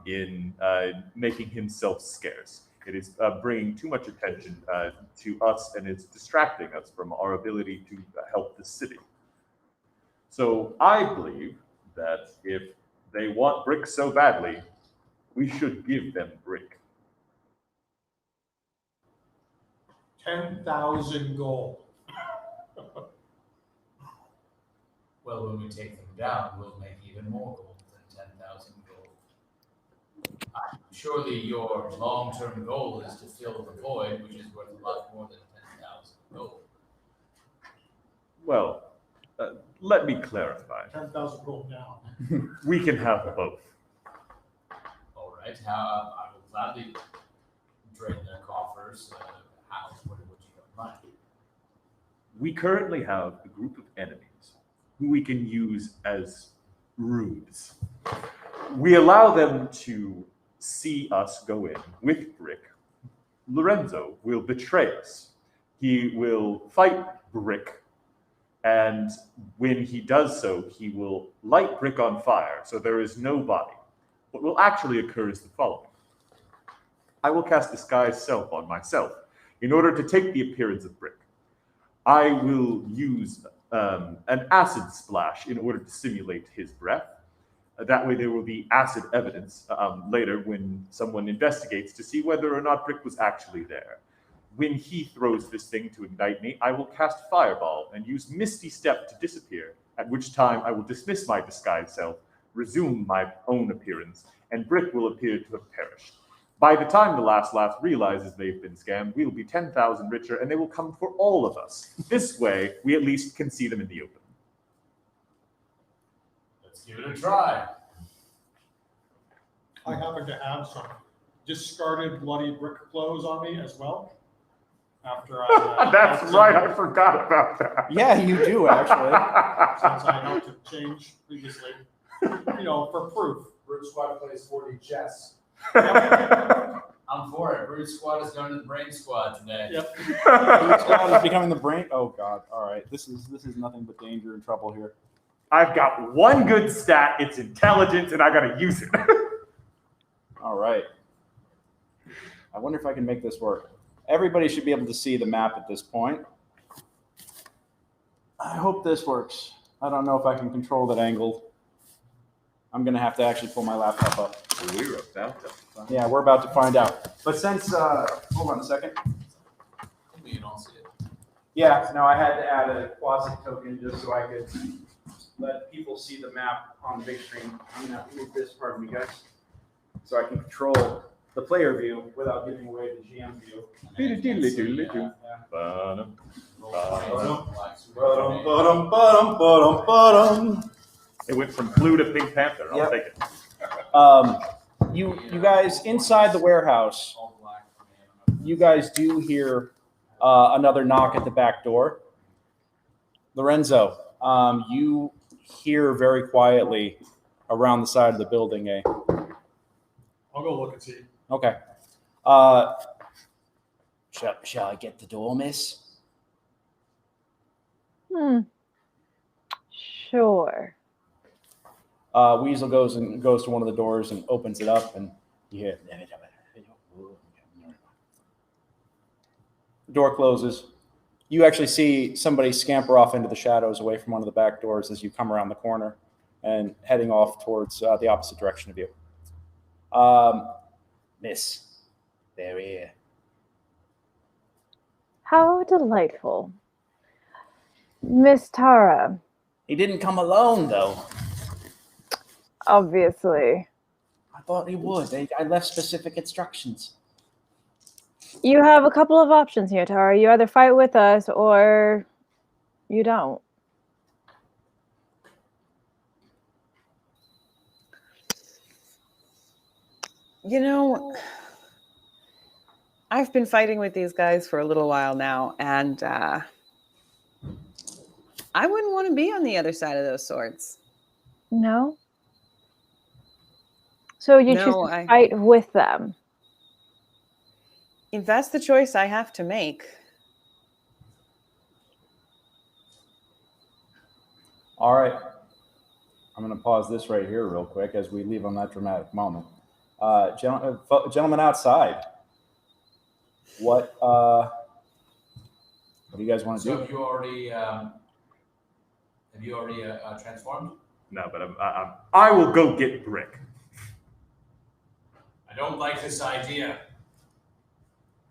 in making himself scarce. It is bringing too much attention to us, and it's distracting us from our ability to help the city. So I believe that if they want Brick so badly, we should give them Brick. 10,000 gold. Well, when we take them down, we'll make even more gold than 10,000 gold. Surely your long-term goal is to fill the void, which is worth a lot more than 10,000 gold. Well, let me clarify. 10,000 gold down. We can have both. All right, I will gladly drain their coffers. What do you have in mind? We currently have a group of enemies who we can use as ruse. We allow them to see us go in with Brick. Lorenzo will betray us. He will fight Brick, and when he does so, he will light Brick on fire, so there is no body. What will actually occur is the following. I will cast Disguise Self on myself in order to take the appearance of Brick. I will use an acid splash in order to simulate his breath. That way there will be acid evidence later when someone investigates to see whether or not Brick was actually there. When he throws this thing to ignite me, I will cast Fireball and use Misty Step to disappear, at which time I will dismiss my disguised self, resume my own appearance, and Brick will appear to have perished. By the time the last laugh realizes they've been scammed, we will be 10,000 richer, and they will come for all of us. This way, we at least can see them in the open. Let's give it a try. I happen to have some discarded bloody brick clothes on me as well. After I. That's right, I forgot about that. Yeah, you do, actually. Since I helped to change previously. For proof. Brute Squad plays 4D chess. I'm for it. Brute Squad is going to the Brain Squad today. Yep. Brute Squad is becoming the brain. Oh God! All right, this is nothing but danger and trouble here. I've got one good stat, it's intelligence, and I gotta use it. All right. I wonder if I can make this work. Everybody should be able to see the map at this point. I hope this works. I don't know if I can control that angle. I'm going to have to actually pull my laptop up. We're about to. Yeah, we're about to find out. But since, hold on a second. You don't see it. Yeah, no, I had to add a quasi token just so I could let people see the map on the big screen. I'm going to have to move this, pardon me, guys, so I can control the player view without giving away the GM view. It went from blue to Pink Panther. I'll take it. You guys inside the warehouse, you guys do hear another knock at the back door. Lorenzo, you hear very quietly around the side of the building. I'll go look and see. Okay. Shall I get the door, miss? Sure. Weasel goes to one of the doors and opens it up, and you hear the door closes. You actually see somebody scamper off into the shadows away from one of the back doors as you come around the corner and heading off towards the opposite direction of you. Miss, they're here. How delightful. Miss Tara. He didn't come alone, though. Obviously. I thought he would. I left specific instructions. You have a couple of options here, Tara. You either fight with us or you don't. I've been fighting with these guys for a little while now, and I wouldn't want to be on the other side of those swords. No? So you choose to fight with them? If that's the choice I have to make. All right. I'm going to pause this right here real quick as we leave on that dramatic moment. Gentlemen outside, what do you guys want to do? So have you already transformed? No, but I will go get Brick. I don't like this idea.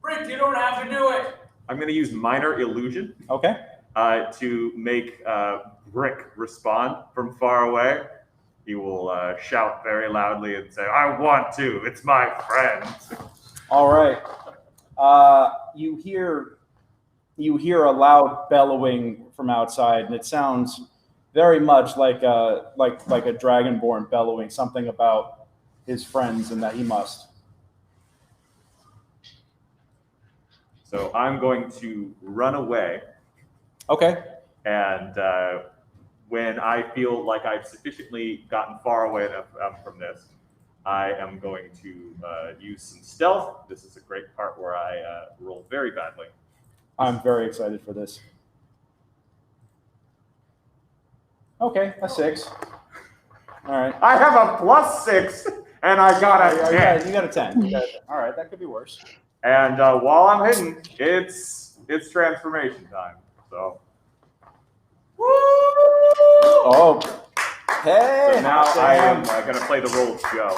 Brick, you don't have to do it. I'm going to use minor illusion. Okay. To make Brick respond from far away. He will shout very loudly and say, "I want to. It's my friend." All right. You hear a loud bellowing from outside, and it sounds very much like a Dragonborn bellowing something about his friends and that he must. So I'm going to run away. Okay. And when I feel like I've sufficiently gotten far away enough from this, I am going to use some stealth. This is a great part where I roll very badly. I'm very excited for this. Okay, a 6. All right. I have a +6, and I got a 10. You got a 10. All right, that could be worse. And while I'm hidden, it's transformation time. So. Oh. Hey. So now I am going to play the role of Joe.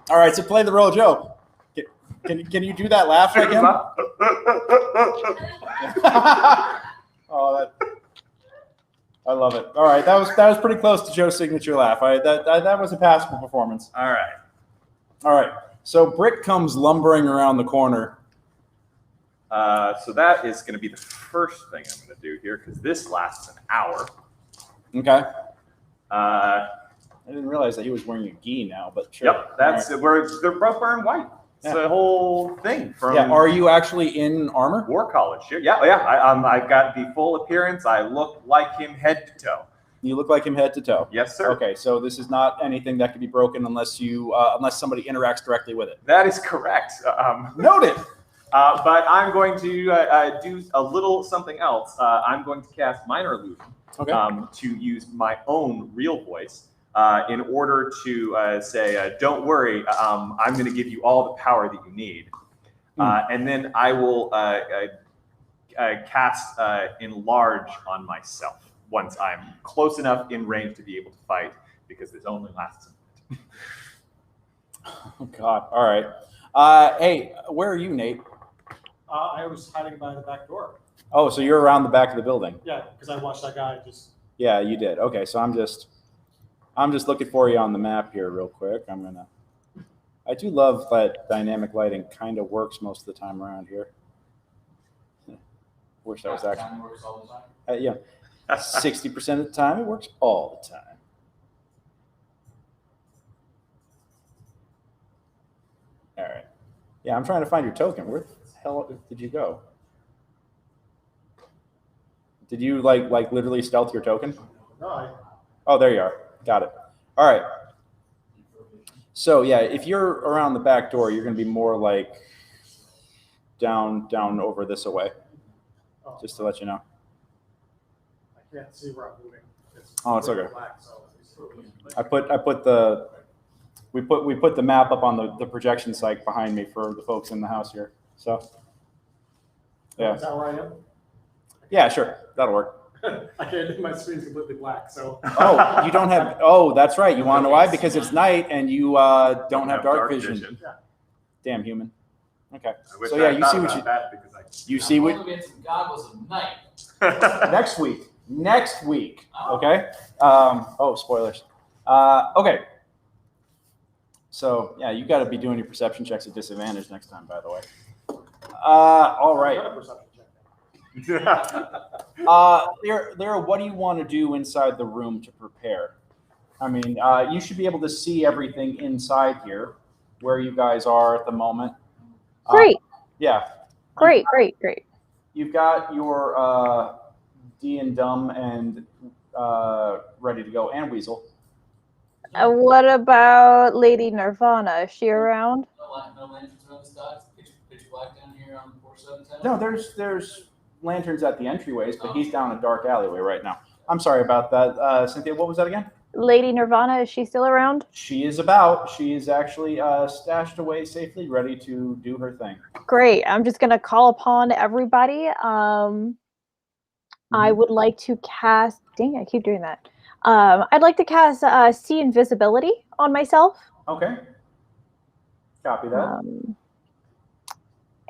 All right, so play the role of Joe. Can you do that laugh like him? Oh, I love it. All right, that was pretty close to Joe's signature laugh. That was a passable performance. All right. So Brick comes lumbering around the corner. So that is going to be the first thing I'm going to do here, because this lasts an hour. Okay. I didn't realize that he was wearing a gi now, but sure. Yep, that's where they're both wearing white. It's the whole thing. Are you actually in armor? War College. Yeah. I've got the full appearance. I look like him head to toe. You look like him head to toe. Yes, sir. Okay, so this is not anything that can be broken unless somebody interacts directly with it. That is correct. Noted. But I'm going to do a little something else. I'm going to cast minor illusion to use my own real voice in order to say, "Don't worry, I'm going to give you all the power that you need." And then I will cast enlarge on myself once I'm close enough in range to be able to fight, because this only lasts a minute. Oh, God. All right. Hey, where are you, Nate? I was hiding by the back door. Oh, so you're around the back of the building. Yeah, because I watched that guy just. Yeah, you did. Okay, so I'm just looking for you on the map here real quick. I do love that dynamic lighting kind of works most of the time around here. Wish that was actually. Works all the time. Yeah, 60% of the time it works all the time. All right. Yeah, I'm trying to find your token. Where the hell did you go? Did you like literally stealth your token? No. Oh, there you are. Got it. All right. So yeah, if you're around the back door, you're going to be more like down over this away. Just to let you know. I can't see where I'm moving. It's okay. Black, so we put the map up on the projection site behind me for the folks in the house here. So yeah. Is that where I am? Yeah, sure. That'll work. I can't. My screen's completely black. So. Oh, you don't have. Oh, that's right. You want to know why? Because it's night and you don't have dark vision. Yeah. Damn human. Okay. So yeah, you see what you see what. I'm get some goggles of night. Next week. Okay. Spoilers. Okay. So yeah, you got to be doing your perception checks at disadvantage next time, by the way. All right. Leira, what do you want to do inside the room to prepare? I mean, you should be able to see everything inside here, where you guys are at the moment. Great. Yeah. Great. You've got your D and Dumb and ready to go, and Weasel. What about Lady Nirvana? Is she around? No lanterns around the stocks. Pitch black down here on 417. No, there's lanterns at the entryways, but he's down a dark alleyway right now. I'm sorry about that, Cynthia. What was that again? Lady Nirvana, is she still around? She is about. She is actually stashed away safely, ready to do her thing. Great. I'm just gonna call upon everybody. I would like to cast. Dang, I keep doing that. I'd like to cast see invisibility on myself. Okay. Copy that.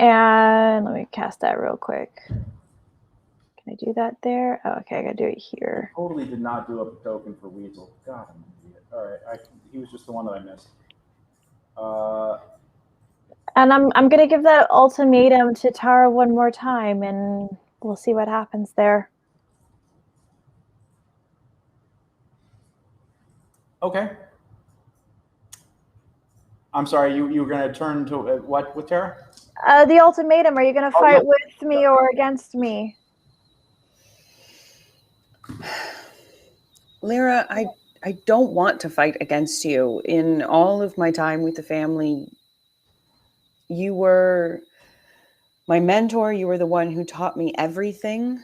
And let me cast that real quick. Can I do that there? Oh, okay, I gotta do it here. Totally did not do a token for Weasel. God, I'm an idiot. All right, he was just the one that I missed. And I'm gonna give that ultimatum to Tara one more time, and we'll see what happens there. Okay. I'm sorry, you were going to turn to what with Tara? The ultimatum, are you going to fight with me or against me? Leira, I don't want to fight against you. In all of my time with the family, you were my mentor. You were the one who taught me everything.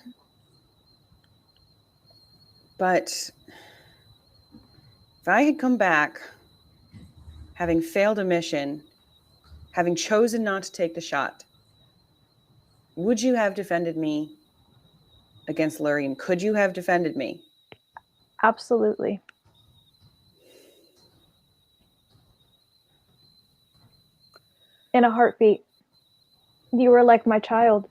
But if I had come back, having failed a mission, having chosen not to take the shot, would you have defended me against Lurien? Could you have defended me? Absolutely. In a heartbeat. You were like my child.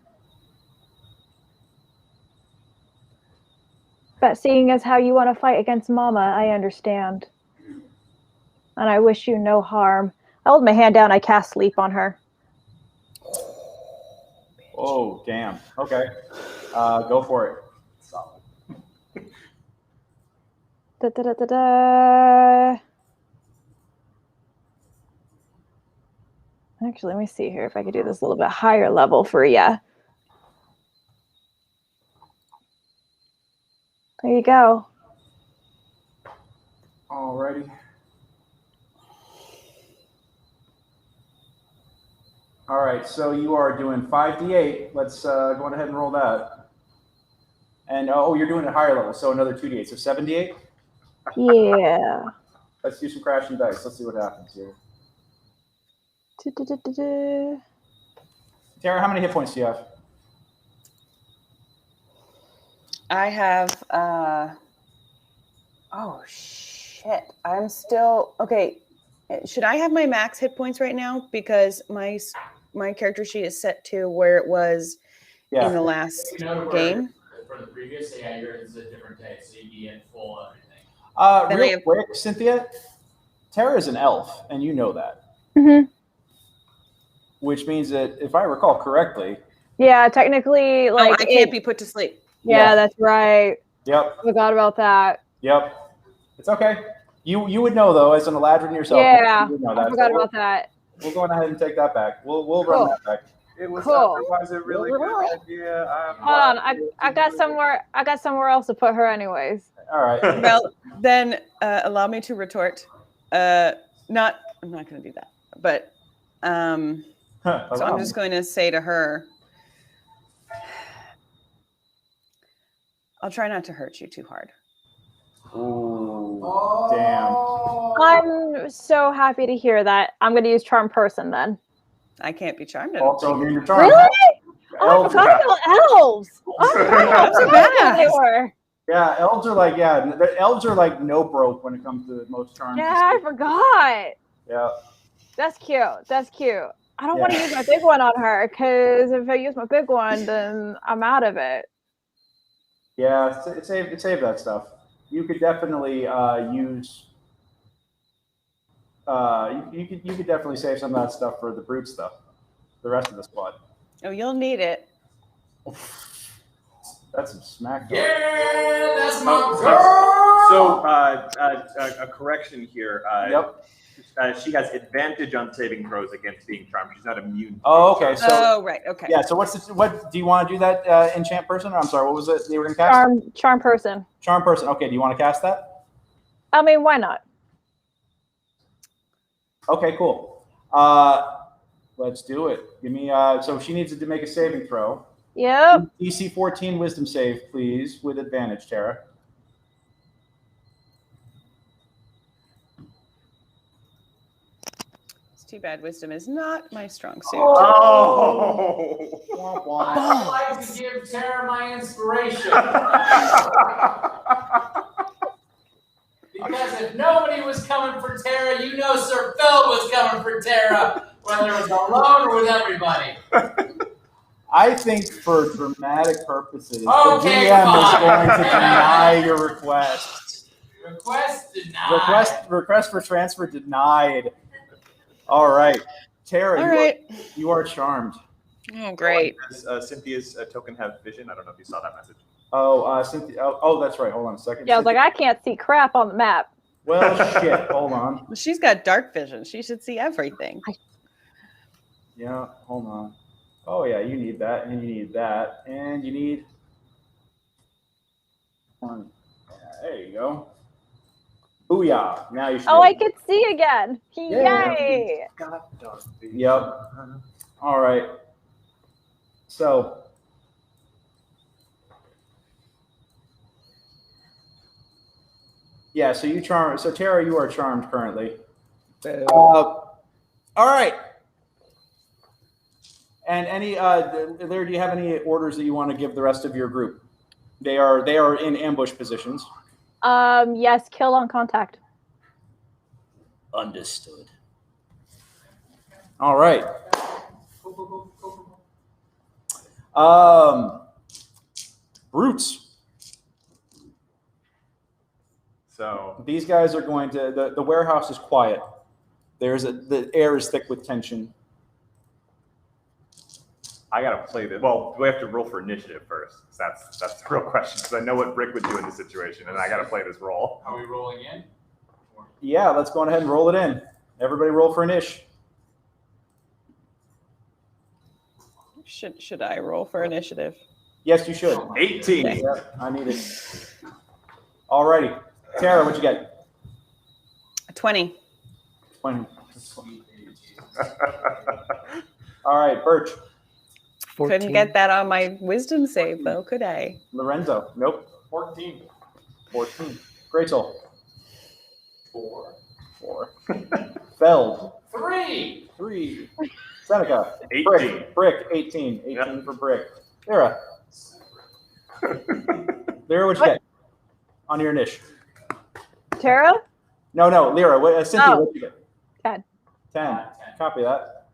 But seeing as how you want to fight against Mama, I understand. And I wish you no harm. I hold my hand down, I cast sleep on her. Oh, damn. Okay. Go for it. Solid. Da, da, da, da, da. Actually, let me see here if I could do this a little bit higher level for you. There you go. Alrighty. All right, so you are doing 5d8. Let's go on ahead and roll that. And oh, you're doing it higher level, so another 2d8, so 7d8? Yeah. Let's do some crashing dice. Let's see what happens here. Tara, how many hit points do you have? I have, oh shit, I'm still, okay, should I have my max hit points right now? Because my character sheet is set to where it was in the last game. For the previous, yeah, it's a different day, so you'd be in full everything. Real quick, Cynthia, Tara is an elf, and you know that. Mm-hmm. Which means that, if I recall correctly... Yeah, technically, like... I can't be put to sleep. Yeah, that's right. Yep. I forgot about that. Yep. It's okay. You would know, though, as an Eladrin yourself. Yeah, you would know that. I forgot about that. We'll go ahead and take that back. We'll run that back. It was Cool. otherwise a really good idea. Hold on, I got somewhere else to put her anyways. All right. Well, then allow me to retort. I'm not going to do that. But so I'm just going to say to her, I'll try not to hurt you too hard. Ooh, damn. I'm so happy to hear that. I'm going to use Charm Person then. I can't be charmed. Also, immune to charm. Really? Oh, I forgot about elves. Oh, Elves are badass. they were. Yeah, elves are like no broke when it comes to most charms. Yeah, I forgot. Yeah. That's cute. That's cute. I don't want to use my big one on her because if I use my big one, then I'm out of it. Yeah, save that stuff. You could definitely use. You could definitely save some of that stuff for the brute stuff. The rest of the squad. Oh, you'll need it. That's some smack. Yeah, that's my girl. So, a correction here. Yep. She has advantage on saving throws against being charmed. She's not immune. To okay. So, right. Okay. Yeah. So what do you want to do that enchant person? Or, I'm sorry. What was it you were going to cast? Charm Person. Charm person. Okay. Do you want to cast that? I mean, why not? Okay. Cool. Let's do it. Give me. So she needs to make a saving throw. Yep. DC 14 Wisdom save, please, with advantage, Tara. Too bad wisdom is not my strong suit. Oh! I'd like to give Tara my inspiration. Because if nobody was coming for Tara, you know Sir Feld was coming for Tara, whether it was alone or with everybody. I think for dramatic purposes, Okay, the GM is fine. going to deny your request. Request denied. Request for transfer denied. All right, Tara. All right. You are charmed. Oh, great. Does Cynthia's token have vision? I don't know if you saw that message. Oh, Cynthia. Oh, that's right. Hold on a second. Yeah, I was like, I can't see crap on the map. Well, shit. Hold on. Well, she's got dark vision. She should see everything. Yeah, hold on. Oh, yeah, you need that, and you need that, and you need one. Yeah, there you go. Booyah. Now you should. Oh, I can see again. Yeah. Yay! Yep. All right. So. Yeah, so you charm. So Tara, you are charmed currently. All right. And any, Leira, do you have any orders that you want to give the rest of your group? They are in ambush positions. Yes, kill on contact. Understood. All right. Brutes. So these guys are going to. The warehouse is quiet. The air is thick with tension. I gotta play this. Well, do we have to roll for initiative first? That's the real question. Because I know what Brick would do in this situation, and I gotta play this role. Are we rolling in? Yeah, let's go ahead and roll it in. Everybody, roll for initiative. Should I roll for initiative? Yes, you should. 18. Okay. Yeah, I need it. All righty, Tara, what'd you get? 20. 20. All right, Birch. 14. Couldn't get that on my wisdom save, though, could I? Lorenzo. Nope. 14. 14. Greysoul. 4. 4. Feld. 3. 3. Seneca. 18. Brick. 18. 18 Yep. for Brick. Leira. Leira, what'd you get on your niche? Tara? No, Leira. Cynthia, Oh. what'd you get? 10. 10. Copy that.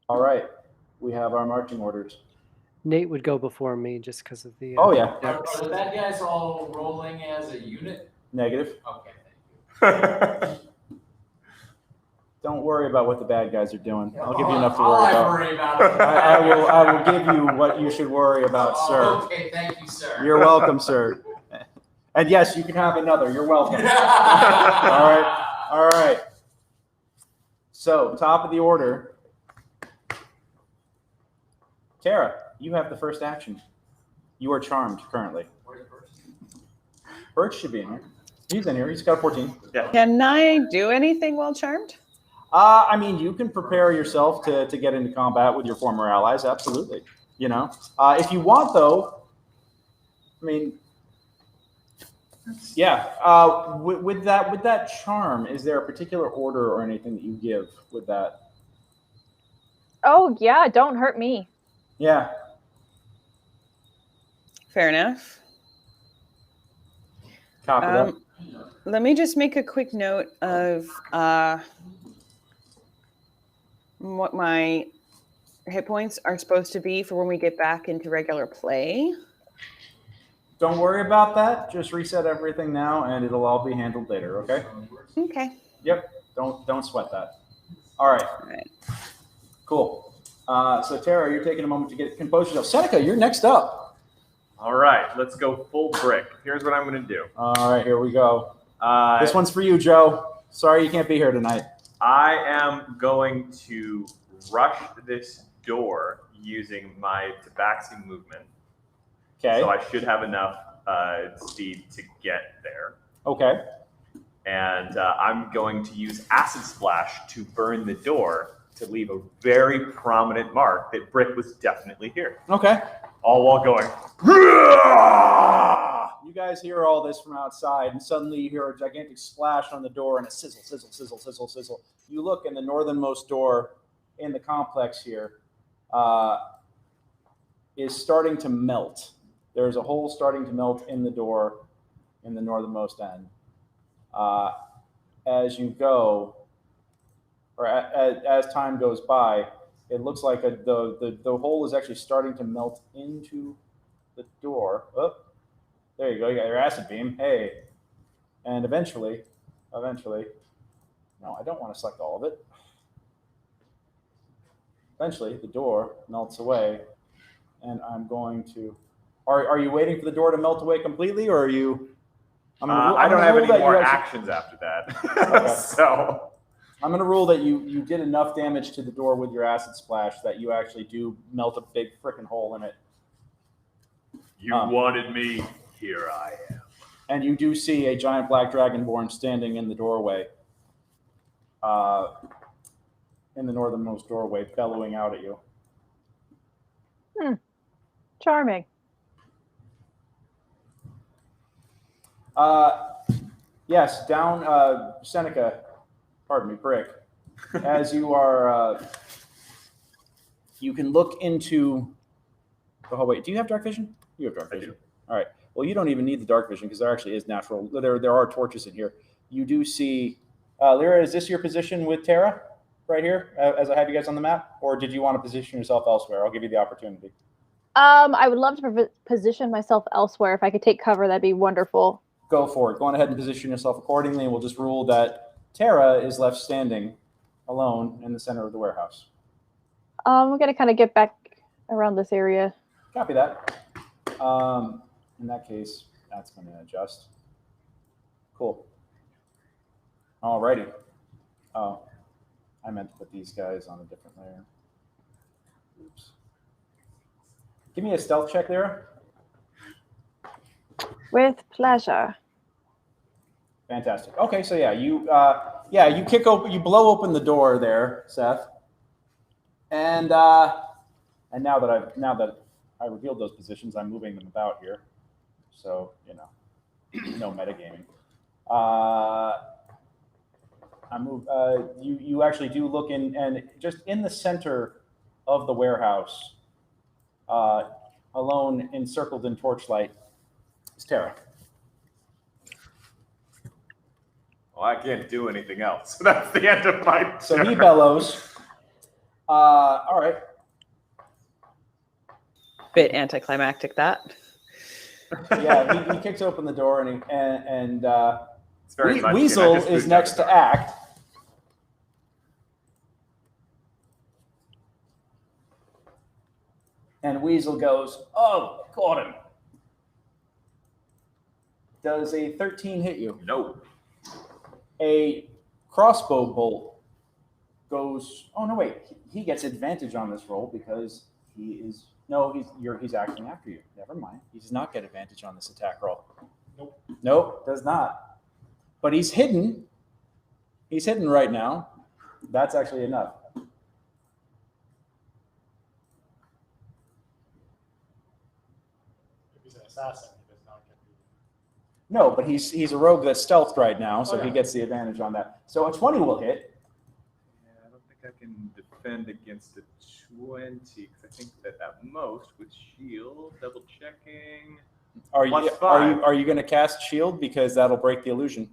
All right. We have our marching orders. Nate would go before me just because of the. Oh, yeah. Are the bad guys all rolling as a unit? Negative. Okay, thank you. Don't worry about what the bad guys are doing. I'll give you All enough to all worry I about. worry about is the I bad guys. will give you what you should worry about, sir. Okay, thank you, sir. You're welcome, sir. And yes, you can have another. You're welcome. All right. So, top of the order. Tara, you have the first action. You are charmed currently. Where's Birch? Birch should be in here. He's in here. He's got 14. Can I do anything while charmed? I mean, you can prepare yourself to get into combat with your former allies. Absolutely. You know, if you want, though, I mean, yeah. With that charm, is there a particular order or anything that you give with that? Oh, yeah, don't hurt me. Yeah. Fair enough. Copy that. Let me just make a quick note of what my hit points are supposed to be for when we get back into regular play. Don't worry about that. Just reset everything now, and it'll all be handled later. Okay. Okay. Yep. Don't sweat that. All right. All right. Cool. So Tara, you're taking a moment to compose yourself. Seneca, you're next up. All right, let's go full Brick. Here's what I'm going to do. All right, here we go. This one's for you, Joe. Sorry you can't be here tonight. I am going to rush this door using my tabaxi movement. Okay. So I should have enough speed to get there. Okay. And I'm going to use Acid Splash to burn the door to leave a very prominent mark that Brick was definitely here. Okay. All while going. You guys hear all this from outside, and suddenly you hear a gigantic splash on the door and a sizzle, sizzle, sizzle, sizzle, sizzle. You look, and the northernmost door in the complex here is starting to melt. There's a hole starting to melt in the door in the northernmost end. As you go, or as time goes by, It looks like the hole is actually starting to melt into the door. Oh, there you go. You got your acid beam. Hey, and eventually, no, I don't want to select all of it. Eventually, the door melts away, and I'm going to. Are you waiting for the door to melt away completely, or are you? I don't have any more actions after that. Okay. So I'm going to rule that you did enough damage to the door with your acid splash that you actually do melt a big frickin' hole in it. you wanted me, here I am. And you do see a giant black dragonborn standing in the doorway, in the northernmost doorway, bellowing out at you. Charming. Yes, down Seneca, pardon me, Brick. As you are, you can look into the hallway. Do you have dark vision? You have dark vision. All right. Well, you don't even need the dark vision because there actually is natural. There are torches in here. You do see, Leira, is this your position with Tara right here, as I have you guys on the map, or did you want to position yourself elsewhere? I'll give you the opportunity. I would love to position myself elsewhere. If I could take cover, that'd be wonderful. Go for it. Go on ahead and position yourself accordingly, and we'll just rule that Tara is left standing alone in the center of the warehouse. I'm gonna kind of get back around this area. Copy that. In that case, that's going to adjust. Cool. Alrighty. Oh, I meant to put these guys on a different layer. Oops. Give me a stealth check, Leira. With pleasure. Fantastic. Okay, so you kick open, you blow open the door there, Seth. And now that I revealed those positions, I'm moving them about here. So, no metagaming. You actually do look in, and just in the center of the warehouse, alone, encircled in torchlight, is Tara. Well, I can't do anything else. That's the end of my turn. So he bellows. All right. Bit anticlimactic, that. Yeah, he kicks open the door, and It's very much, Weasel is next to act. And Weasel goes, "Oh, got him." Does a 13 hit you? No. A crossbow bolt goes. Oh no, wait. He gets advantage on this roll because he is. No, he's acting after you. Never mind. He does not get advantage on this attack roll. Nope, does not. But he's hidden. He's hidden right now. That's actually enough. If he's an assassin, he does not get the. No, but he's a rogue that's stealthed right now, so Oh, yeah. he gets the advantage on that. So a 20 will hit. Yeah, I don't think I can defend against a 20, because I think that at most with shield, double checking. Are +5. you going to cast shield because that'll break the illusion?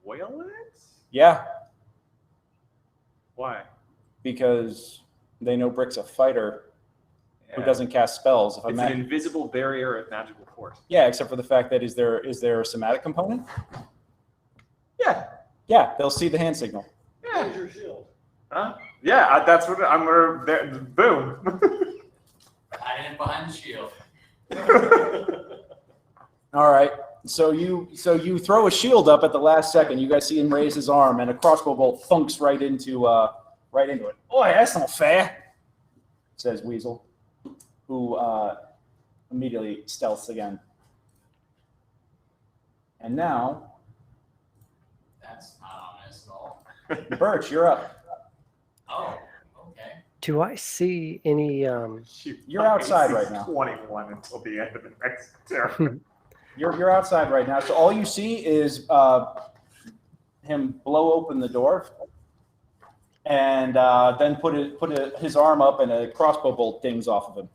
Will it? Yeah, Why? because they know Brick's a fighter who Yeah. doesn't cast spells. It's an invisible barrier of magical force. Yeah, except for the fact that is there a somatic component? Yeah. Yeah, they'll see the hand signal. Yeah. Here's your shield. Huh? Yeah, that's what I'm gonna. Boom. Hiding behind the shield. All right. So you throw a shield up at the last second. You guys see him raise his arm, and a crossbow bolt thunks right into it. Boy, that's not fair, says Weasel, who immediately stealths again. And now, That's not honest at all. Birch, you're up. Oh, okay. Do I see any? You're outside right now. 21 until the end of the next turn. You're outside right now. So all you see is him blow open the door, and then put his arm up, and a crossbow bolt dings off of him.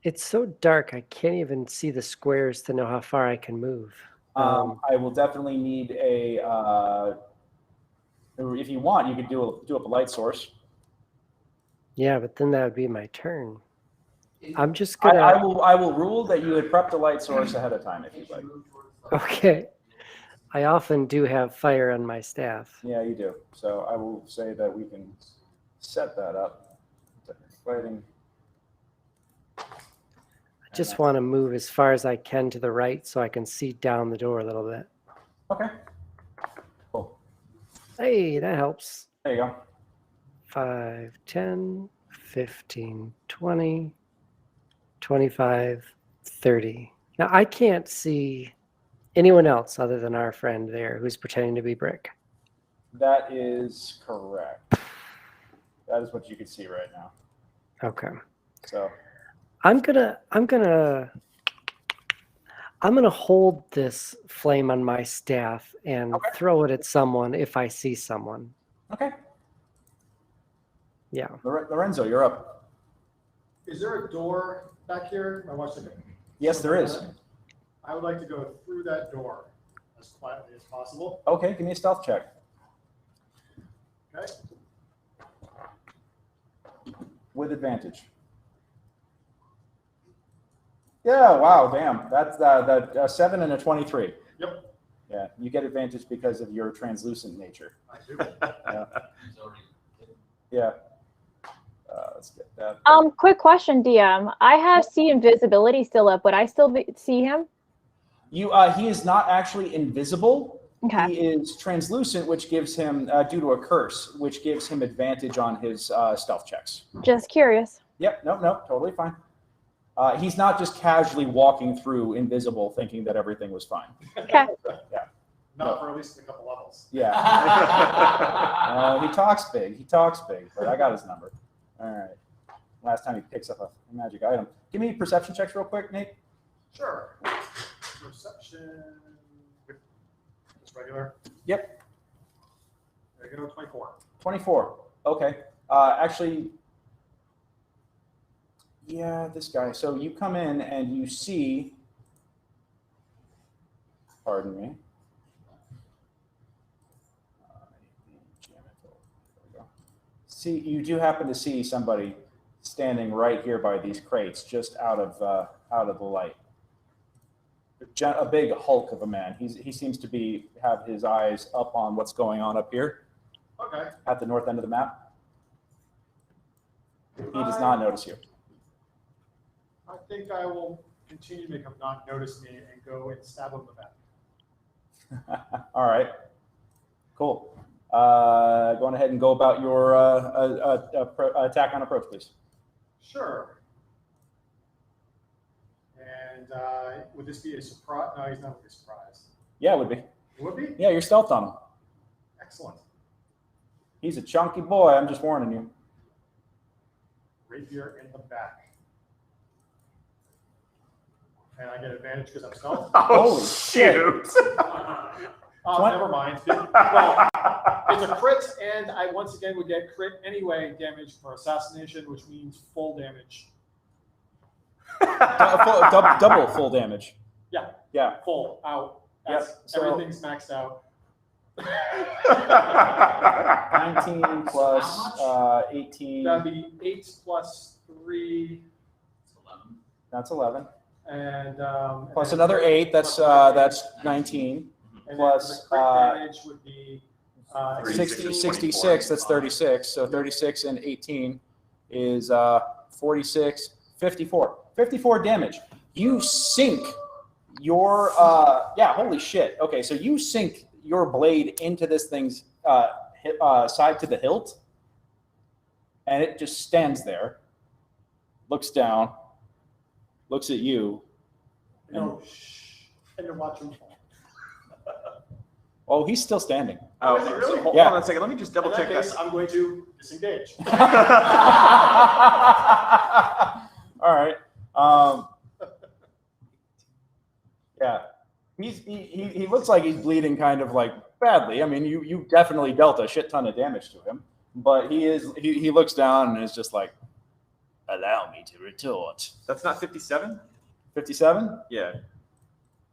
It's so dark, I can't even see the squares to know how far I can move. I will definitely need a. If you want, you could do up a light source. Yeah, but then that would be my turn. I'm just I gonna. will rule that you had prepped a light source ahead of time if you'd like. Okay. I often do have fire on my staff. Yeah, you do. So I will say that we can set that up. Fighting. I just want to move as far as I can to the right so I can see down the door a little bit. Okay. Cool. Hey, that helps. There you go. 5, 10, 15, 20, 25, 30. Now, I can't see anyone else other than our friend there who's pretending to be Brick. That is correct. That is what you can see right now. Okay. So I'm gonna hold this flame on my staff and throw it at someone if I see someone. Okay. Yeah. Lorenzo, you're up. Is there a door back here? I watched it. Yes, there is. I would like to go through that door as quietly as possible. Okay, give me a stealth check. Okay. With advantage. Yeah, wow, damn. That's a 7 and a 23. Yep. Yeah, you get advantage because of your translucent nature. I do. Yeah. Let's get that. Quick question, DM. I have see invisibility still up. Would I still see him? He is not actually invisible. Okay. He is translucent, which gives him, due to a curse, which gives him advantage on his stealth checks. Just curious. Yep, no, totally fine. He's not just casually walking through invisible thinking that everything was fine. Okay. Yeah. Not for at least a couple levels. Yeah. He talks big, but I got his number. All right. Last time he picks up a magic item. Give me perception checks real quick, Nate. Sure. Perception. Just regular. Yep. There you go, 24. 24. Okay. Actually, yeah, this guy. So you come in and you see, pardon me. See, you do happen to see somebody standing right here by these crates, just out of the light. A big hulk of a man. He seems to have his eyes up on what's going on up here. Okay. At the north end of the map. He does not notice you. I think I will continue to make him not notice me and go and stab him in the back. All right. Cool. Go on ahead and go about your attack on approach, please. Sure. And would this be a surprise? No, he's not going to be surprised. Yeah, it would be. It would be? Yeah, you're stealthed on him. Excellent. He's a chunky boy. I'm just warning you. Rapier in the back. And I get advantage because I'm stealth? Holy shit. Never mind. Well, it's a crit, and I once again would get crit anyway damage for assassination, which means full damage. Double full damage. Yeah. Yeah. Full out. Yep. So, everything's maxed out. 19 plus 18. That'd be 8 plus 3. That's 11. And plus and another 8. That's 19. And plus the crit damage would be 66. That's 36. So 36 and 18 is 46. 54. 54 damage. You sink your holy shit. Okay, so you sink your blade into this thing's side to the hilt, and it just stands there, looks down, looks at you. And you watch him fall. Oh, he's still standing. Oh, really? Hold Yeah. on a second. Let me just double check this. that. I'm going to disengage. All right. Yeah. He looks like he's bleeding kind of like badly. I mean, you definitely dealt a shit ton of damage to him, but he looks down and is just like, allow me to retort. That's not 57? 57? Yeah.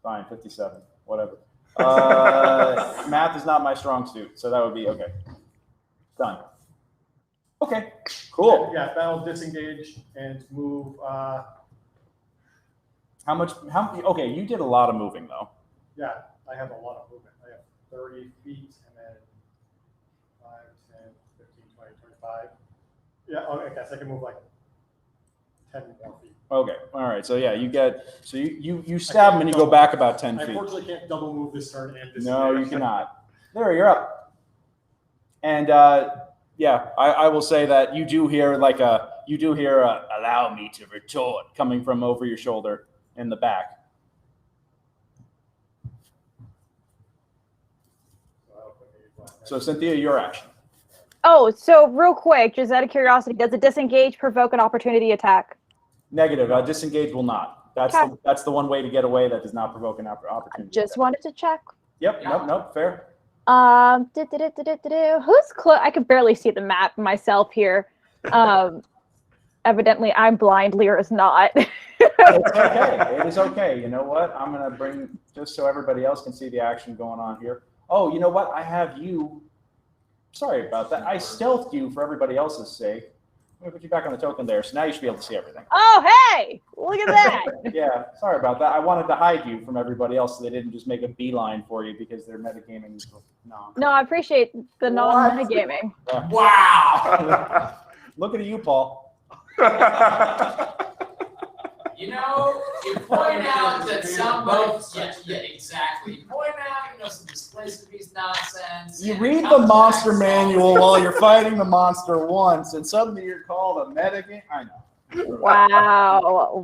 Fine, 57. Whatever. Math is not my strong suit, so that would be okay. Done. Okay, cool. Cool. And, yeah, that'll disengage and move. How much? Okay, you did a lot of moving though. Yeah, I have a lot of movement. I have 30 feet and then 5, 10, 15, 20, 25. Yeah, okay, I guess I can move like 10 more feet. Okay, all right. So yeah, you stab him and you go back about 10 I feet. unfortunately can't double move this turn and this. No, you cannot. There, you're up. And yeah, I will say that you do hear "allow me to retort" coming from over your shoulder in the back. So Cynthia, your action. Oh, so real quick, just out of curiosity, does a disengage provoke an opportunity attack? Negative. Disengage will not. That's the one way to get away that does not provoke an opportunity. Just wanted to check. Yep. Nope. Fair. Who's close? I could barely see the map myself here. Evidently, I'm blind. Leira is not. It's okay. It is okay. You know what? I'm gonna bring just so everybody else can see the action going on here. Oh, you know what? I have you. Sorry about that. I stealthed you for everybody else's sake. I'm gonna put you back on the token there, so now you should be able to see everything. Oh, hey! Look at that. Yeah, sorry about that. I wanted to hide you from everybody else so they didn't just make a beeline for you because they're metagaming. No, I appreciate the non-metagaming. Wow. Look at you, Paul. You know, you point out that somebody, yeah, exactly. You point out, some displaced abuse nonsense. You read the monster manual while you're fighting the monster once, and suddenly you're called a metagame. I know.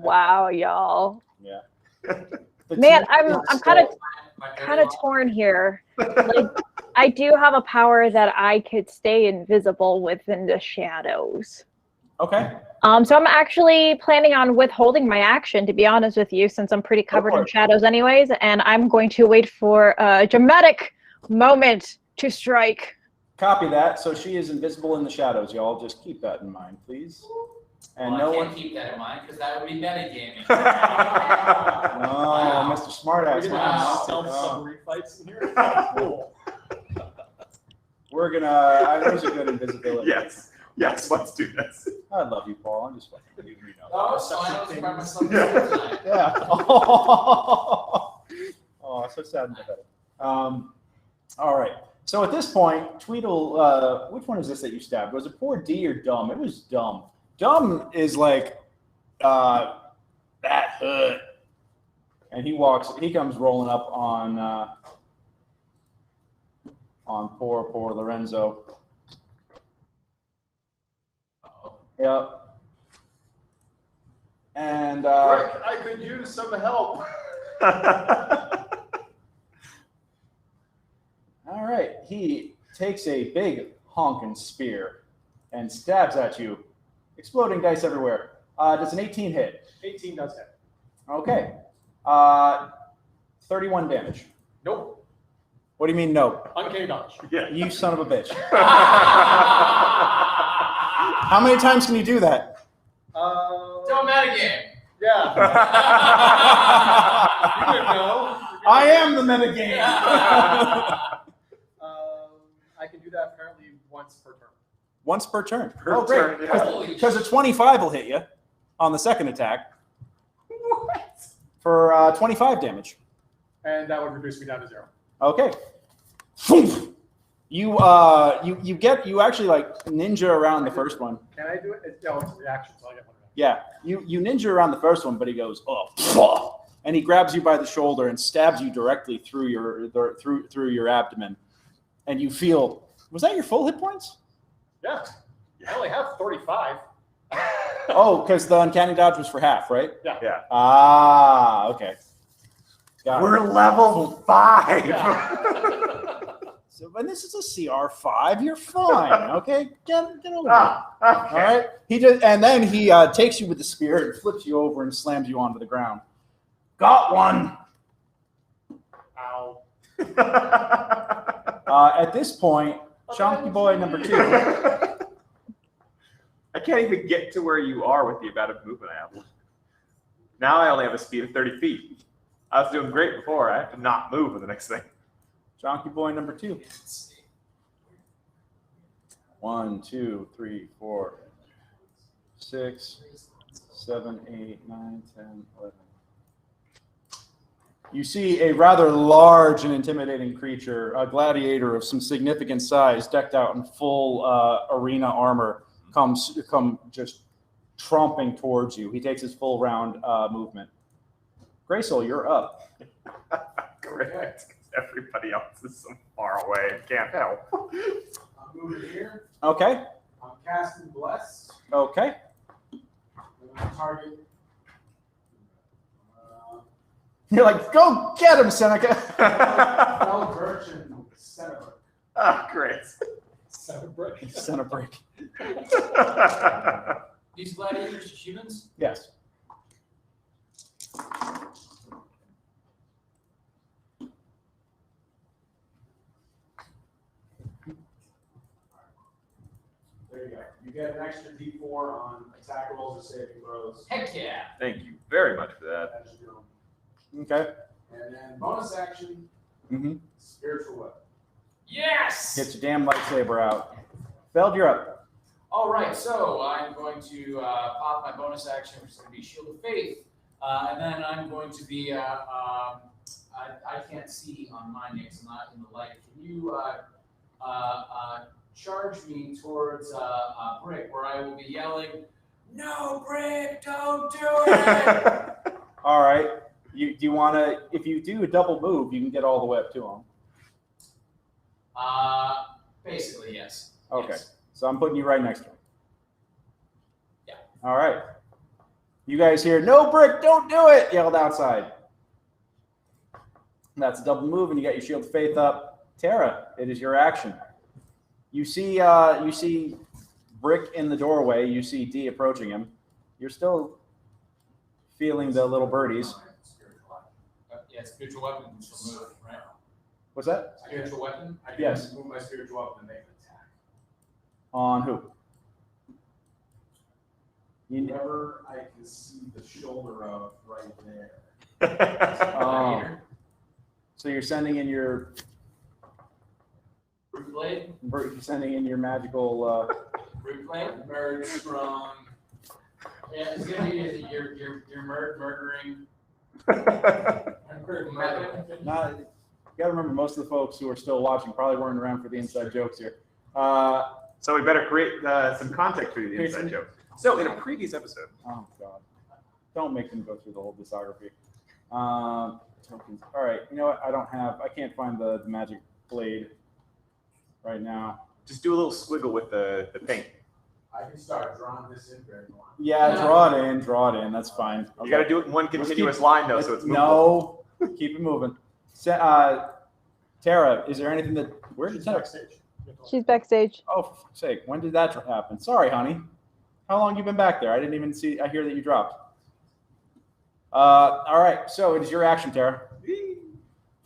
Wow, y'all. Yeah. Man, I'm kind of torn here. Like, I do have a power that I could stay invisible within the shadows. Okay. So I'm actually planning on withholding my action, to be honest with you, since I'm pretty covered in shadows anyways, and I'm going to wait for a dramatic moment to strike. Copy that. So she is invisible in the shadows, y'all. Just keep that in mind, please. And well, no I one can't keep that in mind because that would be metagaming. Oh, Mr. Smartass. Submarine fights in here. Cool. We're gonna. There's a good invisibility. Yes, let's do this. I love you, Paul. I'm just fucking with you. Oh, so I don't surprise myself. Yeah. Oh, so sad and pathetic. All right. So at this point, Tweedle, which one is this that you stabbed? Was it poor D or Dumb? It was Dumb. Dumb is like, that hurt. And he comes rolling up on poor Lorenzo. Yep. And Rick, I could use some help. All right. He takes a big honking spear and stabs at you. Exploding dice everywhere. Does an 18 hit? 18 does hit. Okay. 31 damage. Nope. What do you mean no? Uncanny dodge. Yeah. You son of a bitch. How many times can you do that? Don't metagame. Yeah. You would know. I am the metagame. I can do that apparently once per turn. Once per turn. Per turn, yeah. Because a 25 will hit you on the second attack. What? For 25 damage. And that would reduce me down to 0. Okay. You actually like ninja around the first one. Can I do it? No, it's a reaction, so I get one reaction. Yeah, you ninja around the first one, but he goes, oh, and he grabs you by the shoulder and stabs you directly through your abdomen, and you feel. Was that your full hit points? Yeah. I only have 35. Oh, because the uncanny dodge was for half, right? Yeah. Ah, okay. Got We're it. level 5. Yeah. So, and this is a CR5. You're fine. Okay, get over it. Okay. All right. And then he takes you with the spear and flips you over and slams you onto the ground. Got one. Ow. At this point, Chonky Boy number 2. I can't even get to where you are with the amount of movement I have. Now I only have a speed of 30 feet. I was doing great before. I have to not move for the next thing. Chonky Boy number 2. 1, 2, 3, 4. 6, 7, 8, 9, 10, 11. You see a rather large and intimidating creature, a gladiator of some significant size, decked out in full arena armor, come just tromping towards you. He takes his full round movement. Greysoul, you're up. Correct. Everybody else is so far away and can't help. I'm moving here. Okay. I'm casting Bless. Okay. I'm going to target. You're like, go get him, Seneca. Feldruucan and Cleric. Ah, great. Center break. These gladiators are humans? Yes. There you go. You get an extra D4 on attack rolls or saving throws. Heck yeah. Thank you very much for that. As you do them. Okay. And then bonus action, spiritual weapon. Yes! Get your damn lightsaber out. Feld, you're up. All right, so I'm going to pop my bonus action, which is going to be Shield of Faith. And then I'm going to be, I can't see on my name, I'm not in the light. Can you charge me towards Brick, where I will be yelling, "No, Brick, don't do it!" All right. Do you want to, if you do a double move, you can get all the way up to him. Basically, yes. Okay. Yes. So I'm putting you right next to him. Yeah. All right. You guys hear, "No, Brick, don't do it," yelled outside. And that's a double move, and you got your Shield of Faith up. Tara, it is your action. You see Brick in the doorway. You see D approaching him. You're still feeling the little birdies. Yeah, spiritual weapon can still move, right? What's that? Spiritual weapon? I can Yes. move my spiritual weapon and make an attack. On who? Whoever I can see the shoulder of right there. Oh. So you're sending in your Root blade? you're sending in your magical. Root blade? Merge from. Yeah, it's gonna be your murdering. Not, you gotta remember, most of the folks who are still watching probably weren't around for the inside jokes here. So we better create some context for the inside joke. So in a previous episode. Oh God! Don't make them go through the whole discography. Tokens. All right. You know what? I can't find the magic blade right now. Just do a little squiggle with the paint. I can start drawing this in very long. Yeah, draw it in. Draw it in. That's fine. Okay. You got to do it in one continuous line though, so it's movable. No. Keep it moving. Tara, is there anything that? Where did Tara? She's backstage. Oh, for fuck's sake! When did that happen? Sorry, honey. How long you been back there? I didn't even see. I hear that you dropped. All right. So it is your action, Tara.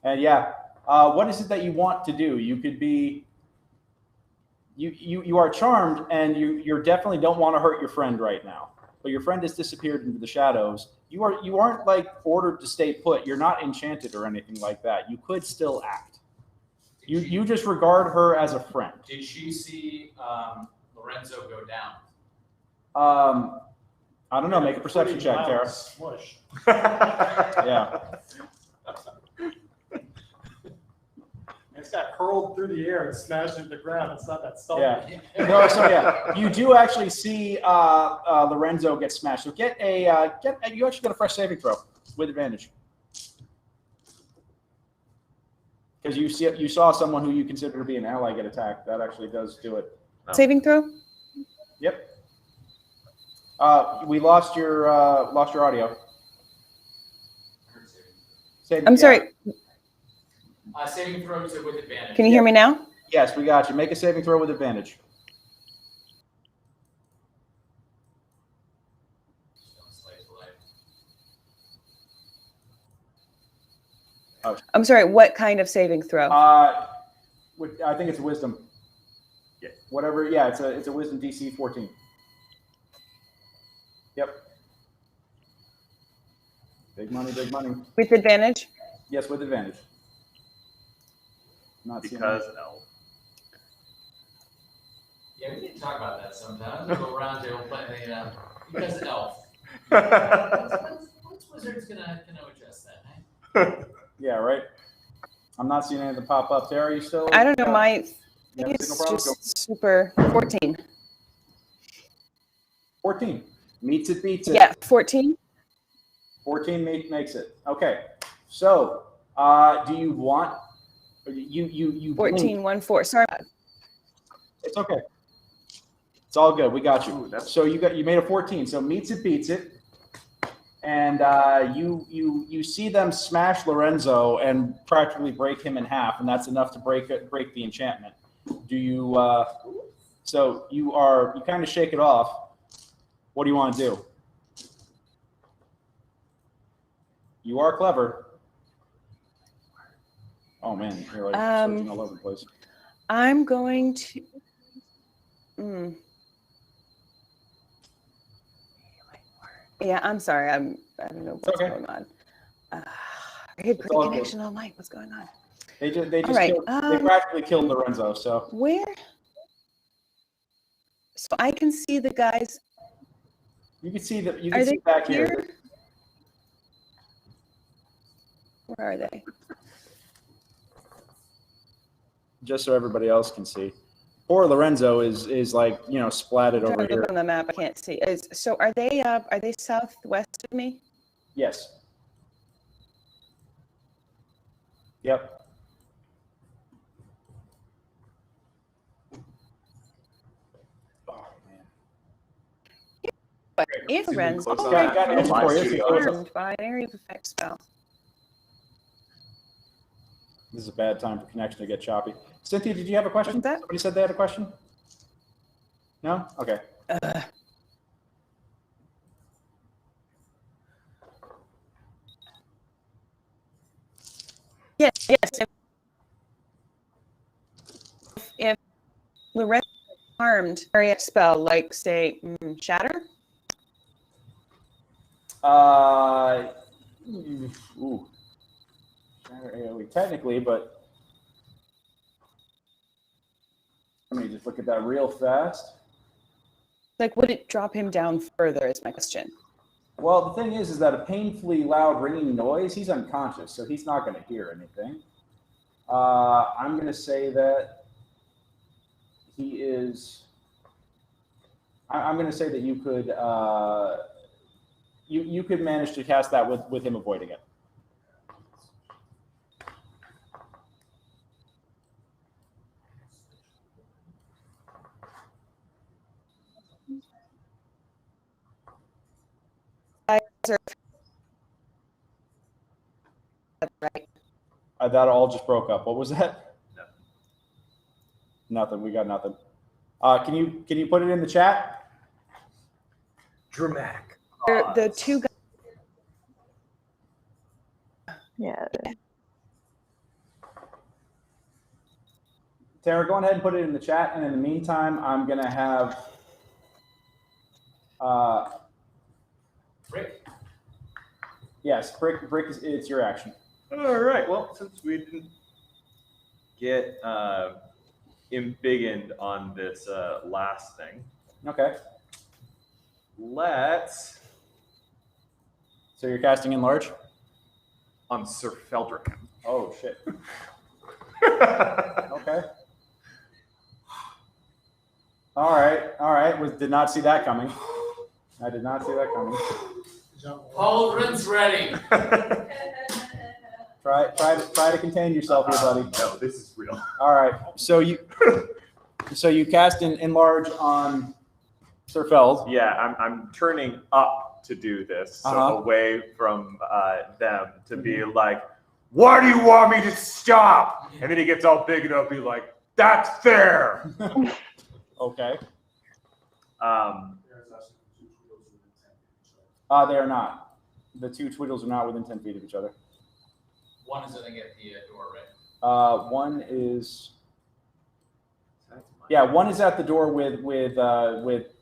And yeah, what is it that you want to do? You could be. You are charmed, and you definitely don't want to hurt your friend right now. But your friend has disappeared into the shadows. You aren't like ordered to stay put. You're not enchanted or anything like that. You could still act. You just regard her as a friend. Did she see Lorenzo go down? I don't know. Make a perception check, Tara. Smush. Yeah. It's got hurled through the air and smashed into the ground. It's not that stealthy. Yeah. No. So yeah, you do actually see Lorenzo get smashed. So you actually get a fresh saving throw with advantage. Because you saw someone who you consider to be an ally get attacked. That actually does do it. Saving throw? Yep. We lost your audio. I'm sorry. Saving throws with advantage. Can you hear me now? Yes, we got you. Make a saving throw with advantage. Oh. I'm sorry. What kind of saving throw? I think it's wisdom. Yeah. Whatever. Yeah, it's a wisdom DC 14. Yep. Big money, big money. With advantage? Yes, with advantage. Not because elf. Yeah, we need to talk about that sometime. We'll go around here. We'll play Because an elf. What's wizard's gonna address that, eh? Yeah, right. I'm not seeing anything pop up. Tara, are you still? I don't know. My you thing have is signal problems? just super 14. 14. Meets it, beats it. Yeah, 14. 14 makes it. Okay. So, do you want you 14, 1, 4. Sorry. It's okay. It's all good. We got you. So you made a 14. So meets it, beats it, and you see them smash Lorenzo and practically break him in half, and that's enough to break the enchantment. Do you? So you kind of shake it off. What do you want to do? You are clever. Oh man, you're like searching all over the place. I'm going to. Yeah, I'm sorry. I don't know what's going on. I had great connection all night. What's going on? They just right, killed, they practically killed Lorenzo. So where? So I can see the guys. you can see that. You can see back here. Where are they? Just so everybody else can see. Poor Lorenzo is like, splatted over here. On the map, I can't see. So are they southwest of me? Yes. Yep. Oh man. But if Lorenzo harmed by an area of effect spell. This is a bad time for connection to get choppy. Cynthia, did you have a question? Somebody said they had a question? No? Okay. Yes. If Lorenzo harmed area spell, like say shatter. Ooh. Shatter AoE technically, but let me just look at that real fast. Like, would it drop him down further? Is my question. Well, the thing is that a painfully loud ringing noise, he's unconscious, so he's not going to hear anything. I'm going to say that he is. I'm going to say that you could you could manage to cast that with him avoiding it. Right. That all just broke up. What was that? Nothing. We got nothing. Can you put it in the chat? Dramatic. The two guys. Yeah. Tara, go ahead and put it in the chat, and in the meantime, I'm gonna have Brick. Yes, Brick it's your action. All right. Well, since we didn't get embiggened on this last thing, Okay. let's So you're casting Enlarge? on Sir Feldruucan. Oh shit. Okay. All right. Did not see that coming. I did not see that coming. Pauldron's ready. Try to contain yourself here, buddy. No, this is real. All right. So you cast Enlarge on Sir Feld. Yeah, I'm turning up to do this, so away from them to be like, "Why do you want me to stop?" And then he gets all big and I'll be like, "That's fair." Okay. They are not. The two Tweedles are not within 10 feet of each other. One is going to get the door, right? One is. Yeah, one is at the door with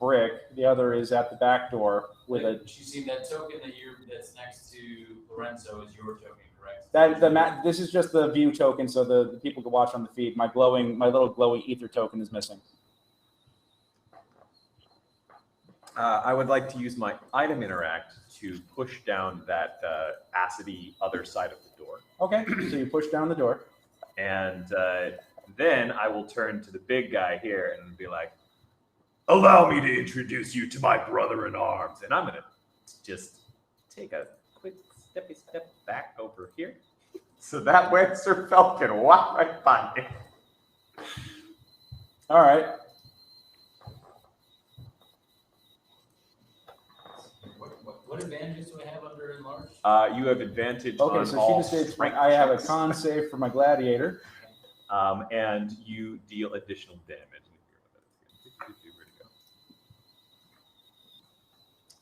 Brick. The other is at the back door with a. You see that token that's next to Lorenzo is your token, correct? This is just the view token, so the people can watch on the feed. My little glowing ether token is missing. I would like to use my item interact to push down that acidy other side of the door. Okay, so you push down the door. And then I will turn to the big guy here and be like, allow me to introduce you to my brother in arms. And I'm going to just take a quick steppy step back over here. So that way Sir Fel can walk right by me. All right. What advantages do I have under enlarged? You have advantage Okay, on so all she just did. strength I have a checks. con save for my gladiator. And you deal additional damage. Where'd it go?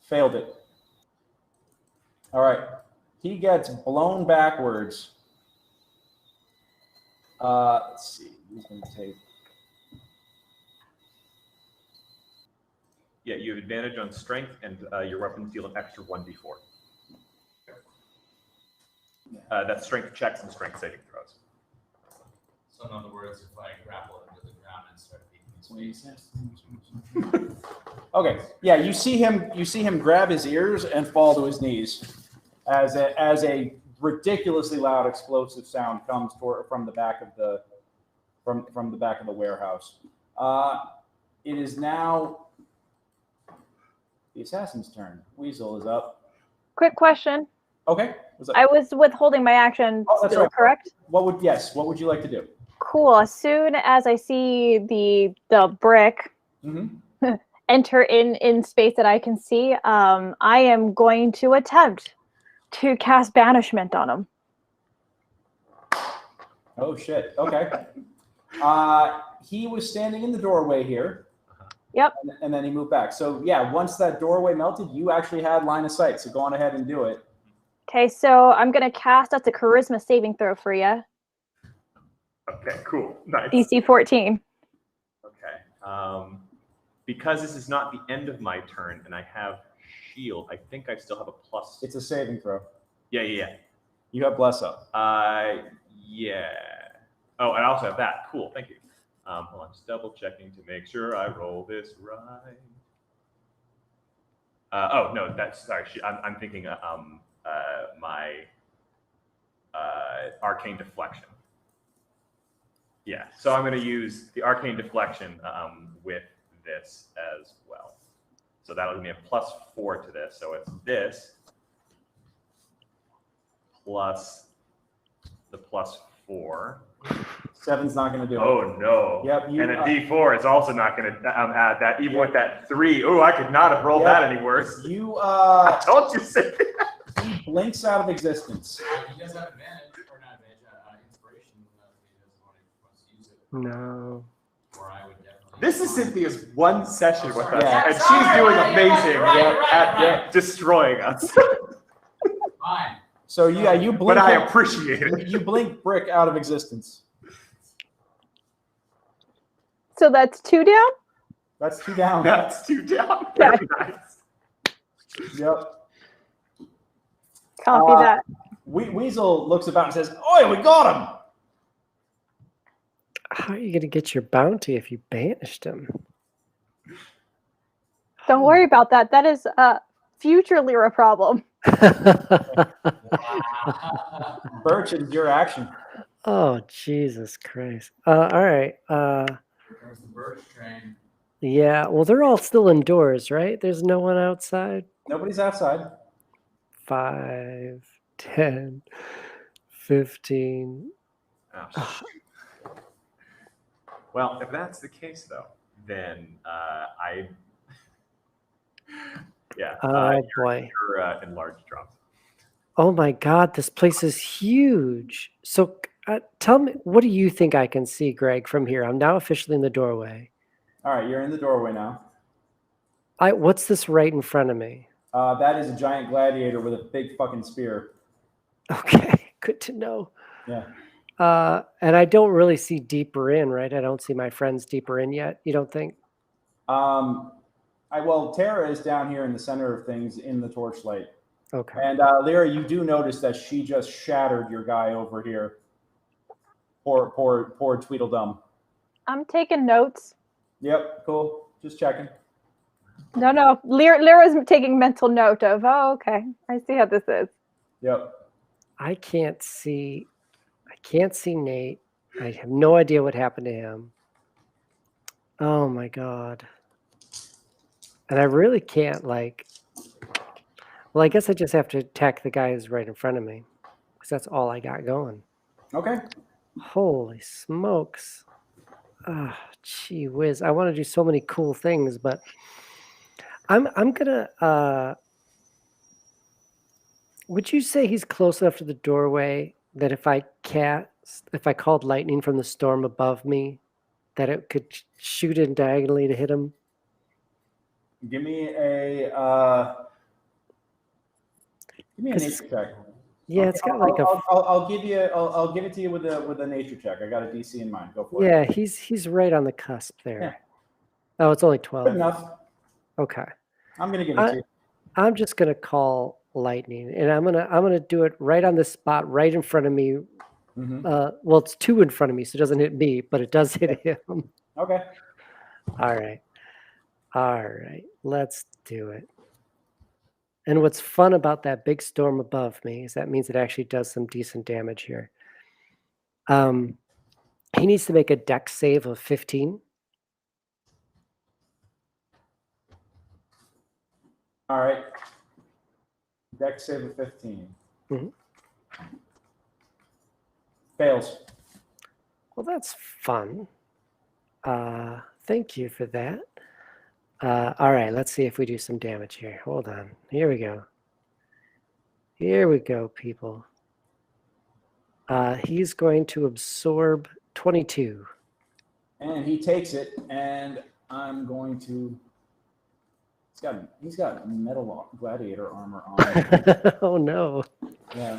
Failed it. All right. He gets blown backwards. Let's see. He's going to take. Yeah, you have advantage on strength, and your weapons deal an extra 1d4. That's strength checks and strength saving throws. So in other words, if I grapple into the ground and start beating his face. Okay. Yeah, you see him grab his ears and fall to his knees as a ridiculously loud explosive sound comes from the back of the from the back of the warehouse. It is now the assassin's turn. Weasel is up. Quick question. Okay. What's up? I was withholding my action that's still, right. correct? What would you like to do? Cool. As soon as I see the brick Mm-hmm. enter in space that I can see, I am going to attempt to cast banishment on him. Oh shit. Okay. He was standing in the doorway here. Yep. And then he moved back. So yeah, once that doorway melted, you actually had line of sight. So go on ahead and do it. Okay, so I'm gonna cast. That's a charisma saving throw for you. Okay, cool. Nice. DC 14. Okay. Because this is not the end of my turn and I have shield, I think I still have a plus. It's a saving throw. Yeah. You have bless up. Yeah. Oh, I also have that. Cool. Thank you. Hold on, just double checking to make sure I roll this right. Oh no, that's sorry. I'm thinking my arcane deflection. Yeah, so I'm going to use the arcane deflection with this as well. So that'll give me a +4 to this. So it's this plus the +4. 7's not going to do it. Oh no! Yep. And a D4 is also not going to add that. Even with that 3, oh, I could not have rolled that any worse. You I told you so. He blinks out of existence. He does have advantage, or not advantage, inspiration if he doesn't wants to use it. No. Or I would definitely. This is Cynthia's one session with us, Yeah. and she's doing amazing Right. at destroying us. Fine. So yeah, you blink. But I appreciate it. You blink brick out of existence. So that's 2 down. That's 2 down. That's 2 down. Yeah. Very nice. Yep. Copy that. Weasel looks about and says, "Oi, we got him." How are you going to get your bounty if you banished him? Don't worry about that. That is a future Leira problem. Birch, it's your action. Oh, Jesus Christ. All right. There's the birch train. Yeah, well, they're all still indoors, right? There's no one outside. Nobody's outside. 5, 10, 15. Oh, well, if that's the case, though, then Boy. your enlarged drops. Oh my God, this place is huge. So tell me, what do you think I can see, Greg, from here? I'm now officially in the doorway. All right, you're in the doorway now. What's this right in front of me? That is a giant gladiator with a big fucking spear. Okay, good to know. Yeah. And I don't really see deeper in, right? I don't see my friends deeper in yet. You don't think? Well, Tara is down here in the center of things in the torchlight. Okay. And Leira, you do notice that she just shattered your guy over here. Poor Tweedledum. I'm taking notes. Yep, cool. Just checking. No. Lyra's taking mental note of, oh, okay. I see how this is. Yep. I can't see Nate. I have no idea what happened to him. Oh my god. And I really can't well, I guess I just have to attack the guy who's right in front of me. Because that's all I got going. Okay. Holy smokes. Ah, gee whiz. I want to do so many cool things, but I'm gonna would you say he's close enough to the doorway that if I called lightning from the storm above me, that it could shoot in diagonally to hit him? Give me a nature check. Yeah, it's got like I'll give it to you with a nature check. I got a DC in mind. Go for it. yeah, he's right on the cusp there. Yeah. Oh, it's only 12. Good enough. Okay. I'm gonna give it to you. I'm just gonna call lightning, and I'm gonna do it right on the spot, right in front of me. Well, it's 2 in front of me, so it doesn't hit me, but it does hit him. Okay. All right, let's do it. And what's fun about that big storm above me is that means it actually does some decent damage here. He needs to make a dex save of 15. All right. Dex save of 15. Fails. Well, that's fun. Thank you for that. All right, let's see if we do some damage here. Hold on. Here we go. Here we go, people. He's going to absorb 22. And he takes it, and I'm going to. He's got metal gladiator armor on. Oh no. Yeah.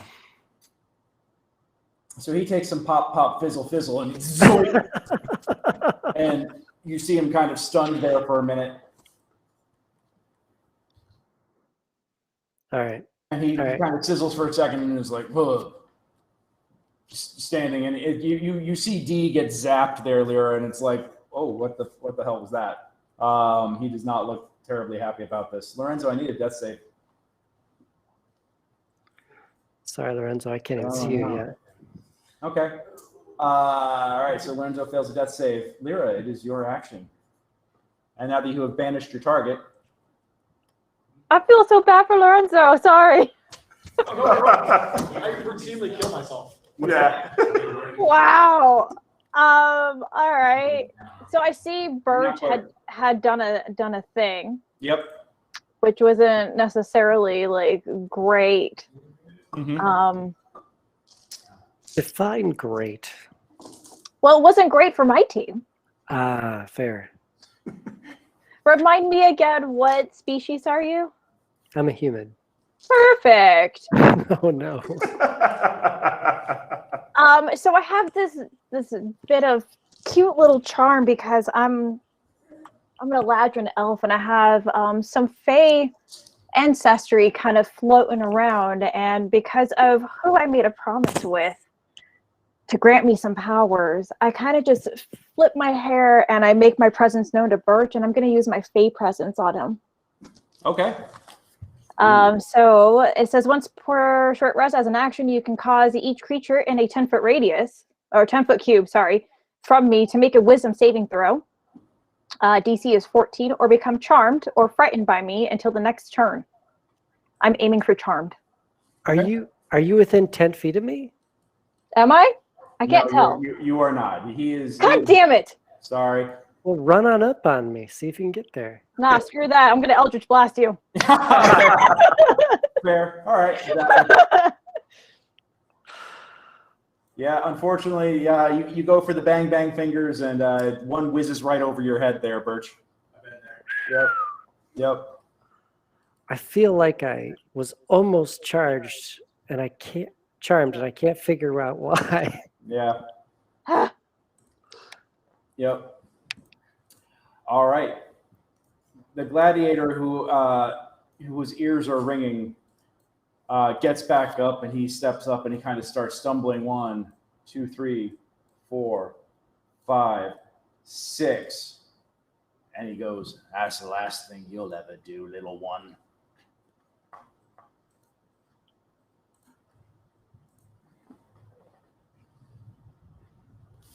So he takes some pop, fizzle, and and you see him kind of stunned there for a minute. All right. And he kind of sizzles for a second and is like, ugh. Just standing, and you see D get zapped there, Leira, and it's like, oh, what the hell was that? He does not look terribly happy about this. Lorenzo, I need a death save. Sorry, Lorenzo, I can't even see you yet. Okay. All right, so Lorenzo fails a death save. Leira, it is your action. And now that you have banished your target. I feel so bad for Lorenzo. Sorry. I routinely kill myself. Yeah. Wow. All right. So I see Birch had done a thing. Yep. Which wasn't necessarily like great. Define great. Well, it wasn't great for my team. Ah, fair. Remind me again, what species are you? I'm a human. Perfect. Oh no. So I have this bit of cute little charm because I'm an Eladrin elf and I have some Fey ancestry kind of floating around, and because of who I made a promise with to grant me some powers, I kind of just flip my hair and I make my presence known to Birch, and I'm going to use my Fey presence on him. Okay. So it says once per short rest as an action, you can cause each creature in a 10-foot radius, or 10-foot cube, sorry, from me to make a wisdom saving throw. DC is 14, or become charmed or frightened by me until the next turn. I'm aiming for charmed. Are you within 10 feet of me? Am I? I can't tell. You are not. He is. God damn it! Sorry. Well, run on up on me. See if you can get there. Nah, screw that. I'm gonna Eldritch Blast you. Fair. All right. Yeah, unfortunately, you go for the bang bang fingers, and one whizzes right over your head there, Birch. I've been there. Yep. I feel like I was almost charmed, and I can't figure out why. Yeah. Yep. All right. The gladiator whose ears are ringing gets back up, and he steps up and he kind of starts stumbling. 1, 2, 3, 4, 5, 6, And he goes, "That's the last thing you'll ever do, little one."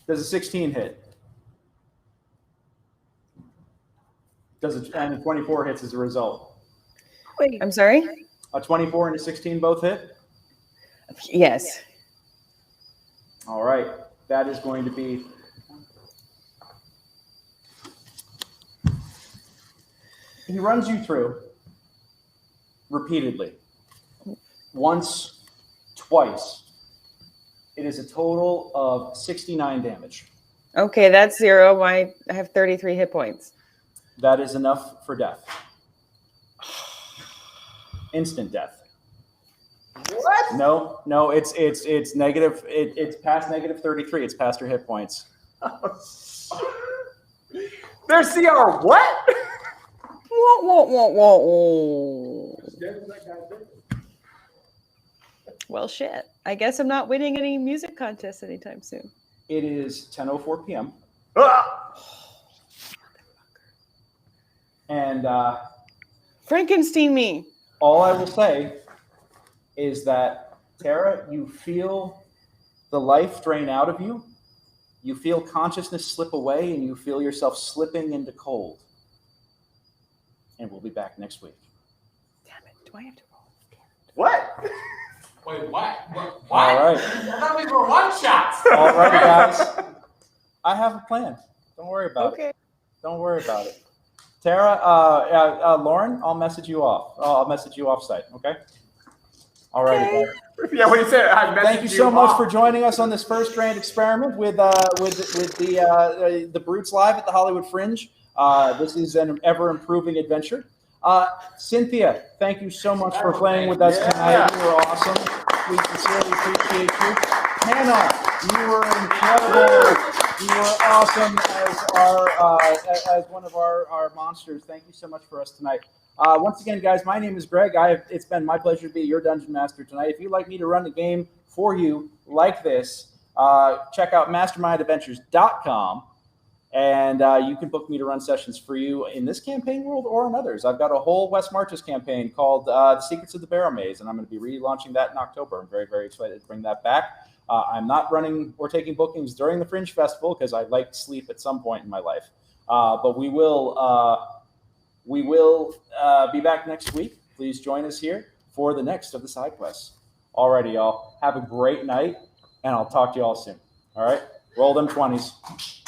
Does a 16 hit? Does it, and a 24 hits as a result? Wait, I'm sorry? A 24 and a 16 both hit? Yes. All right. That is going to be... He runs you through repeatedly. Once, twice. It is a total of 69 damage. Okay, that's 0. I have 33 hit points. That is enough for death. Instant death. What? No, it's negative. It's past negative 33. It's past your hit points. Their CR what? Whoa. Well, shit. I guess I'm not winning any music contests anytime soon. It is 10:04 p.m. And Frankenstein me. all I will say is that, Tara, you feel the life drain out of you. You feel consciousness slip away, and you feel yourself slipping into cold. And we'll be back next week. Damn it. Do I have to roll? What? Wait, what? What? All right. I thought we were one shots. All right, guys. I have a plan. Don't worry about Okay. it. Don't worry about it. Tara, Lauren, I'll message you off. I'll message you off site, okay? All right, guys. Yeah, when you said I messaged Thank you so much off. for joining us on this first grand experiment with the Brutes Live at the Hollywood Fringe. This is an ever improving adventure. Cynthia, thank you so much for playing with us tonight. You were awesome. We sincerely appreciate you. Hannah, you were incredible. You were awesome as one of our monsters. Thank you so much for us tonight. Once again, guys, my name is Greg. It's been my pleasure to be your dungeon master tonight. If you'd like me to run the game for you like this, check out mastermindadventures.com. And you can book me to run sessions for you in this campaign world or in others. I've got a whole West Marches campaign called The Secrets of the Barrow Maze, and I'm going to be relaunching that in October. I'm very, very excited to bring that back. I'm not running or taking bookings during the Fringe Festival because I'd like to sleep at some point in my life. But we will be back next week. Please join us here for the next of the side quests. Alrighty, y'all. Have a great night, and I'll talk to you all soon. All right? Roll them 20s.